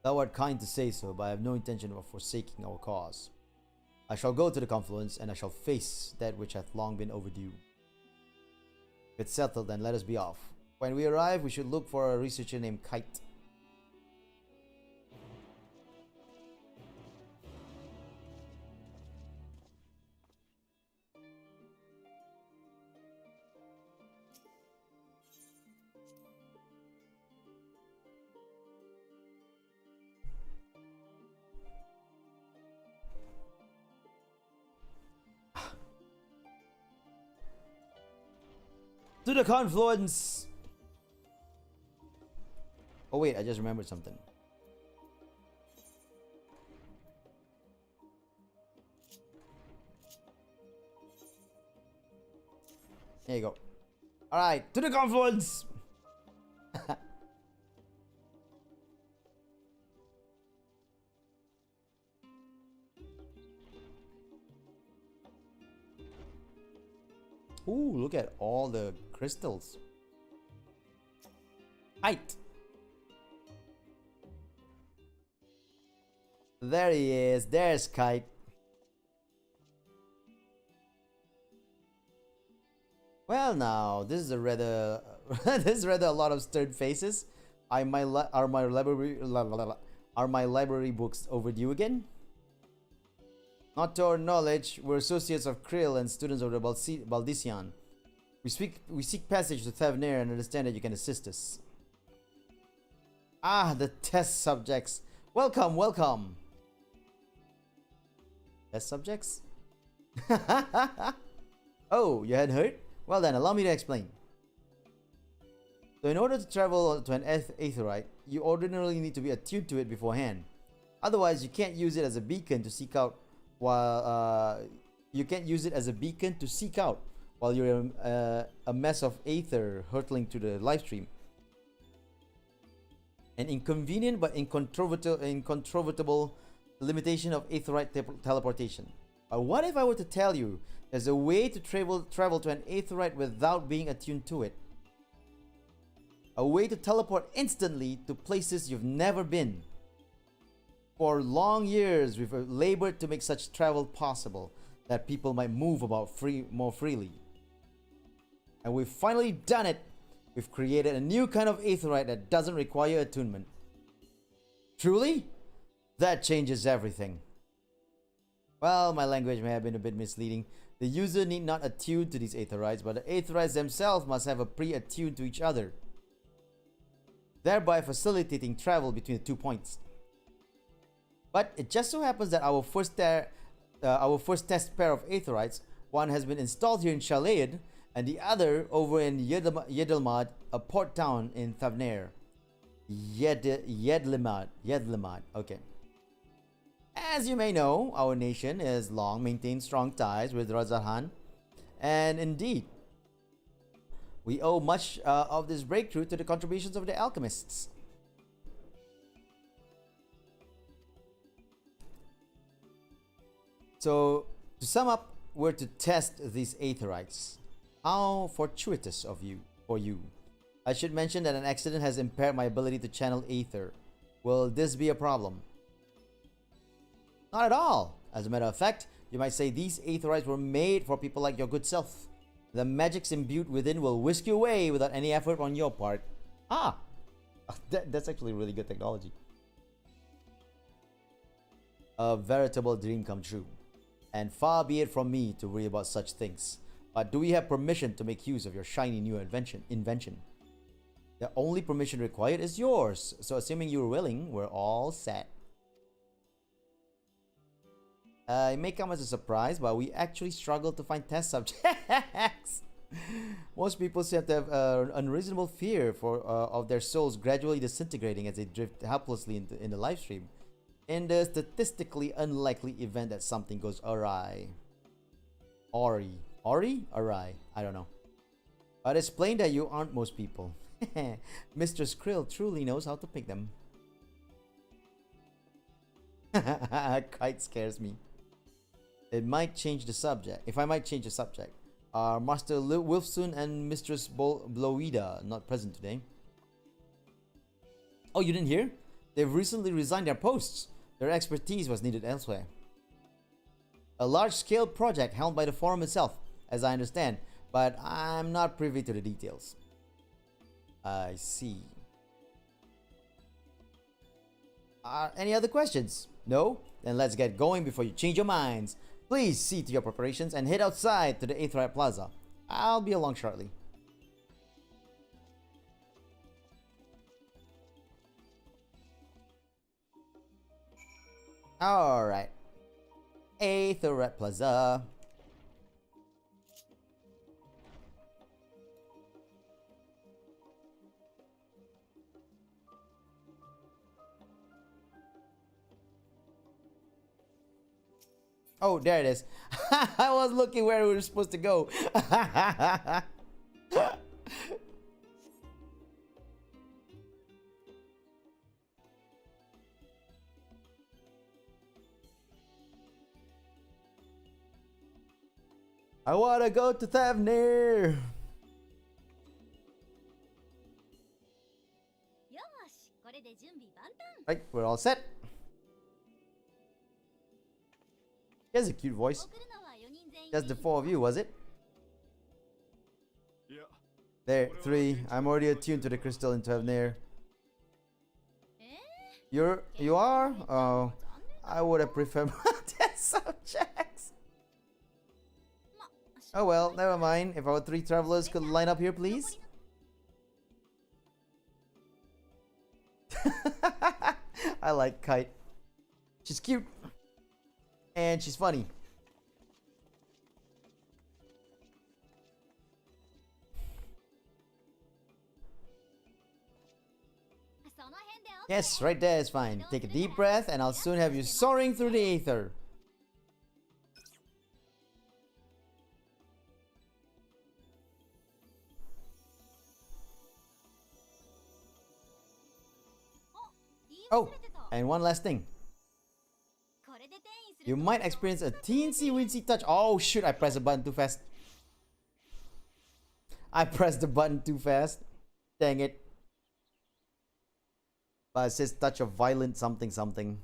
Speaker 1: Thou art kind to say so, but I have no intention of forsaking our cause. I shall go to the Confluence, and I shall face that which hath long been overdue. If it's settled, then let us be off. When we arrive, we should look for a researcher named Kite. To the Confluence! Oh wait, I just remembered something. There you go. Alright, to the Confluence! Ooh, look at all the crystals. Height. There he is. There's Kite. Well, now this is a rather this is rather a lot of stern faces. Are my library books overdue again? Not to our knowledge, we're associates of Krill and students of the Baldician. We seek passage to Thavnair and understand that you can assist us. Ah, the test subjects. Welcome, welcome. Test subjects? Oh, you hadn't heard? Well then, allow me to explain. So in order to travel to an Aetherite, you ordinarily need to be attuned to it beforehand. Otherwise, you can't use it as a beacon to seek out while you're a mess of aether hurtling to the live stream. An inconvenient but incontrovertible limitation of Aetherite teleportation. But what if I were to tell you there's a way to travel to an Aetherite without being attuned to it? A way to teleport instantly to places you've never been. For long years, we've labored to make such travel possible, that people might move about more freely. And we've finally done it. We've created a new kind of Aetherite that doesn't require attunement. Truly? That changes everything. Well, my language may have been a bit misleading. The user need not attune to these Aetherites, but the Aetherites themselves must have a pre-attune to each other, thereby facilitating travel between the 2 points. But it just so happens that our first test pair of aetherites, one has been installed here in Shalaid, and the other over in Yedelmad, a port town in Thavner. Yedlimad. Okay. As you may know, our nation has long maintained strong ties with Razahan, and indeed, we owe much of this breakthrough to the contributions of the alchemists. So, to sum up, we're to test these aetherites. How fortuitous of you, for you. I should mention that an accident has impaired my ability to channel aether. Will this be a problem? Not at all. As a matter of fact, you might say these aetherites were made for people like your good self. The magics imbued within will whisk you away without any effort on your part. Ah, that's actually really good technology. A veritable dream come true. And far be it from me to worry about such things. But do we have permission to make use of your shiny new invention? The only permission required is yours. So assuming you're willing, we're all set. It may come as a surprise, but we actually struggle to find test subjects. Most people seem to have unreasonable fear of their souls gradually disintegrating as they drift helplessly in the live stream. In the statistically unlikely event that something goes awry. Awry? Awry? I don't know. But it's plain that you aren't most people. Mr. Skrill truly knows how to pick them. Quite scares me. It might change the subject. If I might change the subject. Are Master Wilfson and Mistress Bloida not present today? Oh, you didn't hear? They've recently resigned their posts. Their expertise was needed elsewhere. A large-scale project helmed by the forum itself, as I understand, but I'm not privy to the details. I see. Any other questions? No? Then let's get going before you change your minds. Please see to your preparations and head outside to the Aetherite Plaza. I'll be along shortly. Alright. Aetherite Plaza. Oh, there it is. I was looking where we were supposed to go. I wanna go to Thavnir. Right, we're all set. He has a cute voice. Just the four of you, was it?
Speaker 2: Yeah.
Speaker 1: There, three. I'm already attuned to the crystal in Tavnir. You are? Oh, I would have preferred test subjects. Oh well, never mind. If our three travelers could line up here, please. I like Kite. She's cute. And she's funny. Yes, right there is fine. Take a deep breath and I'll soon have you soaring through the aether. Oh, and one last thing. You might experience a teensy weensy touch. Oh shoot, I pressed the button too fast. I pressed the button too fast. Dang it. But it says touch of violent something something.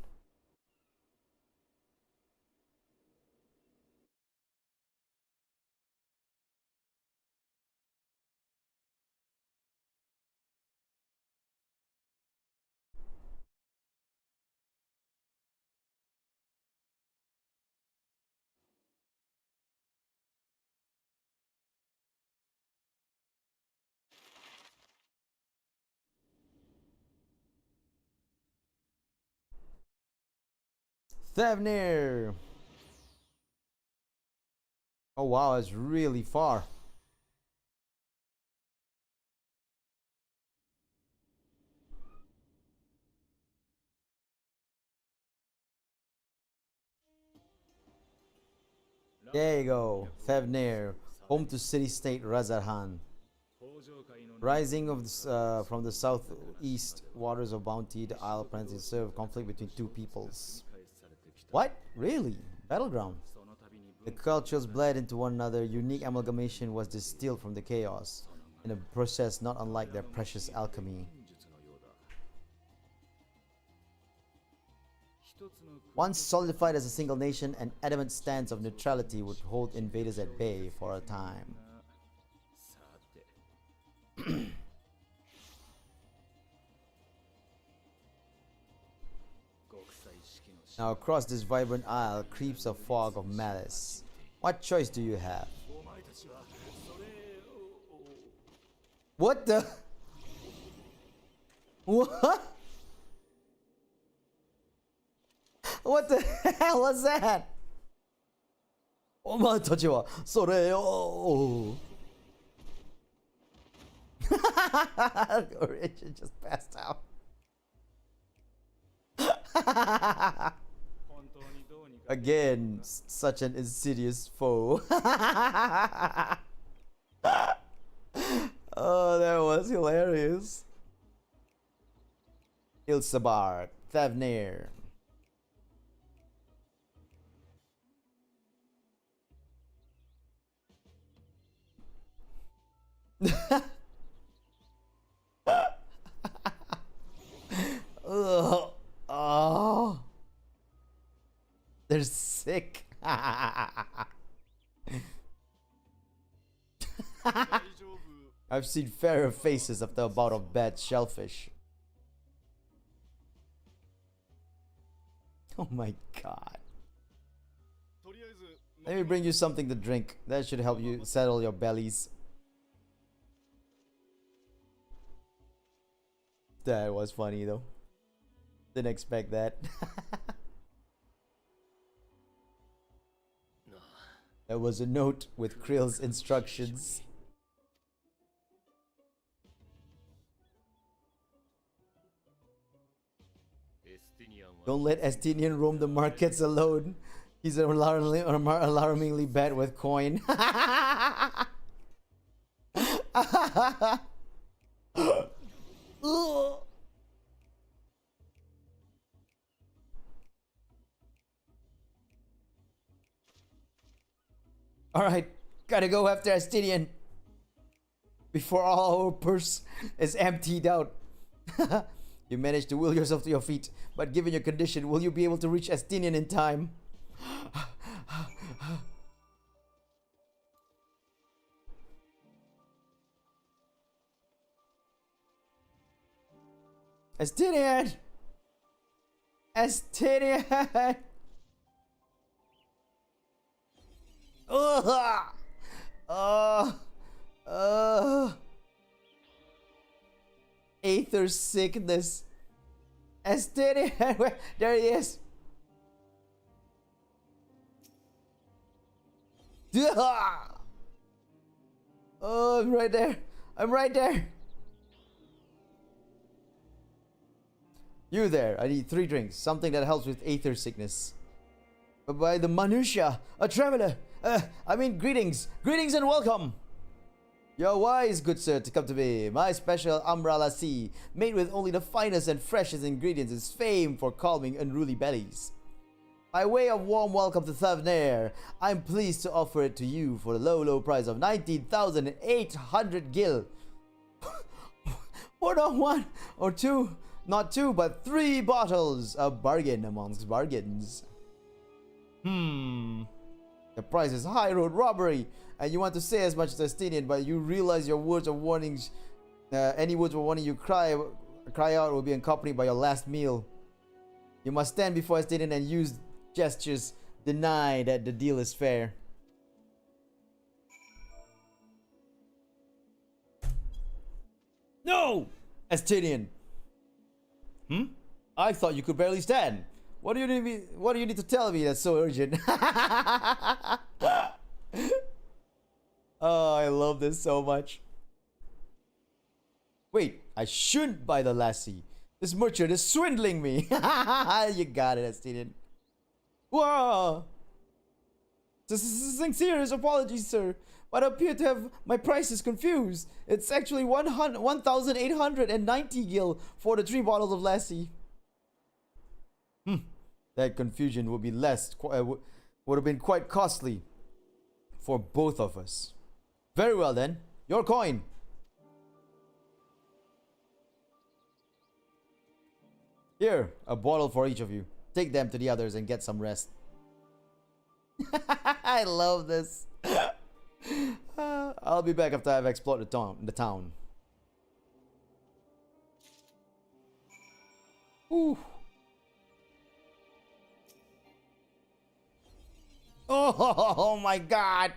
Speaker 1: Thavnir. Oh wow, it's really far. There you go, Thavnir, home to city-state Razarhan. Rising of from the southeast waters of Bounty, the Isle Planets serve conflict between two peoples. What? Really? Battleground? The cultures bled into one another, unique amalgamation was distilled from the chaos, in a process not unlike their precious alchemy. Once solidified as a single nation, an adamant stance of neutrality would hold invaders at bay for a time. Now across this vibrant isle creeps a fog of malice. What choice do you have? What the? What? What the hell was that? お前たちはそれを Richard just passed out. Again, such an insidious foe. Oh, that was hilarious. Ilsabar, Thavnir. Ugh. Oh, they're sick. I've seen fairer faces after a bout of bad shellfish. Oh my god. Let me bring you something to drink. That should help you settle your bellies. That was funny though. Didn't expect that. There was a note with Krill's instructions. Don't let Estinian roam the markets alone. He's alarmingly bad with coin. Alright, gotta go after Estinian before all our purse is emptied out. You managed to will yourself to your feet, but given your condition, will you be able to reach Estinian in time? Estinian! Estinian! Aether sickness. Estinian! There he is! Oh, I'm right there. I'm right there. You there. I need 3 drinks. Something that helps with aether sickness. By the Manusha, a traveler. Greetings. Greetings and welcome. You're wise, good sir, to come to me. My special umbrella tea, made with only the finest and freshest ingredients, is famed for calming unruly bellies. By way of warm welcome to Thavnir, I'm pleased to offer it to you for the low price of 19,800 gil. For not 1 or 2, not 2, but 3 bottles. A bargain amongst bargains. The price is high road robbery, and you want to say as much as Estinian, but you realize your words of warnings, any words of warning you cry out will be accompanied by your last meal. You must stand before Estinian and use gestures, deny that the deal is fair. No! Estinian! I thought you could barely stand. What do you need me? What do you need to tell me that's so urgent? Oh, I love this so much. Wait, I shouldn't buy the lassie. This merchant is swindling me. You got it, Estinian. Whoa! Serious apologies, sir. But I appear to have my prices confused. It's actually 1,890 gil for the 3 bottles of lassie. That confusion would be would have been quite costly for both of us. Very well then, your coin. Here, a bottle for each of you. Take them to the others and get some rest. I love this. I'll be back after I've explored the town. Ooh. Oh my god.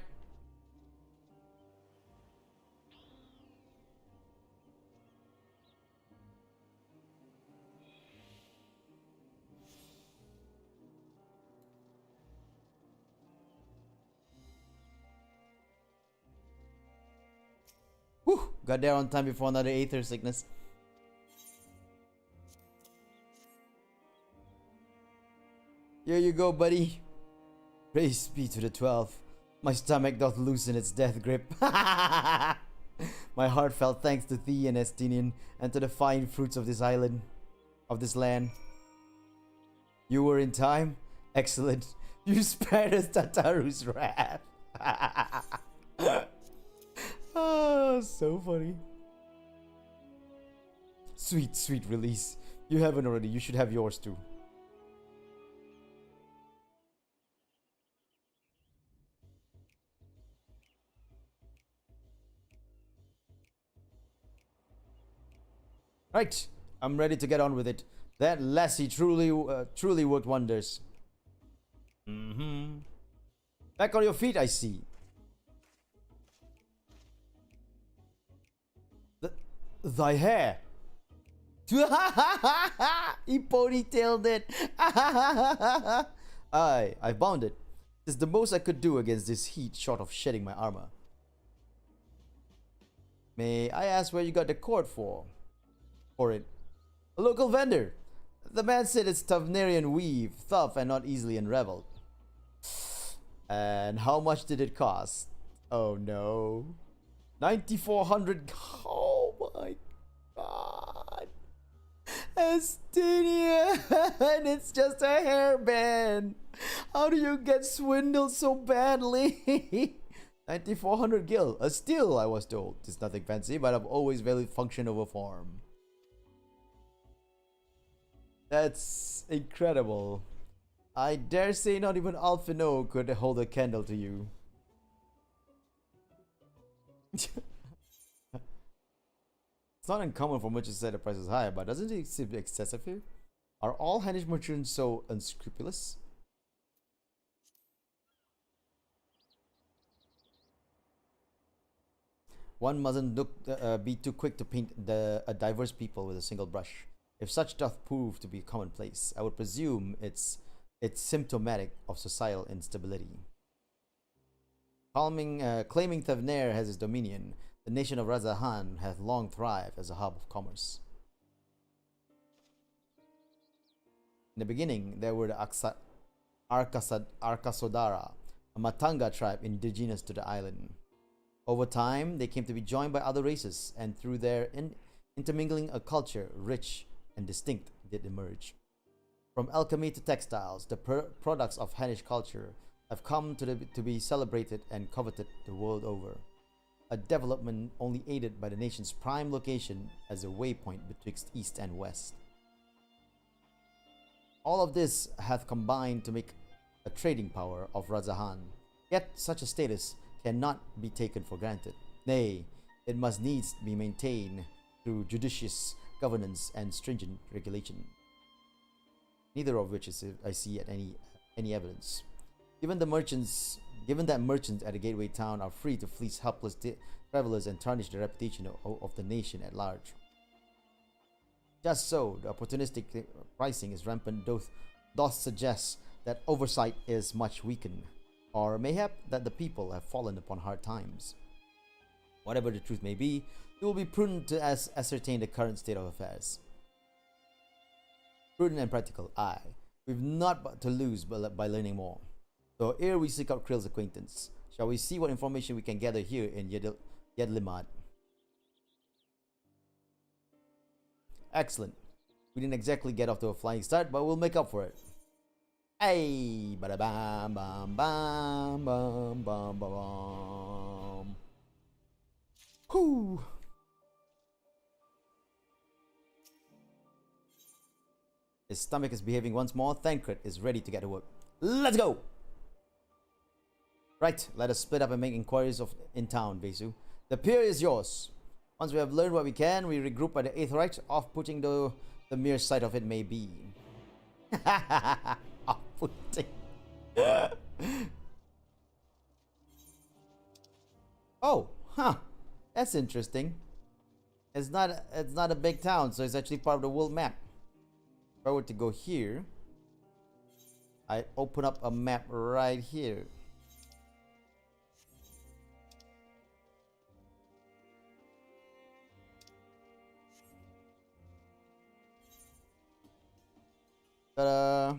Speaker 1: Whew, got there on time before another aether sickness. Here you go, buddy. Praise be to the 12. My stomach doth loosen its death grip. My heartfelt thanks to thee and Estinian, and to the fine fruits of this island, of this land. You were in time? Excellent. You spared us Tataru's wrath. Oh, so funny. Sweet, sweet release. You haven't already. You should have yours too. Right, I'm ready to get on with it. That lassie truly worked wonders. Back on your feet, I see. Thy hair. He ponytailed it. I bound it. It's the most I could do against this heat, short of shedding my armor. May I ask where you got the cord for it? A local vendor. The man said it's Tavnerian weave, tough and not easily unraveled. And how much did it cost? Oh no. 9,400. Oh my god. Estinian. It's just a hairband. How do you get swindled so badly? 9,400 gil. A steal, I was told. It's nothing fancy, but I've always valued function over form. That's incredible. I dare say not even Alphino could hold a candle to you. It's not uncommon for merchants to set the prices high, but doesn't it seem excessive here? Are all Hannish merchants so unscrupulous? One mustn't be too quick to paint a diverse people with a single brush. If such doth prove to be commonplace, I would presume it's symptomatic of societal instability. Claiming Thavner as his dominion, the nation of Razahan hath long thrived as a hub of commerce. In the beginning, there were the Arkasodara, a Matanga tribe indigenous to the island. Over time, they came to be joined by other races, and through their intermingling, a culture rich and distinct did emerge. From alchemy to textiles, the products of Hannish culture have come to be celebrated and coveted the world over. A development only aided by the nation's prime location as a waypoint betwixt east and west. All of this hath combined to make a trading power of Razahan. Yet such a status cannot be taken for granted. Nay, it must needs be maintained through judicious governance and stringent regulation. Neither of which I see at any evidence. Given that merchants at a gateway town are free to fleece helpless travelers and tarnish the reputation of the nation at large. Just so, the opportunistic pricing is rampant doth suggest that oversight is much weakened, or mayhap that the people have fallen upon hard times. Whatever the truth may be, it will be prudent to ascertain the current state of affairs. Prudent and practical, aye. We've not but to lose by learning more. So ere we seek out Krill's acquaintance, shall we see what information we can gather here in Yedlimad? Excellent. We didn't exactly get off to a flying start, but we'll make up for it. Hey, bada bam bam bam bam bam bam. Whoo. His stomach is behaving once more. Thancred is ready to get to work. Let's go! Right, let us split up and make inquiries in town, Vesu. The pier is yours. Once we have learned what we can, we regroup at the 8th right, off-putting though the mere sight of it may be. Off-putting. Oh, huh. That's interesting. It's not a big town, so it's actually part of the world map. If I were to go here, I open up a map right here. Ta-da!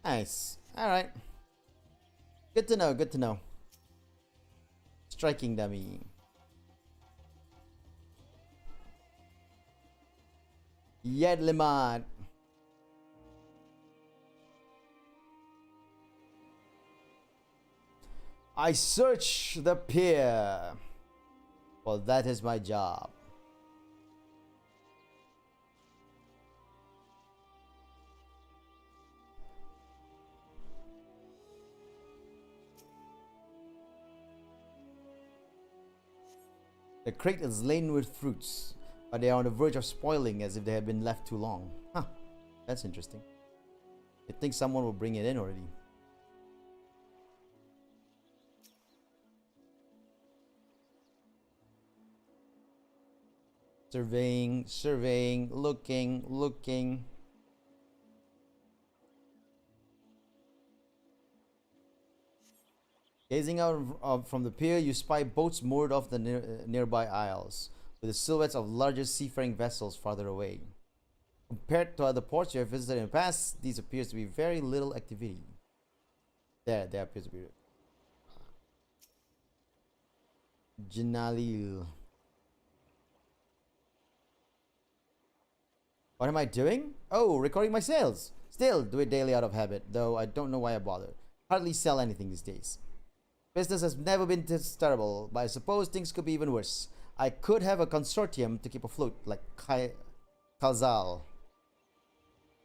Speaker 1: Nice. Alright. Good to know, good to know. Striking dummy. Yedlimad. I search the pier. Well, that is my job. The crate is laden with fruits, but they are on the verge of spoiling as if they had been left too long. Huh, that's interesting. I think someone will bring it in already. Surveying, surveying, looking, looking. Gazing out from the pier, you spy boats moored off the nearby isles, with the silhouettes of larger seafaring vessels farther away. Compared to other ports you have visited in the past, these appears to be very little activity. There appears to be. Janalil. What am I doing? Oh, recording my sales. Still do it daily out of habit, though I don't know why I bother. Hardly sell anything these days. Business has never been this terrible, but I suppose things could be even worse. I could have a consortium to keep afloat, like Khazal.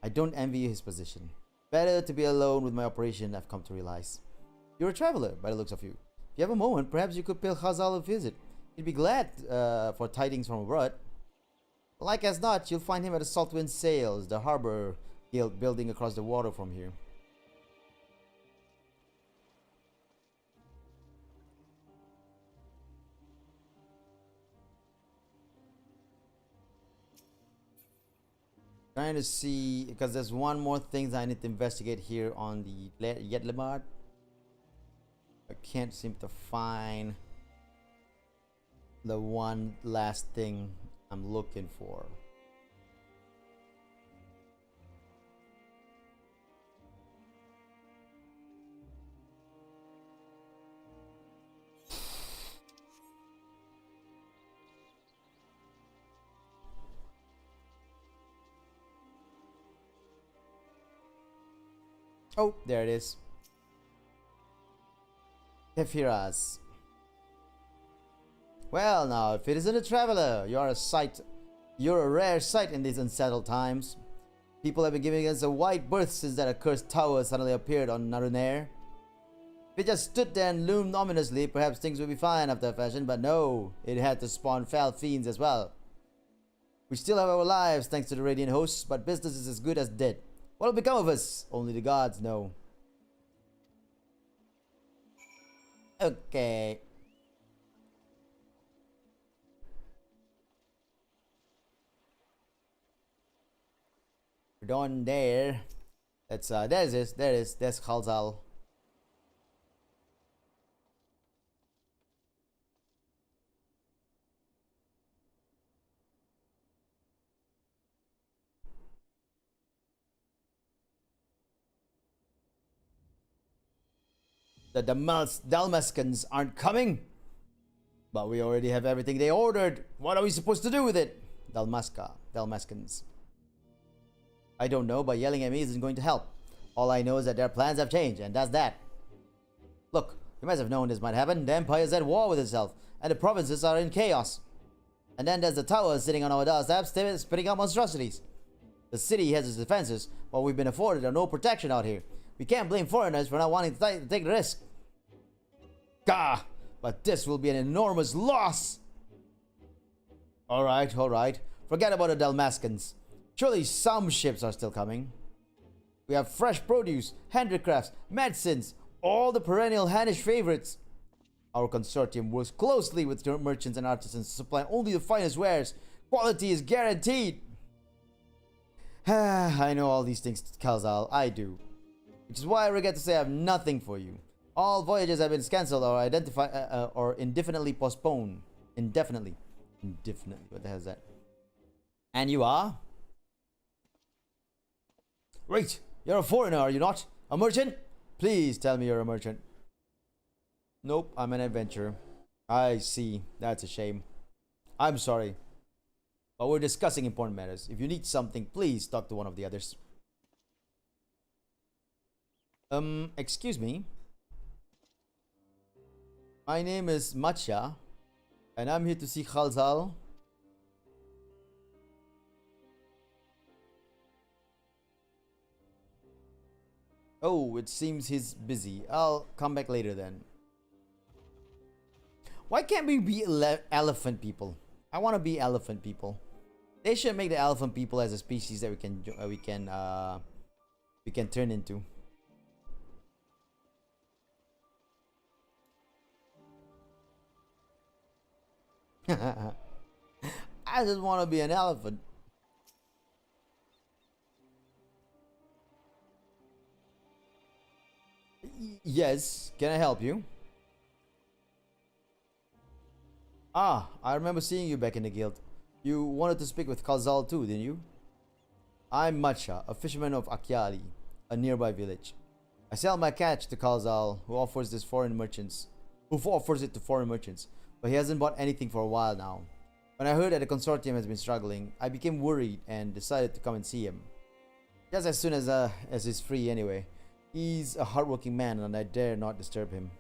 Speaker 1: I don't envy his position. Better to be alone with my operation, I've come to realize. You're a traveler, by the looks of you. If you have a moment, perhaps you could pay Khazal a visit. He'd be glad for tidings from abroad. Like as not, you'll find him at the Saltwind Sails, the harbor guild building across the water from here. Trying to see, because there's one more thing that I need to investigate here on the Yedlimad. I can't seem to find the one last thing I'm looking for. Oh, there it is. Kefiras. Well now, if it isn't a traveler, you're a rare sight in these unsettled times. People have been giving us a wide berth since that accursed tower suddenly appeared on Narunair. If it just stood there and loomed ominously, perhaps things would be fine after a fashion, but no, it had to spawn foul fiends as well. We still have our lives thanks to the Radiant hosts, but business is as good as dead. What will become of us? Only the gods know. Okay. We're done there. That's there's this. There is. There's Khalzal. The Dalmascans aren't coming. But we already have everything they ordered. What are we supposed to do with it? Dalmascans. I don't know, but yelling at me isn't going to help. All I know is that their plans have changed, and that's that. Look, you must have known this might happen. The Empire is at war with itself, and the provinces are in chaos. And then there's the tower sitting on our doorstep, spitting out monstrosities. The city has its defenses, but we've been afforded no protection out here. We can't blame foreigners for not wanting to take the risk. Gah! But this will be an enormous loss! Alright, alright. Forget about the Dalmascans. Surely some ships are still coming. We have fresh produce, handicrafts, medicines, all the perennial Hannish favorites. Our consortium works closely with merchants and artisans to supply only the finest wares. Quality is guaranteed. I know all these things, Khalzal. I do. Which is why I regret to say I have nothing for you. All voyages have been cancelled or indefinitely postponed. Indefinitely. Indefinitely. What the hell is that? And you are? Wait, you're a foreigner, are you not? A merchant? Please tell me you're a merchant. Nope, I'm an adventurer. I see. That's a shame. I'm sorry. But we're discussing important matters. If you need something, please talk to one of the others. Excuse me. My name is Matcha, and I'm here to see Khalzal. Oh, it seems he's busy. I'll come back later then. Why can't we be elephant people? I want to be elephant people. They should make the elephant people as a species that we can turn into. I just want to be an elephant. Yes, can I help you? Ah, I remember seeing you back in the guild. You wanted to speak with Khalzal too, didn't you? I'm Matcha, a fisherman of Akyali, a nearby village. I sell my catch to Khalzal, who offers it to foreign merchants, but he hasn't bought anything for a while now. When I heard that the consortium has been struggling, I became worried and decided to come and see him. Just as soon as he's free anyway. He's a hardworking man and I dare not disturb him.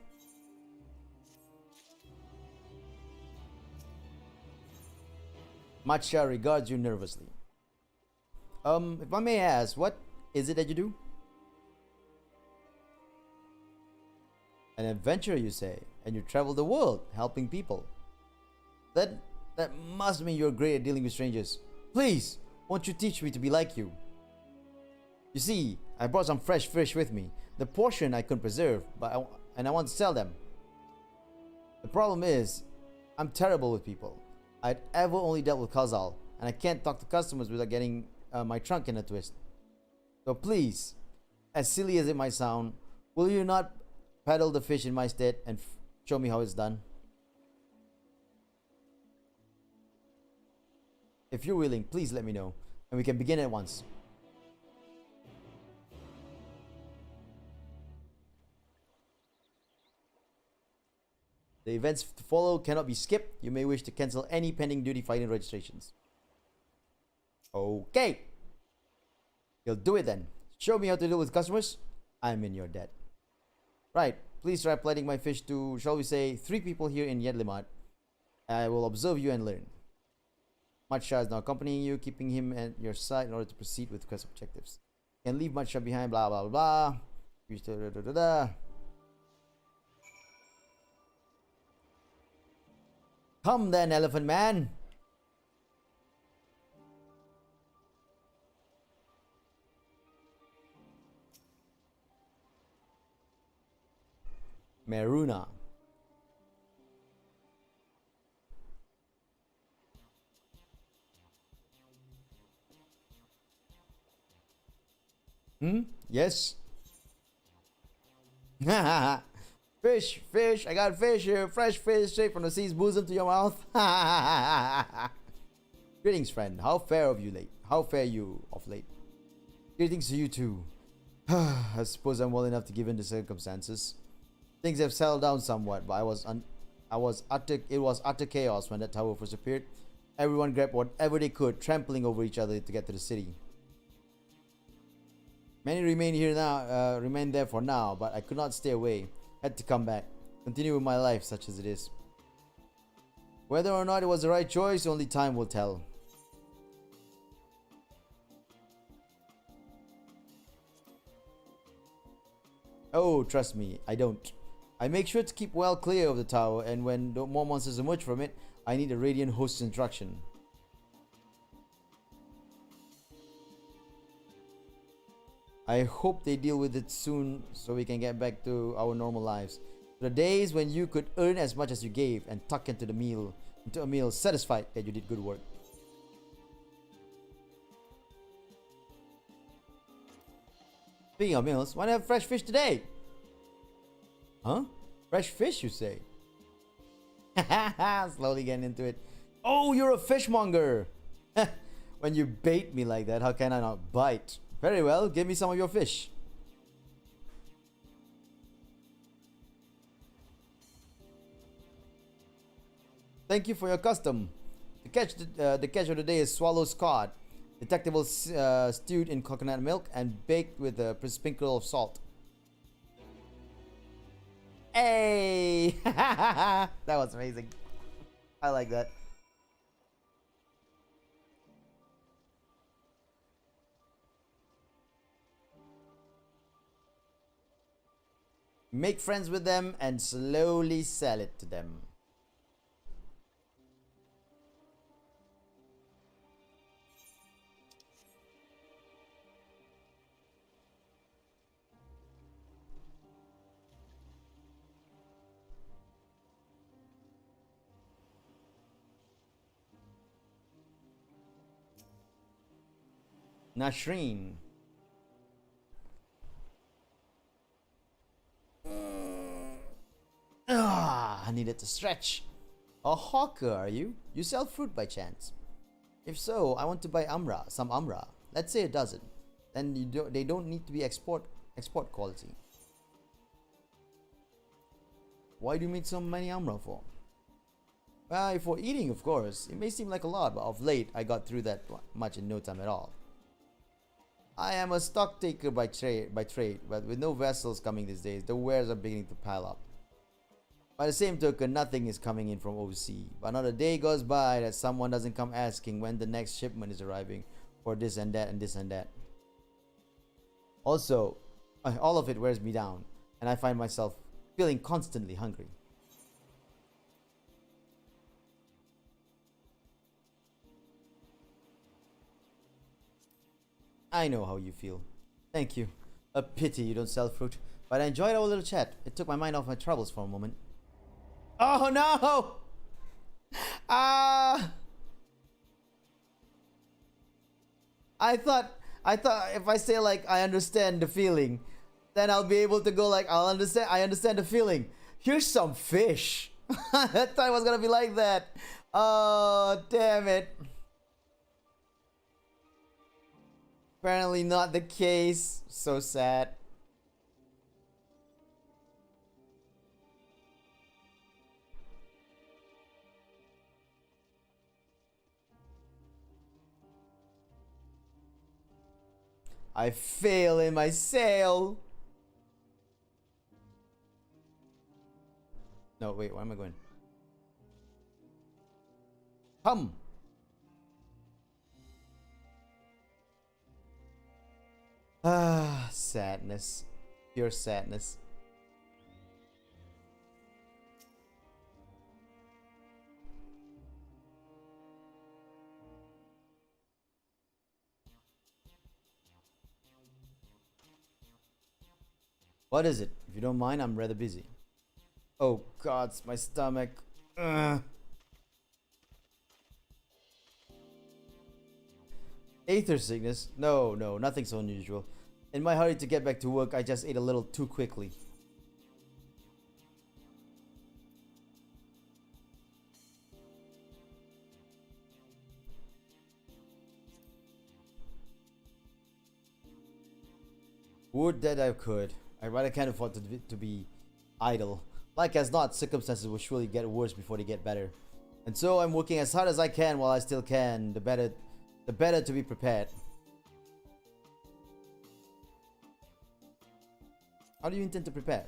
Speaker 1: Matcha regards you nervously. If I may ask, what is it that you do? An adventurer, you say, and you travel the world helping people. That must mean you're great at dealing with strangers. Please, won't you teach me to be like you? You see, I brought some fresh fish with me. The portion I couldn't preserve, and I want to sell them. The problem is, I'm terrible with people. I'd ever only dealt with Khalzal, and I can't talk to customers without getting my trunk in a twist. So please, as silly as it might sound, will you not peddle the fish in my stead and show me how it's done? If you're willing, please let me know, and we can begin at once. The events to follow cannot be skipped. You may wish to cancel any pending duty fighting registrations. Okay. You'll do it then. Show me how to deal with customers. I'm in your debt. Right. Please try plating my fish to, shall we say, 3 people here in Yedlimat. I will observe you and learn. Matcha is now accompanying you, keeping him at your side in order to proceed with quest objectives. You can leave Matcha behind, blah, blah, blah, blah. Come then, elephant man. Meruna. Hmm? Yes. Fish, fish. I got fish here. Fresh fish straight from the sea's bosom to your mouth. Greetings, friend. How fare of you late? How fare you of late? Greetings to you too. I suppose I'm well enough to given the circumstances. Things have settled down somewhat, but it was utter chaos when that tower first appeared. Everyone grabbed whatever they could, trampling over each other to get to the city. Many remain there for now, but I could not stay away. Had to come back, continue with my life such as it is. Whether or not it was the right choice, only time will tell. Oh, trust me, I don't. I make sure to keep well clear of the tower, and when more monsters emerge from it, I need a radiant host's instruction. I hope they deal with it soon so we can get back to our normal lives. The days when you could earn as much as you gave and tuck into a meal satisfied that you did good work. Speaking of meals, why not have fresh fish today? Huh? Fresh fish, you say? Slowly getting into it. Oh, you're a fishmonger! When you bait me like that, how can I not bite? Very well, give me some of your fish. Thank you for your custom. The catch of the day is swallow's cod, detectable stewed in coconut milk and baked with a sprinkle of salt. Hey! That was amazing. I like that. Make friends with them and slowly sell it to them. Nashreen. I needed to stretch. A hawker, are you? You sell fruit by chance? If so, I want to buy some Amra. Let's say a dozen. Then they don't need to be export quality. Why do you need so many Amra for? Well, for eating, of course. It may seem like a lot, but of late, I got through that much in no time at all. I am a stock taker by trade, but with no vessels coming these days, the wares are beginning to pile up. By the same token, nothing is coming in from overseas. But not a day goes by that someone doesn't come asking when the next shipment is arriving for this and that and this and that. Also, all of it wears me down, and I find myself feeling constantly hungry. I know how you feel. Thank you. A pity you don't sell fruit, but I enjoyed our little chat. It took my mind off my troubles for a moment. Oh no! Ah! I thought if I say like I understand the feeling, then I'll be able to go like I understand the feeling. Here's some fish. That time was gonna be like that. Oh damn it. Apparently not the case. So sad. I fail in my sale. No, wait, where am I going? Come. Ah, sadness. Pure sadness. What is it? If you don't mind, I'm rather busy. Oh God, my stomach. Ugh. Aether sickness? No, nothing so unusual. In my hurry to get back to work, I just ate a little too quickly. Would that I could. I rather can't afford to be idle. Like as not, circumstances will surely get worse before they get better. And so I'm working as hard as I can while I still can. The better to be prepared. How do you intend to prepare?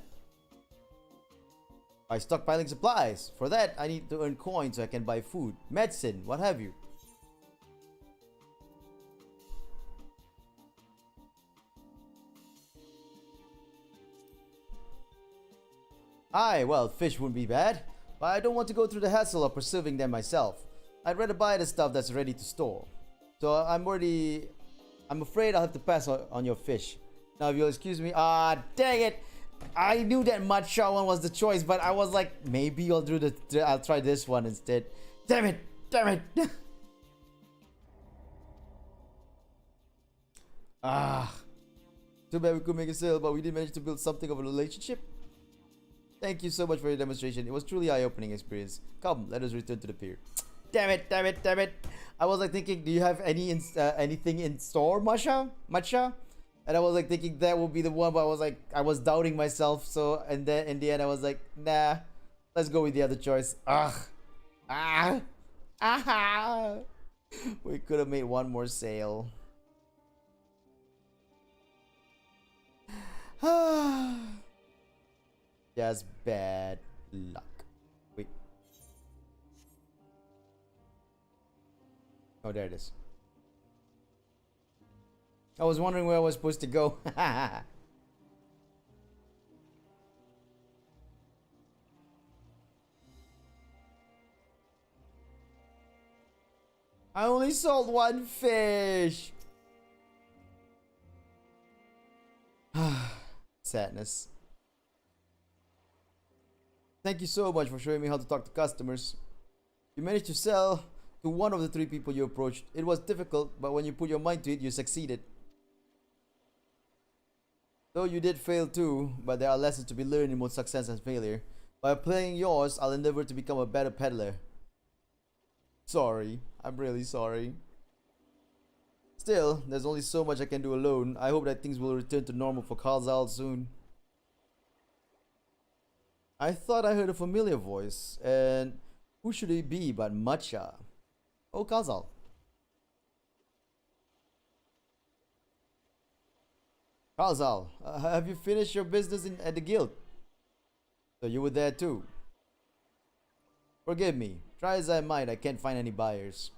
Speaker 1: By stockpiling supplies. For that, I need to earn coins so I can buy food, medicine, what have you. Aye, well, fish wouldn't be bad, but I don't want to go through the hassle of preserving them myself. I'd rather buy the stuff that's ready to store. So I'm afraid I'll have to pass on your fish. Now if you'll excuse me, dang it! I knew that matcha one was the choice, but I was like, maybe I'll try this one instead. Damn it! Damn it! Too bad we couldn't make a sale, but we did manage to build something of a relationship. Thank you so much for your demonstration. It was truly eye-opening experience. Come, let us return to the pier. Damn it, damn it, damn it. I was like thinking, do you have anything in store, Matcha? And I was like thinking that would be the one, but I was doubting myself. So, and then in the end, I was like, nah, let's go with the other choice. We could have made one more sale. Just bad luck. Wait. Oh, there it is. I was wondering where I was supposed to go. I only sold one fish. Sadness. Thank you so much for showing me how to talk to customers. You managed to sell to one of the 3 people you approached. It was difficult, but when you put your mind to it, you succeeded. Though you did fail too, but there are lessons to be learned in both success and failure. By playing yours, I'll endeavor to become a better peddler. Sorry, I'm really sorry. Still, there's only so much I can do alone. I hope that things will return to normal for Kalzal soon. I thought I heard a familiar voice, and who should it be but Matcha? Oh, Kalzal. Kalzal, have you finished your business at the guild? So you were there too. Forgive me. Try as I might, I can't find any buyers.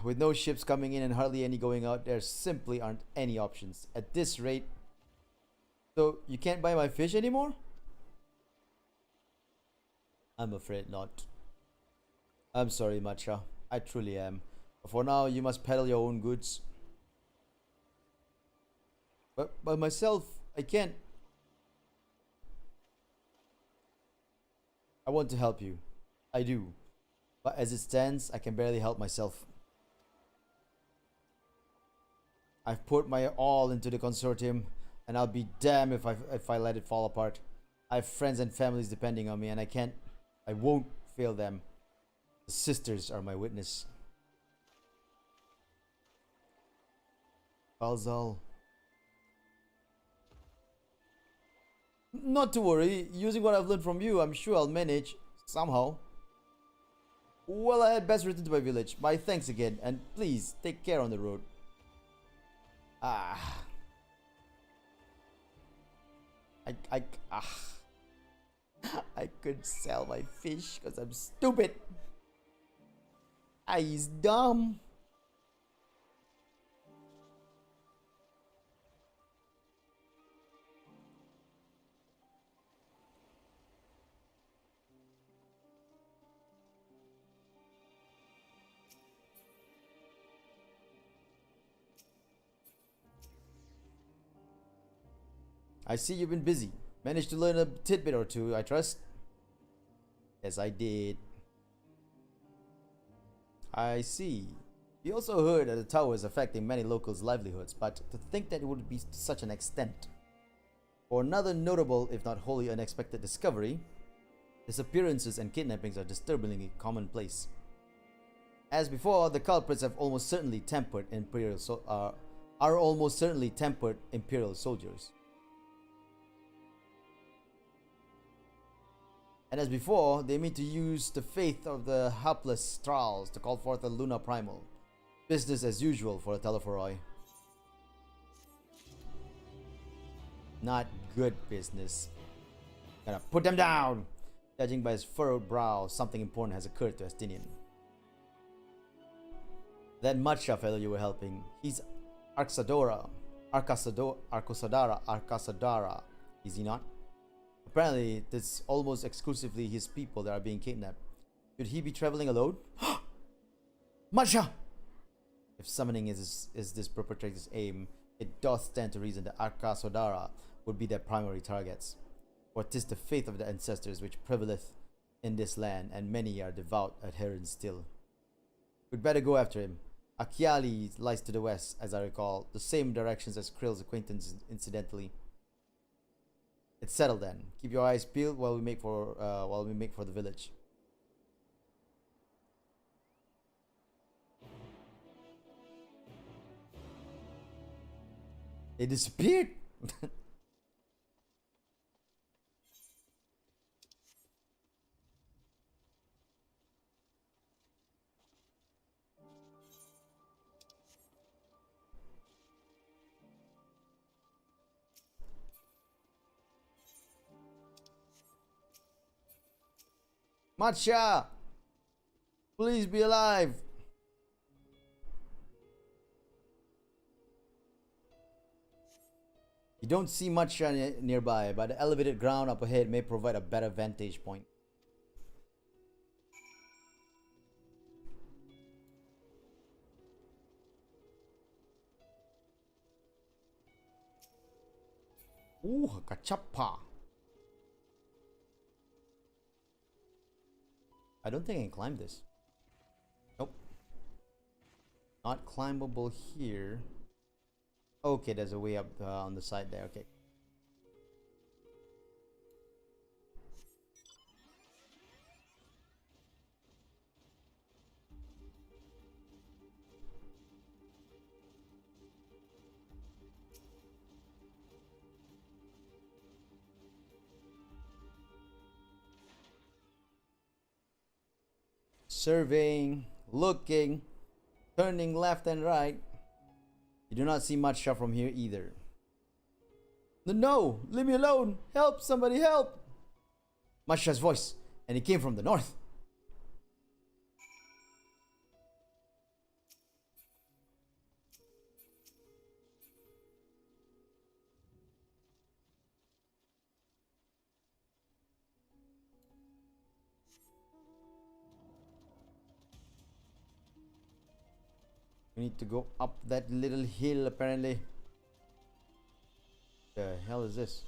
Speaker 1: With no ships coming in and hardly any going out, there simply aren't any options. At this rate... So, you can't buy my fish anymore? I'm afraid not. I'm sorry, Matcha. I truly am. But for now, you must peddle your own goods. But by myself, I can't. I want to help you. I do. But as it stands, I can barely help myself. I've put my all into the consortium, and I'll be damned if I let it fall apart. I have friends and families depending on me, and I won't fail them. The sisters are my witness. Balzal. Not to worry. Using what I've learned from you, I'm sure I'll manage somehow. Well, I had best return to my village. My thanks again, and please take care on the road. I couldn't sell my fish because I'm stupid. He's dumb. I see you've been busy. Managed to learn a tidbit or two, I trust? Yes, I did. I see. He also heard that the tower is affecting many locals' livelihoods, but to think that it would be to such an extent. For another notable, if not wholly unexpected discovery, disappearances and kidnappings are disturbingly commonplace. As before, the culprits have almost certainly tempered are almost certainly tempered imperial soldiers. And as before, they mean to use the faith of the helpless thralls to call forth a Luna Primal. Business as usual for a Telephoroi. Not good business. Gotta put them down! Judging by his furrowed brow, something important has occurred to Estinian. That Matcha fellow you were helping, he's Arkasadara, is he not? Apparently, it's almost exclusively his people that are being kidnapped. Should he be traveling alone? Matcha! If summoning is this perpetrator's aim, it doth stand to reason that Arkasodara would be their primary targets. For 'tis the faith of the ancestors which prevaileth in this land, and many are devout adherents still. We'd better go after him. Akiali lies to the west, as I recall, the same directions as Krill's acquaintance incidentally. It's settled then. Keep your eyes peeled while we make for the village. They disappeared. Matcha! Please be alive! You don't see Matcha nearby, but the elevated ground up ahead may provide a better vantage point. Ooh, kachapa! I don't think I can climb this. Nope. Not climbable here. Okay, there's a way up on the side there. Okay. Surveying, looking, turning left and right. You do not see much from here either. No! Leave me alone! Help! Somebody help! Masha's voice, and it came from the north. We need to go up that little hill apparently. The hell is this?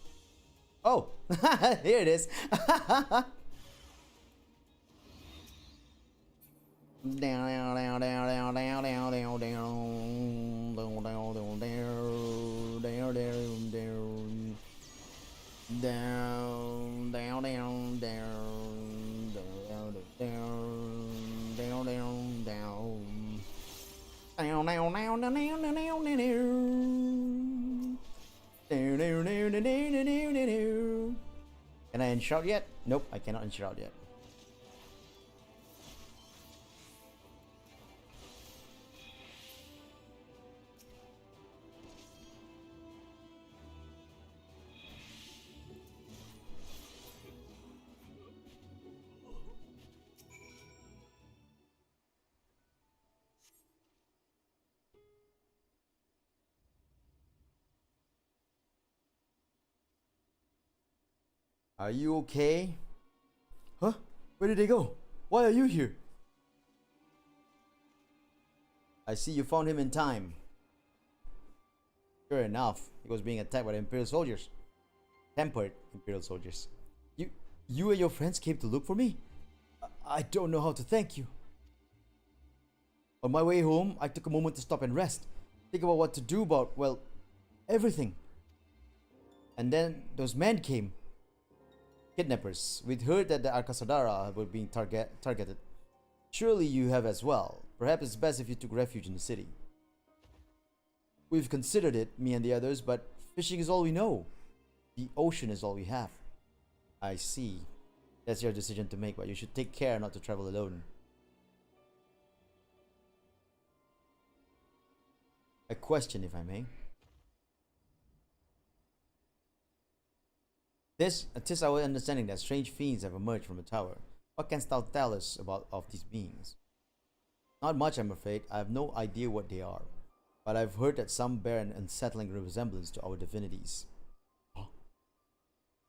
Speaker 1: Oh! Here it is! Can I enshroud yet? Nope, I cannot enshroud yet. Are you okay? Huh? Where did they go? Why are you here? I see you found him in time. Sure enough, he was being attacked by the Imperial soldiers. Tempered Imperial soldiers. You and your friends came to look for me? I don't know how to thank you. On my way home, I took a moment to stop and rest. Think about what to do about, well, everything. And then those men came. Kidnappers. We'd heard that the Arkasadara were being targeted. Surely you have as well. Perhaps it's best if you took refuge in the city. We've considered it, me and the others, but fishing is all we know. The ocean is all we have. I see. That's your decision to make, but you should take care not to travel alone. A question, if I may. Tis our understanding that strange fiends have emerged from the tower. What canst thou tell us about of these beings? Not much, I'm afraid. I have no idea what they are. But I've heard that some bear an unsettling resemblance to our divinities. Oh,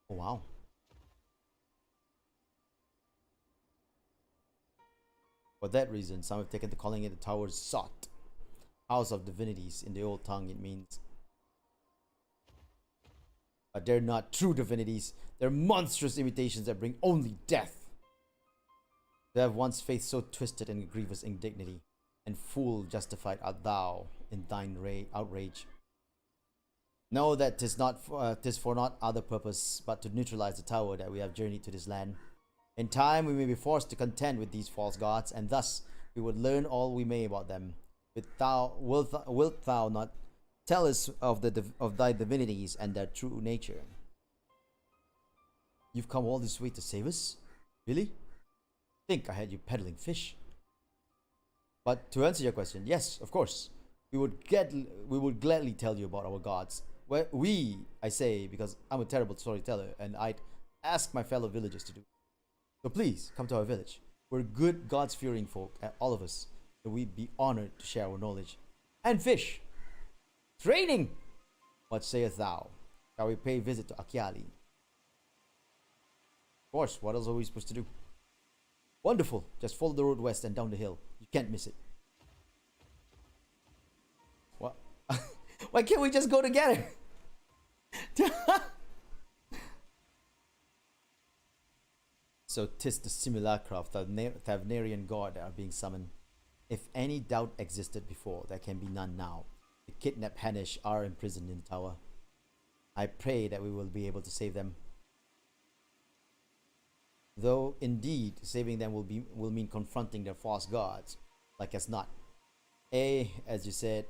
Speaker 1: wow. For that reason, some have taken to calling it the Tower's Sot. House of Divinities. In the old tongue, it means. But they're not true divinities. They're monstrous imitations that bring only death. To have one's faith so twisted in grievous indignity, and full justified art thou in thine outrage. Know that 'tis for not other purpose, but to neutralize the tower that we have journeyed to this land. In time we may be forced to contend with these false gods, and thus we would learn all we may about them. Wilt thou not tell us of thy divinities and their true nature? You've come all this way to save us? Really? Think I had you peddling fish. But to answer your question, yes, of course. We would gladly tell you about our gods. Well, I say, because I'm a terrible storyteller, and I'd ask my fellow villagers to do. So please, come to our village. We're good gods-fearing folk, all of us. So we'd be honored to share our knowledge. And fish! Training! What sayest thou? Shall we pay a visit to Akiali? Of course, what else are we supposed to do? Wonderful! Just follow the road west and down the hill. You can't miss it. What? Why can't we just go together? So 'tis the simulacra of the Tavnarian god that are being summoned. If any doubt existed before, there can be none now. The kidnapped Hanish are imprisoned in the tower. I pray that we will be able to save them. Though indeed saving them will mean confronting their false gods, like as not. As you said,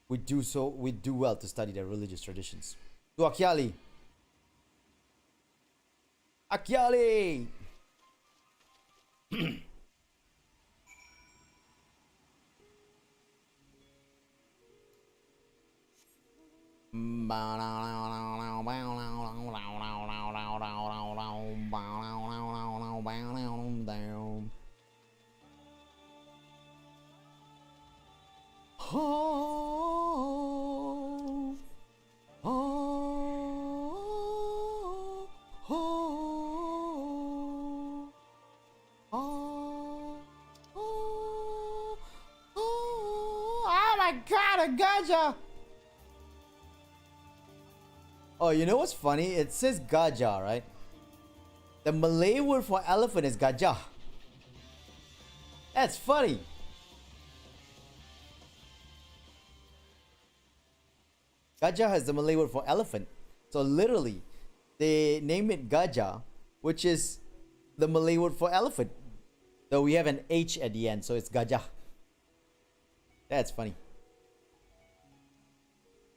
Speaker 1: we do well to study their religious traditions. To Akiali! Akiali! Oh my god, a gaja! Oh, you know what's funny? It says gaja, right? The Malay word for elephant is gajah. That's funny. Gajah is the Malay word for elephant. So literally, they name it Gajah, which is the Malay word for elephant. Though we have an H at the end, so it's Gajah. That's funny.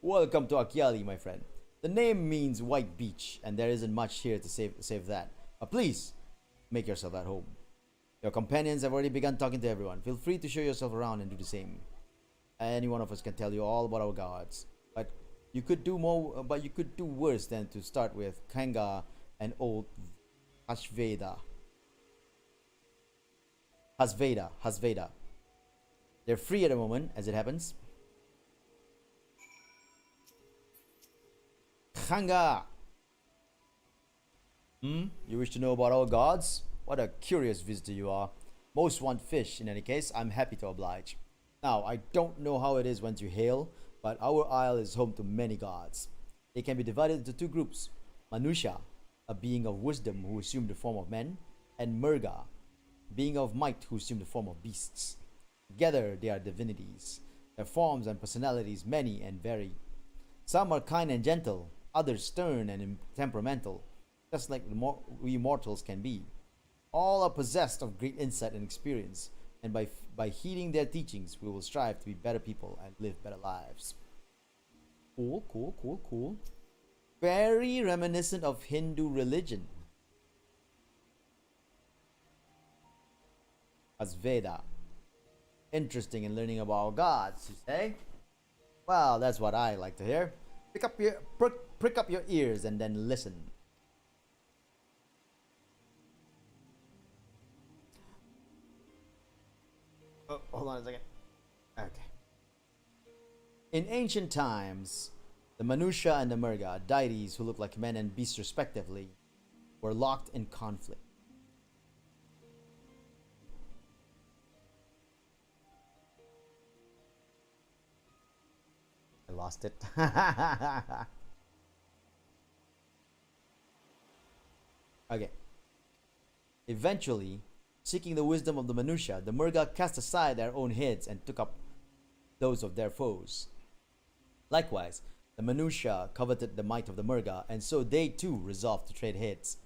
Speaker 1: Welcome to Akiali, my friend. The name means white beach, and there isn't much here to save that. But please, make yourself at home. Your companions have already begun talking to everyone. Feel free to show yourself around and do the same. Any one of us can tell you all about our gods. But you could do worse than to start with Kanga and old Hasveda. They're free at the moment, as it happens. Kanga! You wish to know about our gods? What a curious visitor you are. Most want fish. In any case, I'm happy to oblige. Now, I don't know how it is once you hail, but our isle is home to many gods. They can be divided into two groups. Manusha, a being of wisdom who assumed the form of men, and Murga, being of might who assume the form of beasts. Together they are divinities, their forms and personalities many and varied. Some are kind and gentle, others stern and temperamental, just like we mortals can be. All are possessed of great insight and experience, and by heeding their teachings, we will strive to be better people and live better lives. Cool, cool, cool, cool. Very reminiscent of Hindu religion. As Veda. Interesting in learning about gods, you say? Well, that's what I like to hear. Prick up your ears and then listen. Oh, hold on a second. Okay. In ancient times, the Manusha and the Murga, deities who look like men and beasts respectively, were locked in conflict. I lost it. Okay. Eventually, seeking the wisdom of the Manusha, the Murga cast aside their own heads and took up those of their foes. Likewise, the Manusha coveted the might of the Murga, and so they too resolved to trade heads.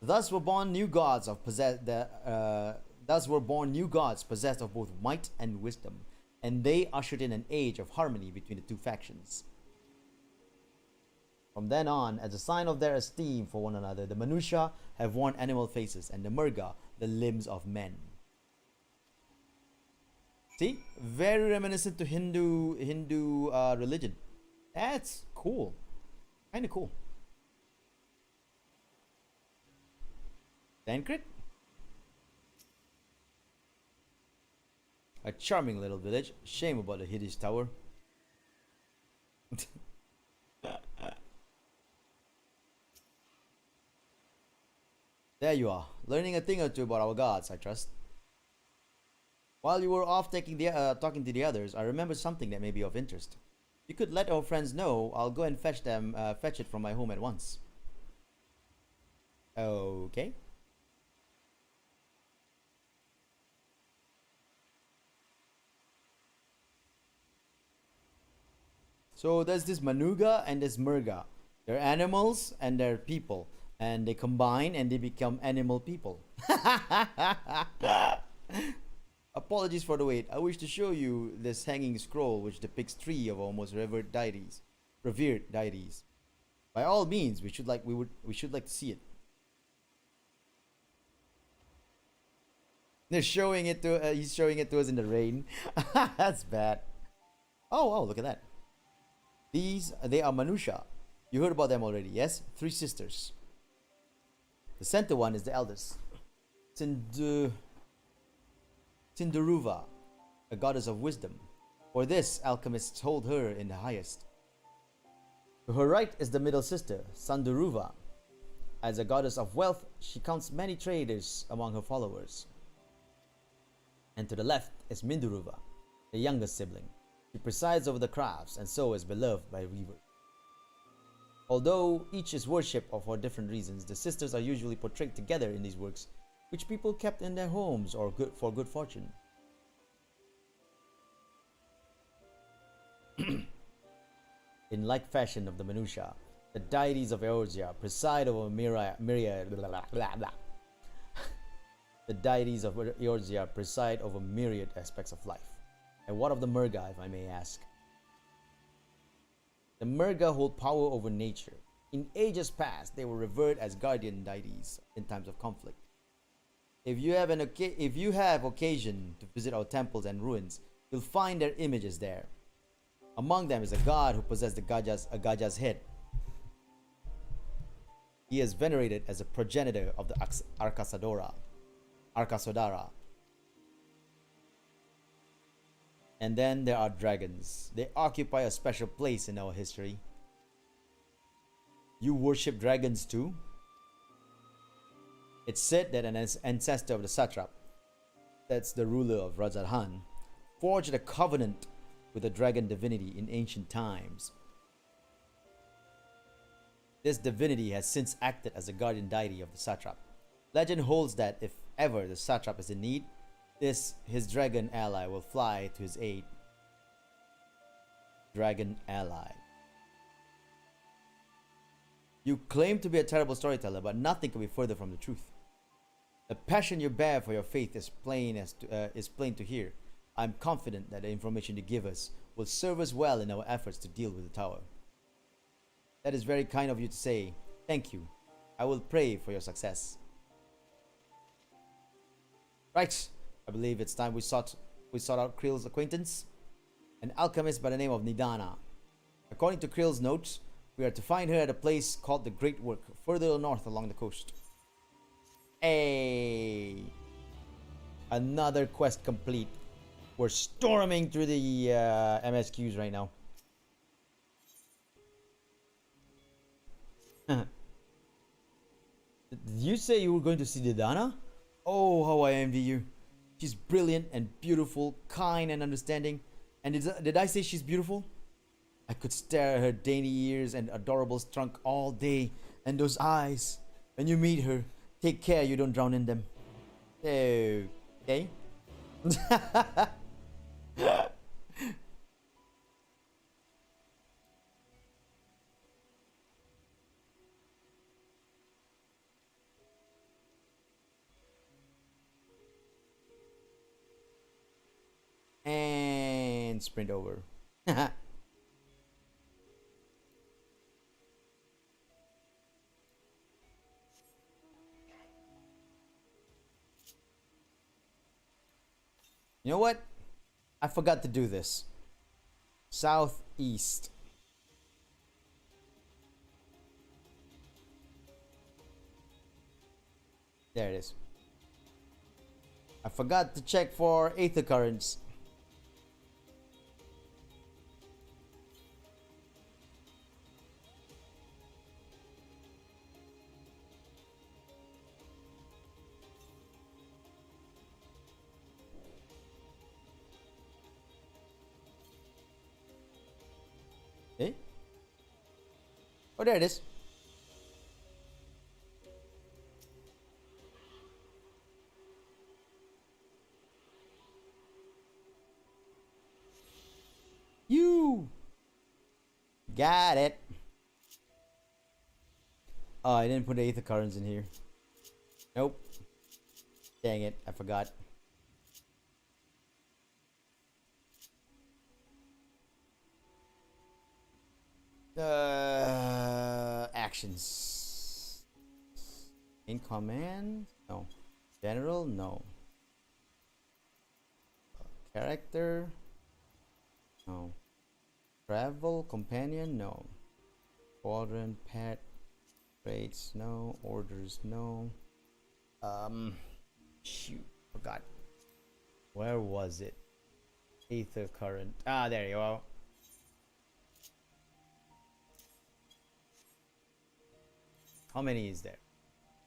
Speaker 1: Thus were born new gods possessed of both might and wisdom, and they ushered in an age of harmony between the two factions. From then on, as a sign of their esteem for one another, the Manusha have worn animal faces, and the Murga the limbs of men. See, very reminiscent to Hindu religion. That's cool, kind of cool. Dankrit? A charming little village. Shame about the hideous tower. There you are, learning a thing or two about our gods, I trust. While you were off talking to the others, I remembered something that may be of interest. If you could let our friends know, I'll go and fetch it from my home at once. Okay. So there's this Manuga and this Murga. They're animals and they're people. And they combine and they become animal people. Apologies for the wait. I wish to show you this hanging scroll which depicts three of our most revered deities. By all means, we should like to see it. They're showing it to he's showing it to us in the rain. That's bad. Oh, look at that. They are Manusha. You heard about them already, yes? 3 sisters. The center one is the eldest, Sindaruva, a goddess of wisdom. For this, alchemists hold her in the highest. To her right is the middle sister, Sandaruva. As a goddess of wealth, she counts many traders among her followers. And to the left is Minduruva, the youngest sibling. She presides over the crafts and so is beloved by weavers. Although each is worshipped for different reasons, the sisters are usually portrayed together in these works, which people kept in their homes or for good fortune. In like fashion of the Manusha, the deities of Eorzea preside over The deities of Eorzea preside over myriad aspects of life. And what of the Murga, if I may ask? The Murga hold power over nature. In ages past, they were revered as guardian deities in times of conflict. If you have occasion to visit our temples and ruins, you'll find their images there. Among them is a god who possessed a Gaja's head. He is venerated as a progenitor of the Arkasodara. And then there are dragons. They occupy a special place in our history. You worship dragons too? It's said that an ancestor of the satrap, that's the ruler of Rajasthan, forged a covenant with the dragon divinity in ancient times. This divinity has since acted as the guardian deity of the satrap. Legend holds that if ever the satrap is in need, his dragon ally will fly to his aid. Dragon ally. You claim to be a terrible storyteller, but nothing can be further from the truth. The passion you bear for your faith is plain to hear. I'm confident that the information you give us will serve us well in our efforts to deal with the tower. That is very kind of you to say. Thank you. I will pray for your success. Right. I believe it's time we sought out Krill's acquaintance, an alchemist by the name of Nidana. According to Krill's notes, we are to find her at a place called the Great Work, further north along the coast. Hey! Another quest complete. We're storming through the MSQs right now. Did you say you were going to see Nidana? Oh, how I envy you. She's brilliant and beautiful, kind and understanding. And did I say she's beautiful? I could stare at her dainty ears and adorable trunk all day. And those eyes. When you meet her, take care you don't drown in them. Okay. And sprint over. You know what? I forgot to do this. Southeast. There it is. I forgot to check for aether currents. Okay. Oh, there it is. You got it. Oh, I didn't put the aether currents in here. Nope. Dang it, I forgot. Actions. In command? No. General? No. Character? No. Travel? Companion? No. Quadrant? Pet? Rates? No. Orders? No. Shoot. Forgot. Where was it? Aether current. Ah, there you go. How many is there?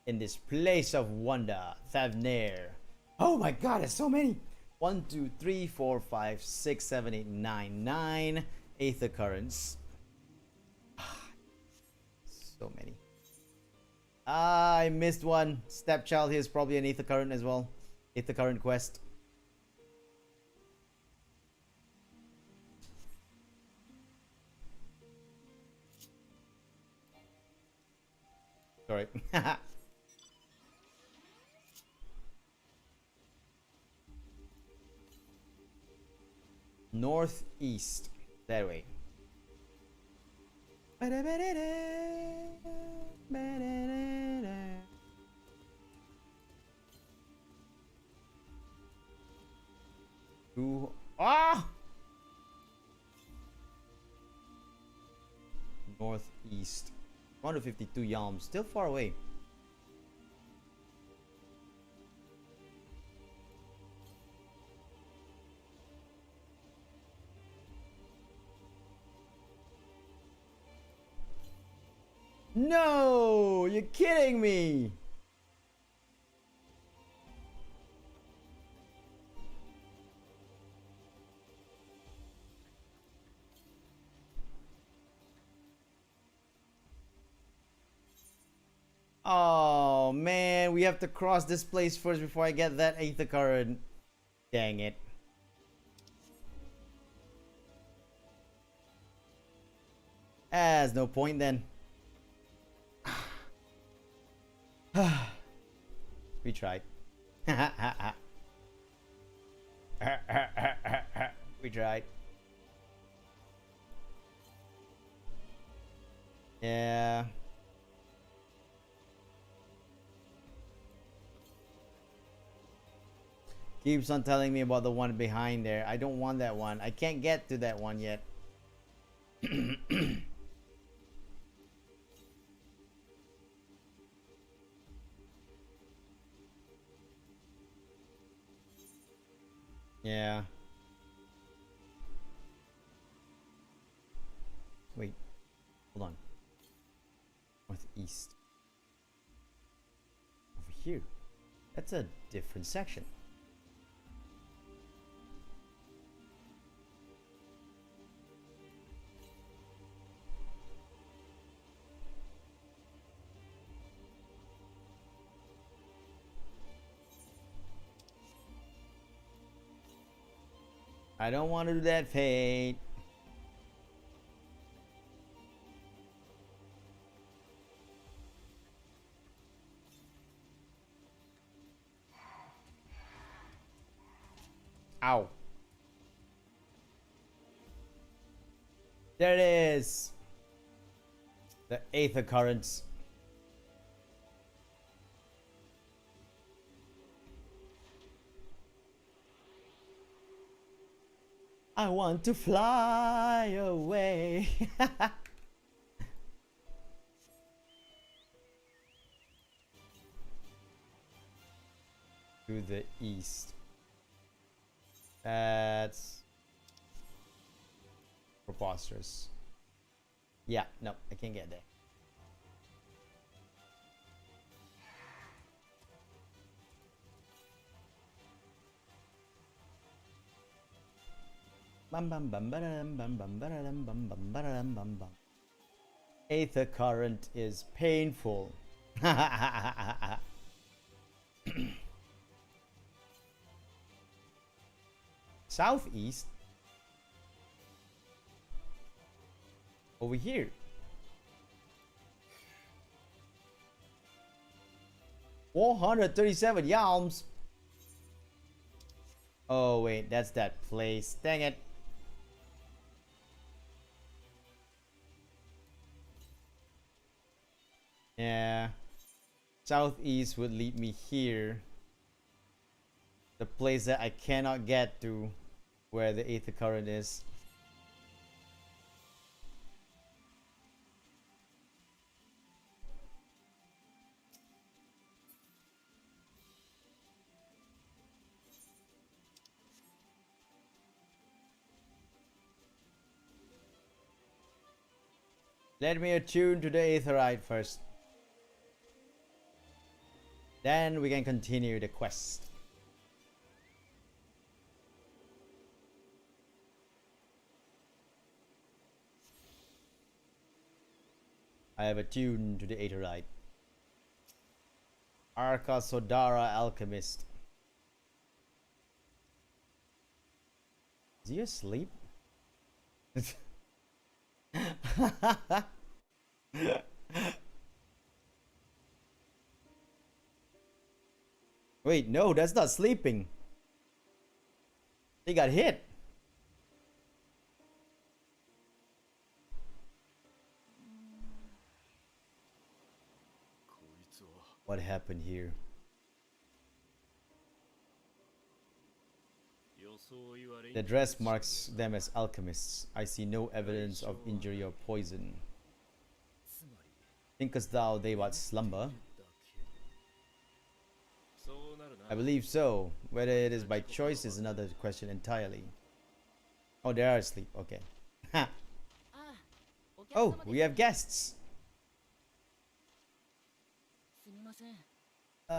Speaker 1: In this place of wonder, Thavnair. Oh my god, there's so many! 1, 2, 3, 4, 5, 6, 7, 8, 9. 9 aether currents. So many. Ah, I missed one. Stepchild here is probably an aether current as well. Aether current quest. Sorry. Northeast. That way. Northeast. 152 yalms. Still far away. No! You're kidding me! Oh man, we have to cross this place first before I get that ether current. Dang it. There's no point then. We tried. We tried. Yeah. Keeps on telling me about the one behind there. I don't want that one. I can't get to that one yet. Yeah. Wait. Hold on. Northeast. Over here. That's a different section. I don't want to do that, Fate. Ow. There it is. The Aether Currents. I want to fly away. To the east. That's preposterous. Yeah, no, I can't get there. Bum bum bum bum bum bum bum bum bum bum bum bum. Aether current is painful. Southeast. Over here. $437 yalms. Oh wait, that's that place. Dang it. Yeah. Southeast would lead me here. The place that I cannot get to, where the Aether current is. Let me attune to the Aetherite first. Then we can continue the quest. I have attuned to the Aetherite. Arca Sodara Alchemist. Is he asleep? Wait, no, that's not sleeping. He got hit. What happened here? The dress marks them as alchemists. I see no evidence of injury or poison. Thinkest thou they but slumber? I believe so. Whether it is by choice is another question entirely. Oh, they are asleep. Okay. Oh, we have guests.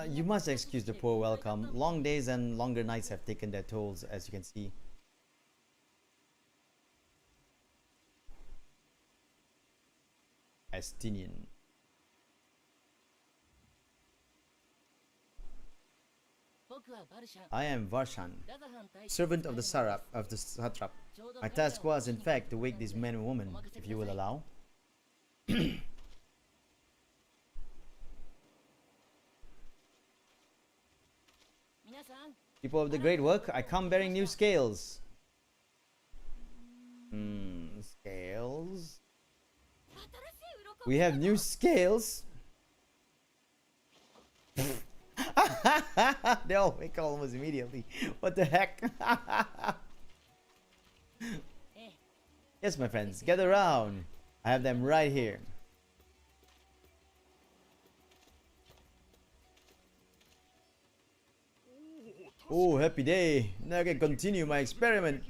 Speaker 1: You must excuse the poor welcome. Long days and longer nights have taken their tolls, as you can see. Astinian. I am Varshan, servant of the satrap. My task was, in fact, to wake these men and women, if you will allow. People of the great work, I come bearing new scales. Scales. We have new scales. They all wake almost immediately. What the heck? Yes, my friends, gather round. I have them right here. Oh, happy day. Now I can continue my experiment.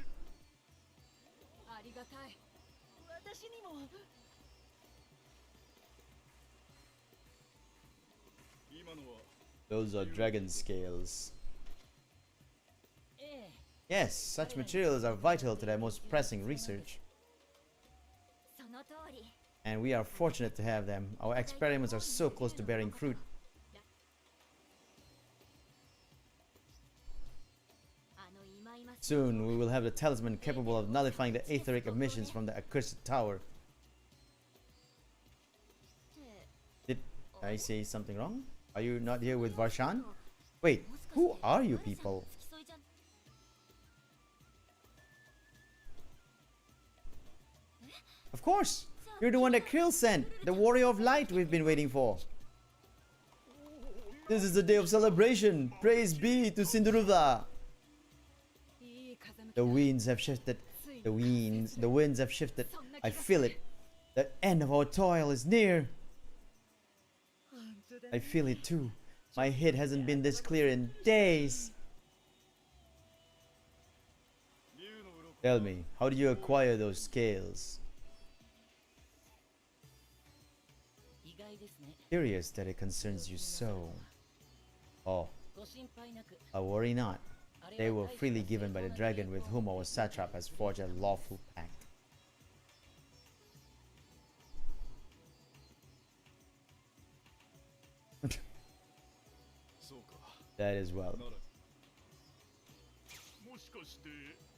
Speaker 1: Those are dragon scales. Yes, such materials are vital to their most pressing research. And we are fortunate to have them. Our experiments are so close to bearing fruit. Soon we will have the talisman capable of nullifying the etheric emissions from the accursed tower. Did I say something wrong? Are you not here with Varshan? Wait, who are you people? Of course! You're the one that Krill sent! The warrior of light we've been waiting for! This is the day of celebration! Praise be to Cinderella! The winds have shifted. The winds have shifted. I feel it. The end of our toil is near. I feel it too. My head hasn't been this clear in days. Tell me, how did you acquire those scales? Curious that it concerns you so. Oh, I worry not. They were freely given by the dragon with whom our satrap has forged a lawful pact. That is well.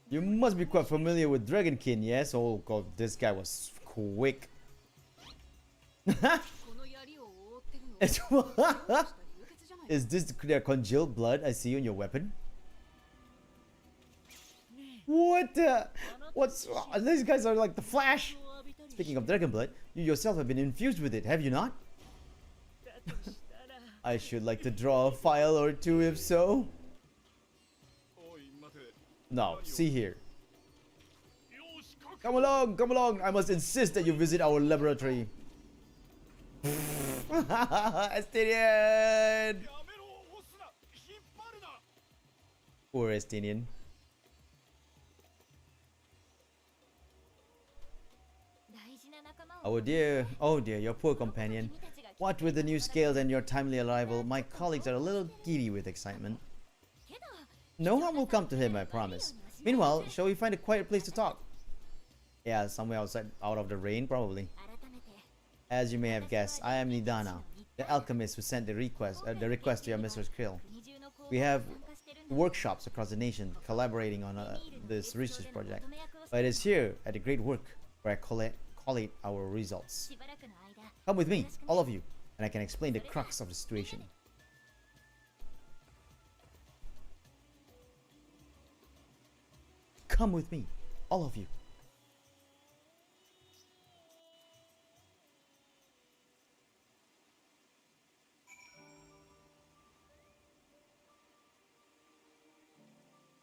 Speaker 1: You must be quite familiar with Dragonkin, yes? Oh god, this guy was quick. Is this the congealed blood I see on your weapon? What the? What's... These guys are like the Flash! Speaking of dragon blood, you yourself have been infused with it, have you not? I should like to draw a file or two if so. Now, see here. Come along, I must insist that you visit our laboratory. Estinian! Poor Estinian. Oh dear, your poor companion. What with the new scales and your timely arrival, my colleagues are a little giddy with excitement. No harm will come to him, I promise. Meanwhile, shall we find a quiet place to talk? Yeah, somewhere outside, out of the rain, probably. As you may have guessed, I am Nidana, the alchemist who sent the request to your Mr. Krill. We have workshops across the nation collaborating on this research project, but it is here at the great work where I collate our results. Come with me, all of you, and I can explain the crux of the situation. Come with me, all of you.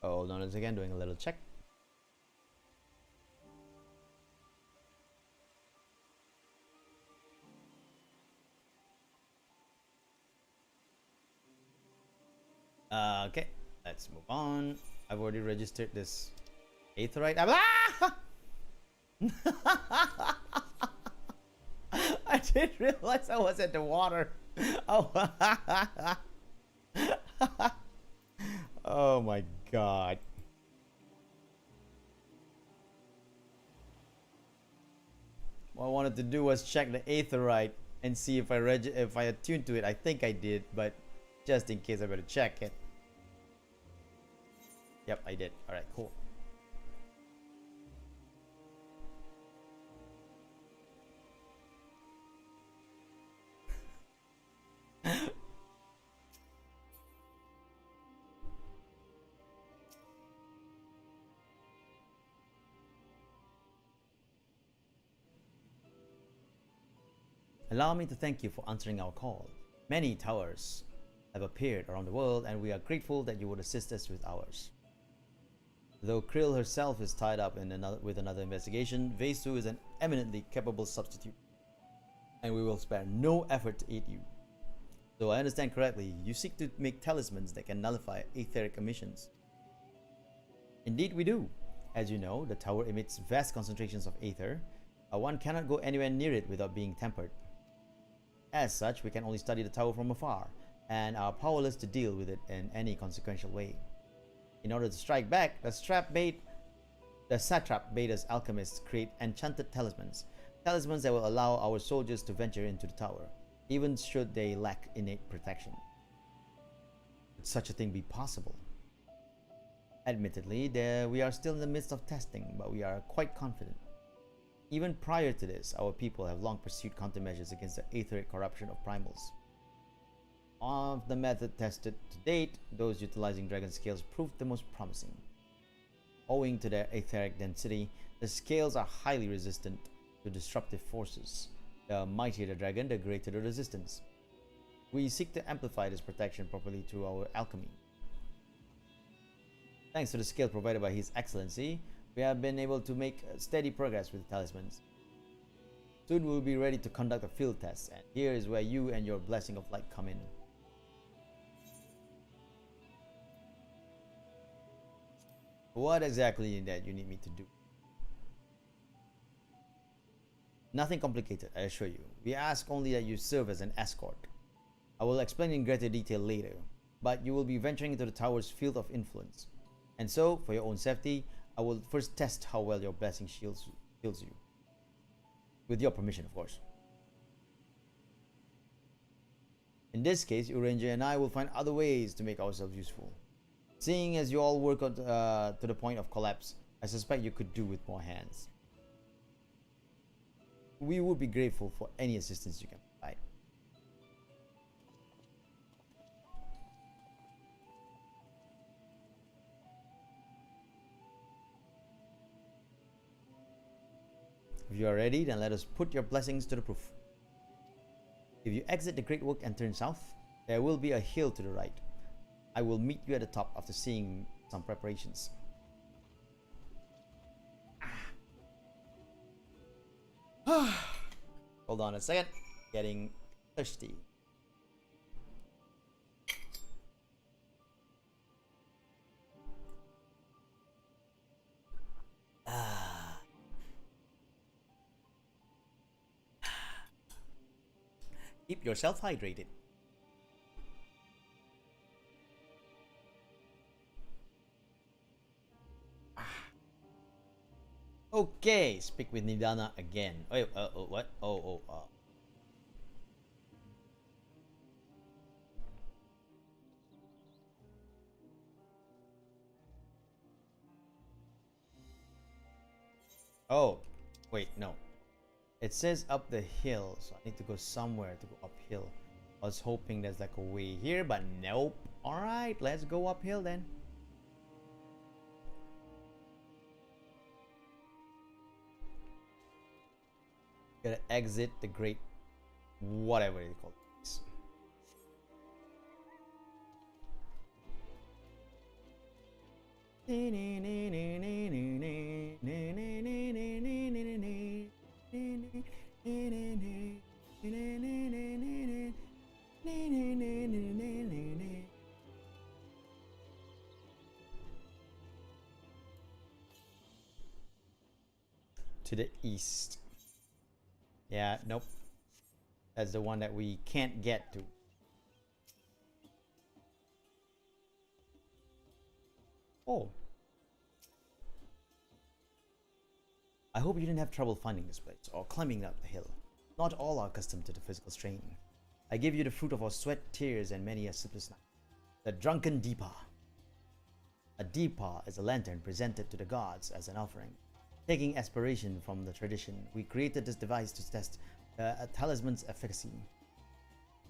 Speaker 1: Hold on a second, doing a little check. Okay, let's move on. I've already registered this aetherite. Ah! I didn't realize I was at the water. Oh, oh my god. What I wanted to do was check the aetherite and see if I attuned to it. I think I did, but just in case I better check it. Yep, I did. All right, cool. Allow me to thank you for answering our call. Many towers have appeared around the world, and we are grateful that you would assist us with ours. Though Krill herself is tied up in with another investigation, Vesu is an eminently capable substitute, and we will spare no effort to aid you. So I understand correctly, you seek to make talismans that can nullify etheric emissions. Indeed we do. As you know, the tower emits vast concentrations of aether. One cannot go anywhere near it without being tempered. As such, we can only study the tower from afar, and are powerless to deal with it in any consequential way. In order to strike back, the satrap bade us alchemists create enchanted talismans. Talismans that will allow our soldiers to venture into the tower, even should they lack innate protection. Could such a thing be possible? Admittedly, we are still in the midst of testing, but we are quite confident. Even prior to this, our people have long pursued countermeasures against the etheric corruption of primals. Of the method tested to date, those utilizing dragon scales proved the most promising. Owing to their etheric density, the scales are highly resistant to disruptive forces. The mightier the dragon, the greater the resistance. We seek to amplify this protection properly through our alchemy. Thanks to the scale provided by His Excellency, we have been able to make steady progress with the talismans. Soon we will be ready to conduct a field test, and here is where you and your blessing of light come in. What exactly that you need me to do? Nothing complicated, I assure you. We ask only that you serve as an escort. I will explain in greater detail later, but you will be venturing into the tower's field of influence. And so, for your own safety, I will first test how well your blessing shields you. With your permission, of course. In this case, Uranger and I will find other ways to make ourselves useful. Seeing as you all work on, to the point of collapse, I suspect you could do with more hands. We would be grateful for any assistance you can provide. If you are ready, then let us put your blessings to the proof. If you exit the Great Work and turn south, there will be a hill to the right. I will meet you at the top after seeing some preparations. Hold on a second. Getting thirsty. Keep yourself hydrated. Okay, speak with Nidana again. Wait, what? Oh, wait, no. It says up the hill, so I need to go somewhere to go uphill. I was hoping there's like a way here, but nope. Alright, let's go uphill then. Gotta exit the great whatever you call it. To the east. Yeah, nope. That's the one that we can't get to. Oh. I hope you didn't have trouble finding this place or climbing up the hill. Not all are accustomed to the physical strain. I give you the fruit of our sweat, tears, and many a sleepless night. The drunken Deepa. A deepa is a lantern presented to the gods as an offering. Taking inspiration from the tradition, we created this device to test a talisman's efficacy.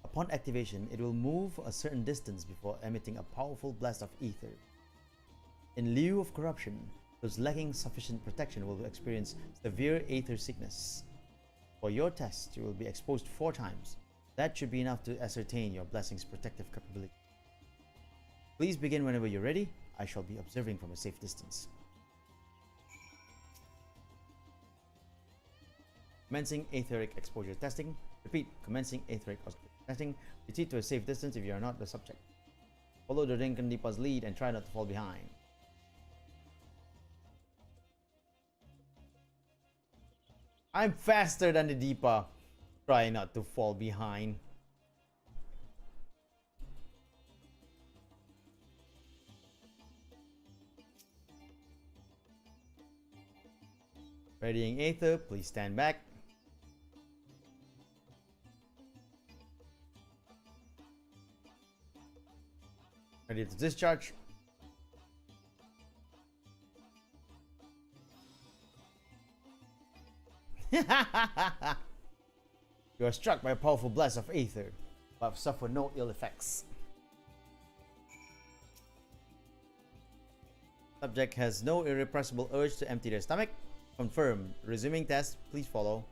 Speaker 1: Upon activation, it will move a certain distance before emitting a powerful blast of ether. In lieu of corruption, those lacking sufficient protection will experience severe aether sickness. For your test, you will be exposed 4 times. That should be enough to ascertain your blessing's protective capability. Please begin whenever you're ready. I shall be observing from a safe distance. Commencing etheric exposure testing. Repeat, commencing etheric exposure testing. Retreat to a safe distance if you are not the subject. Follow the Rinkan Deepa's lead and try not to fall behind. I'm faster than the Deepa. Try not to fall behind. Readying Aether, please stand back. Ready to discharge. You are struck by a powerful blast of Aether, but suffer no ill effects. Subject has no irrepressible urge to empty their stomach. Confirmed. Resuming test, please follow.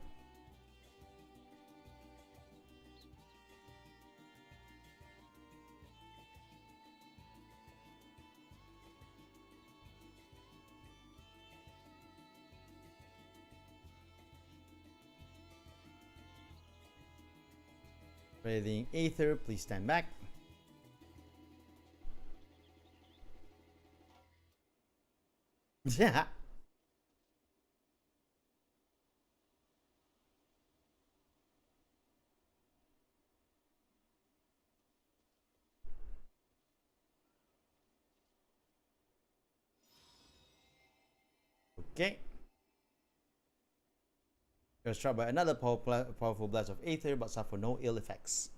Speaker 1: Breathing Aether, please stand back. Yeah. Okay. You're struck by another powerful blast of Aether, but suffer no ill effects.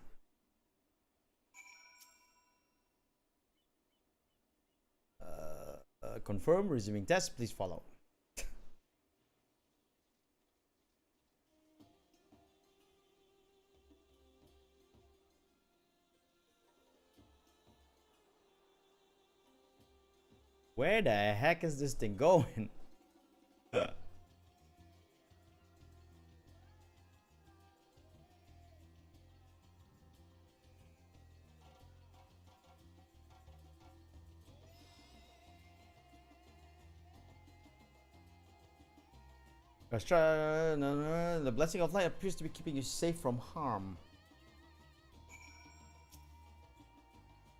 Speaker 1: Confirm. Resuming test. Please follow. Where the heck is this thing going? The blessing of light appears to be keeping you safe from harm.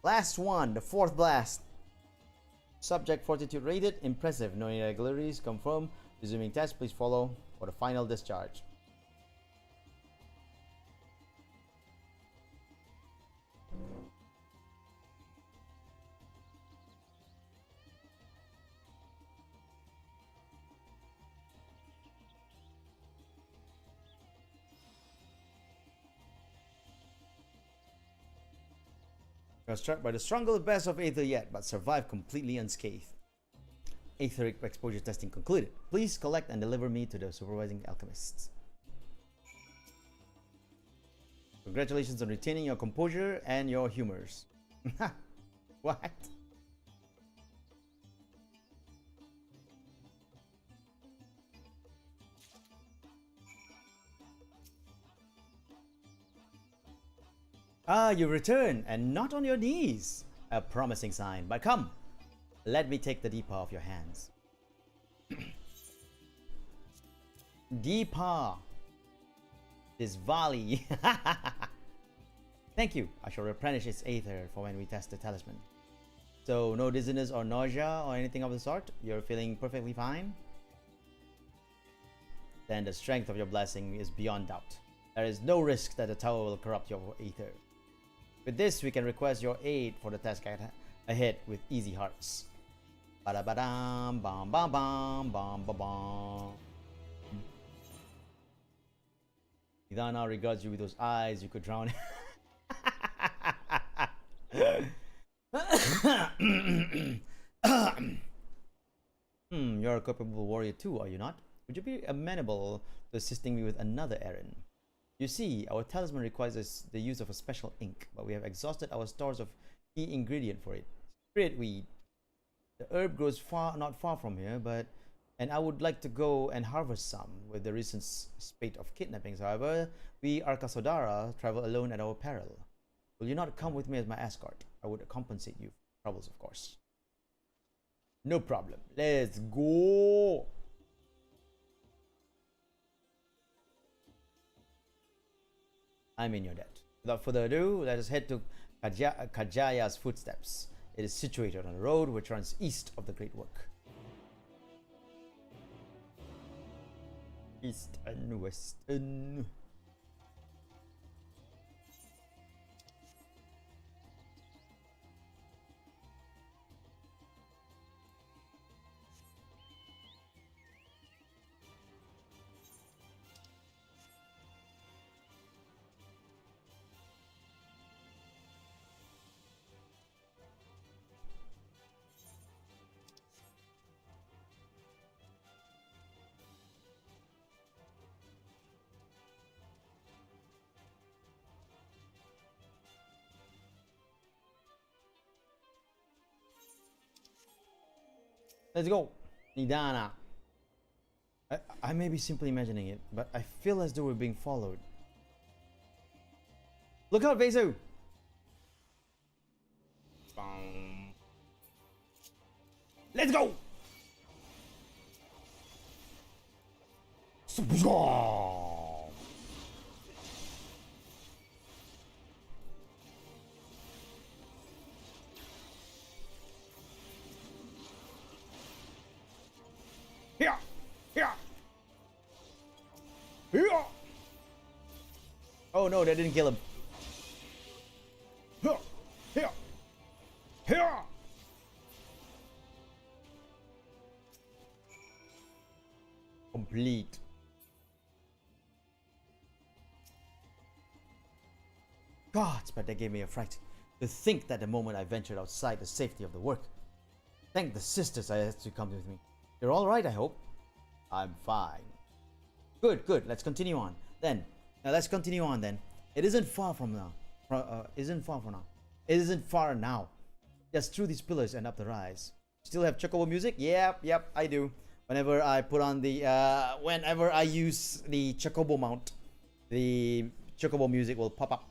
Speaker 1: Last one, the 4th blast. Subject fortitude rated, impressive, no irregularities, confirm. Resuming test, please follow for the final discharge. You are struck by the strongest blast of Aether yet, but survive completely unscathed. Aetheric exposure testing concluded. Please collect and deliver me to the supervising alchemists. Congratulations on retaining your composure and your humors. What? Ah, you return, and not on your knees. A promising sign, but come. Let me take the Deepa off your hands. Deepa. This Valley. Thank you. I shall replenish its Aether for when we test the talisman. So, no dizziness or nausea or anything of the sort? You're feeling perfectly fine? Then the strength of your blessing is beyond doubt. There is no risk that the tower will corrupt your Aether. With this, we can request your aid for the task ahead with easy hearts. Ba-da-ba-dam, bam bam bam bam bam bam. Idana regards you with those eyes you could drown. you're a capable warrior too, are you not? Would you be amenable to assisting me with another errand? You see, our talisman requires us the use of a special ink, but we have exhausted our stores of key ingredient for it. Spirit weed. The herb grows not far from here, and I would like to go and harvest some. With the recent spate of kidnappings, however, we Arkasodara travel alone at our peril. Will you not come with me as my escort? I would compensate you for troubles, of course. No problem. Let's go. I'm in your debt. Without further ado, let us head to Kajaya's footsteps. It is situated on a road which runs east of the Great Work. East and western. Let's go. Nidana. I may be simply imagining it, but I feel as though we're being followed. Look out, Vesu! Let's go! Here! Here! Here! Oh no, that didn't kill him. Here! Here! Here! Complete. Gods, but that gave me a fright. To think that the moment I ventured outside the safety of the work. Thank the sisters I asked to come with me. You're all right, I hope. I'm fine. Good, good. Let's continue on. Let's continue on then. It isn't far from now. Isn't far from now. It isn't far now. Just through these pillars and up the rise. Still have chocobo music? Yep, I do. Whenever I put on the, whenever I use the chocobo mount, the chocobo music will pop up.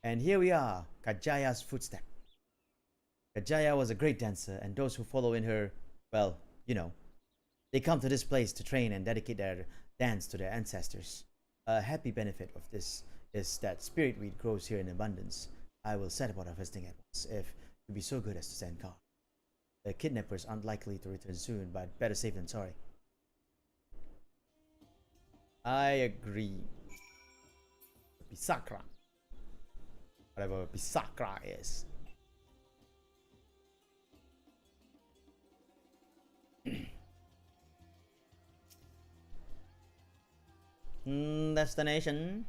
Speaker 1: And here we are, Kajaya's footstep. Kajaya was a great dancer, and those who follow in her, well, you know, they come to this place to train and dedicate their dance to their ancestors. A happy benefit of this is that spirit weed grows here in abundance. I will set about harvesting at once, if you'd be so good as to stand guard. The kidnappers aren't likely to return soon, but better safe than sorry. I agree. Pisakra. Whatever Pisakra is. Destination.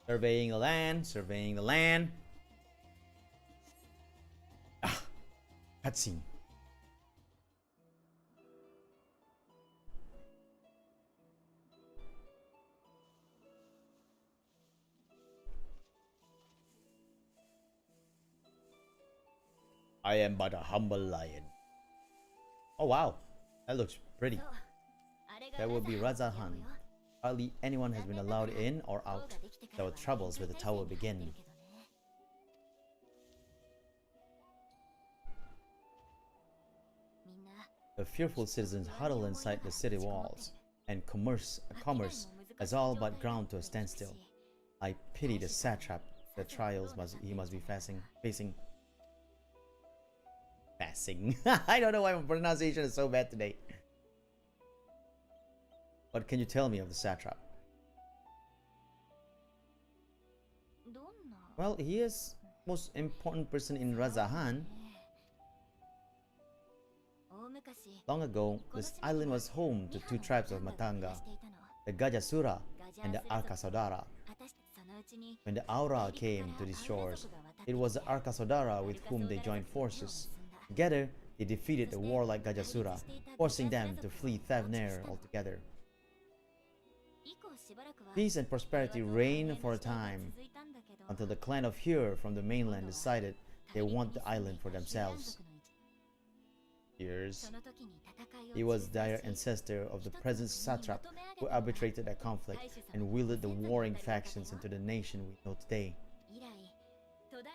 Speaker 1: Surveying the land, surveying the land. Ah, cutscene. I am but a humble lion. Oh wow, that looks pretty. That would be Razahan. Hardly anyone has been allowed in or out. Our troubles with the tower begin. The fearful citizens huddle inside the city walls, and commerce has all but ground to a standstill. I pity the satrap. The trials he must be facing. I don't know why my pronunciation is so bad today. What can you tell me of the satrap? Well, he is most important person in Razahan. Long ago, this island was home to two tribes of Matanga, the Gajasura and the Arkasodara. When the Aura came to these shores, it was the Arkasodara with whom they joined forces. Together, they defeated the warlike Gajasura, forcing them to flee Thavner altogether. Peace and prosperity reigned for a time, until the clan of Hyur from the mainland decided they want the island for themselves. Years. He was the ancestor of the present satrap who arbitrated a conflict and wielded the warring factions into the nation we know today.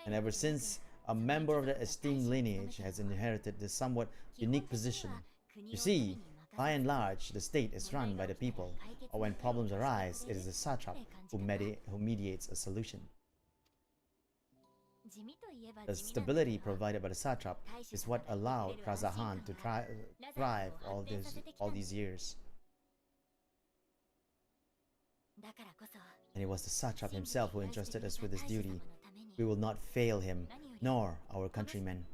Speaker 1: And ever since, a member of the esteemed lineage has inherited this somewhat unique position. You see, by and large, the state is run by the people, or when problems arise, it is the satrap who mediates a solution. The stability provided by the satrap is what allowed Razahan to thrive all these years. And it was the satrap himself who entrusted us with this duty. We will not fail him, nor our countrymen.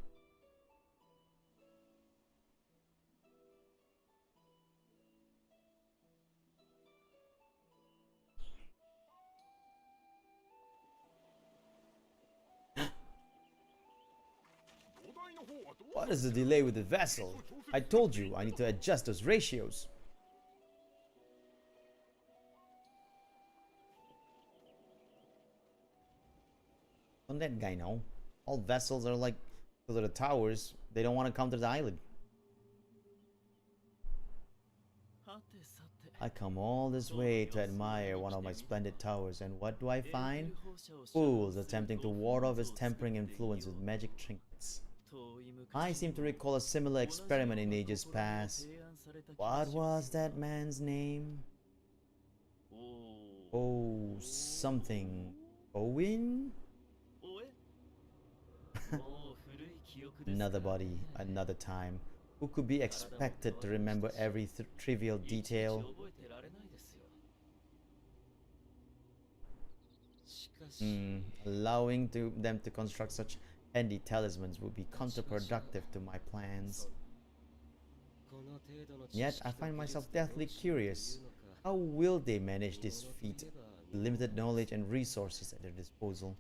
Speaker 1: What is the delay with the vessel? I told you I need to adjust those ratios. Don't that guy know? All vessels are like to the towers. They don't want to come to the island. I come all this way to admire one of my splendid towers, and what do I find? Fools attempting to ward off his tempering influence with magic trinkets. I seem to recall a similar experiment in ages past. What was that man's name? Oh, something. Owen? Another body, another time. Who could be expected to remember every trivial detail? Allowing them to construct such handy talismans would be counterproductive to my plans. Yet I find myself deathly curious. How will they manage this feat with limited knowledge and resources at their disposal?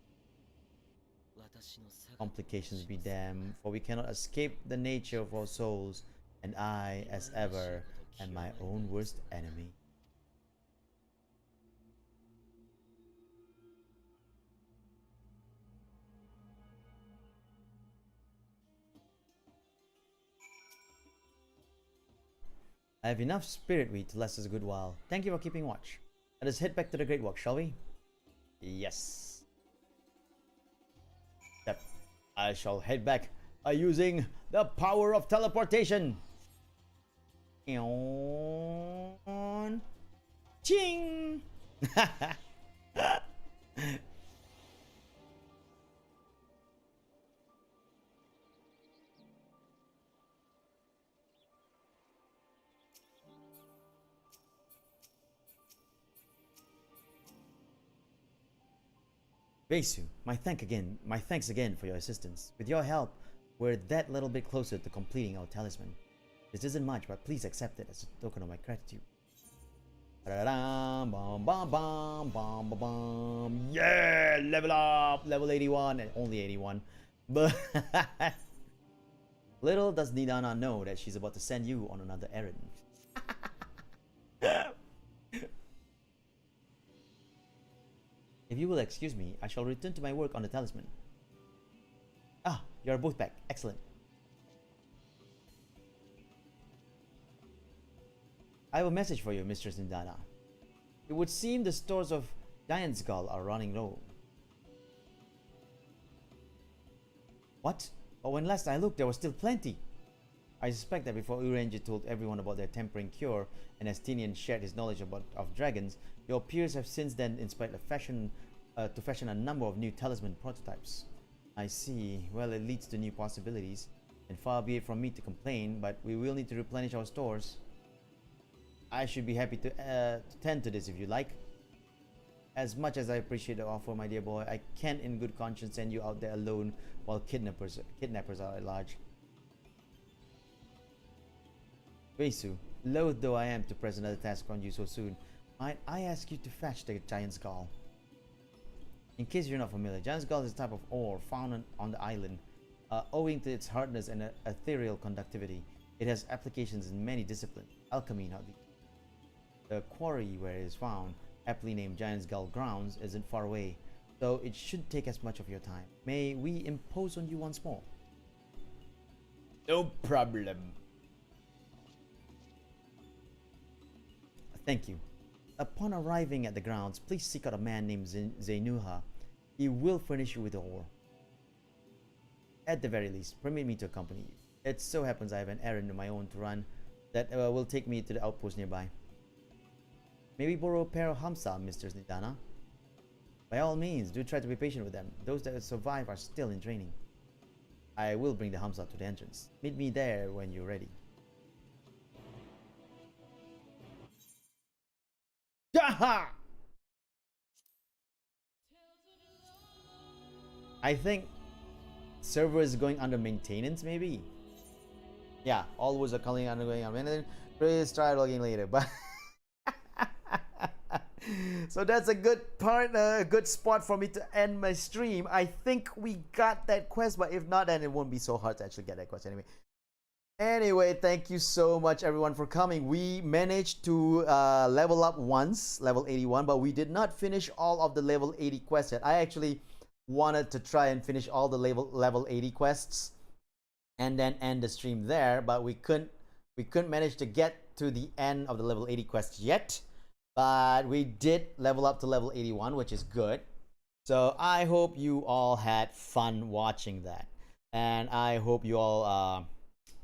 Speaker 1: Complications be damned, for we cannot escape the nature of our souls, and I, as ever, am my own worst enemy. I have enough spirit weed to last us a good while. Thank you for keeping watch. Let us head back to the Great Walk, shall we? Yes. Yep. I shall head back by using the power of teleportation. Ching! Besu, my thanks again for your assistance. With your help, we're that little bit closer to completing our talisman. This isn't much, but please accept it as a token of my gratitude. Yeah, level up, level 81, and only 81. But little does Nidana know that she's about to send you on another errand. If you will excuse me, I shall return to my work on the talisman. Ah, you are both back. Excellent. I have a message for you, Mistress Nidana. It would seem the stores of Giant's Gull are running low. What? But when last I looked, there was still plenty. I suspect that before Urenji told everyone about their tempering cure and Astinian shared his knowledge of dragons, your peers have since then inspired a to fashion a number of new talisman prototypes. I see. Well, it leads to new possibilities. And far be it from me to complain, but we will need to replenish our stores. I should be happy to tend to this if you like. As much as I appreciate the offer, my dear boy, I can't in good conscience send you out there alone while kidnappers are at large. Weisu, loath though I am to press another task on you so soon, might I ask you to fetch the giant skull? In case you're not familiar, giant skull is a type of ore found on the island. Owing to its hardness and ethereal conductivity, it has applications in many disciplines, alchemy not least. The quarry where it is found, aptly named Giant Skull Grounds, isn't far away, so it shouldn't take as much of your time. May we impose on you once more? No problem. Thank you. Upon arriving at the grounds, please seek out a man named Zainuha. He will furnish you with the ore. At the very least, permit me to accompany you. It so happens I have an errand of my own to run that will take me to the outpost nearby. Maybe borrow a pair of Hamsa, Mr. Nidana. By all means, do try to be patient with them. Those that survive are still in training. I will bring the Hamsa to the entrance. Meet me there when you're ready. Jaha! I think server is going under maintenance, maybe. Yeah, always are currently undergoing maintenance. Please try logging later. But so that's a good part, a good spot for me to end my stream. I think we got that quest, but if not, then it won't be so hard to actually get that quest anyway. Anyway, thank you so much everyone for coming. We managed to level up once, level 81, but we did not finish all of the level 80 quests yet. I actually wanted to try and finish all the level 80 quests and then end the stream there, but we couldn't manage to get to the end of the level 80 quests yet. But we did level up to level 81, which is good. So I hope you all had fun watching that, and I hope you all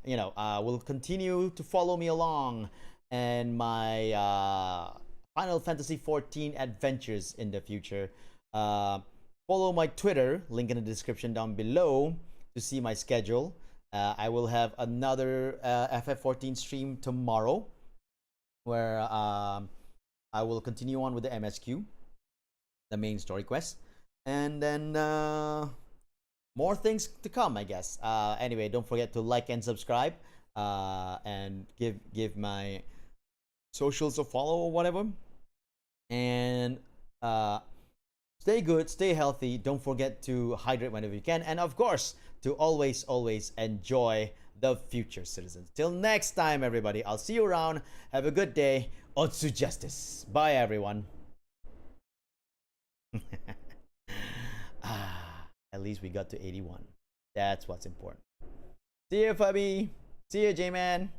Speaker 1: will continue to follow me along and my Final Fantasy XIV adventures in the future. Follow my Twitter, link in the description down below to see my schedule. I will have another FF14 stream tomorrow where I will continue on with the MSQ, the main story quest, and then more things to come, I guess. Anyway, don't forget to like and subscribe, and give my socials a follow or whatever. And stay good, stay healthy. Don't forget to hydrate whenever you can, and of course, to always enjoy the future, citizens. Till next time, everybody. I'll see you around. Have a good day. Otsu Justice. Bye, everyone. At least we got to 81. That's what's important. See you, Fabi. See you, J-Man.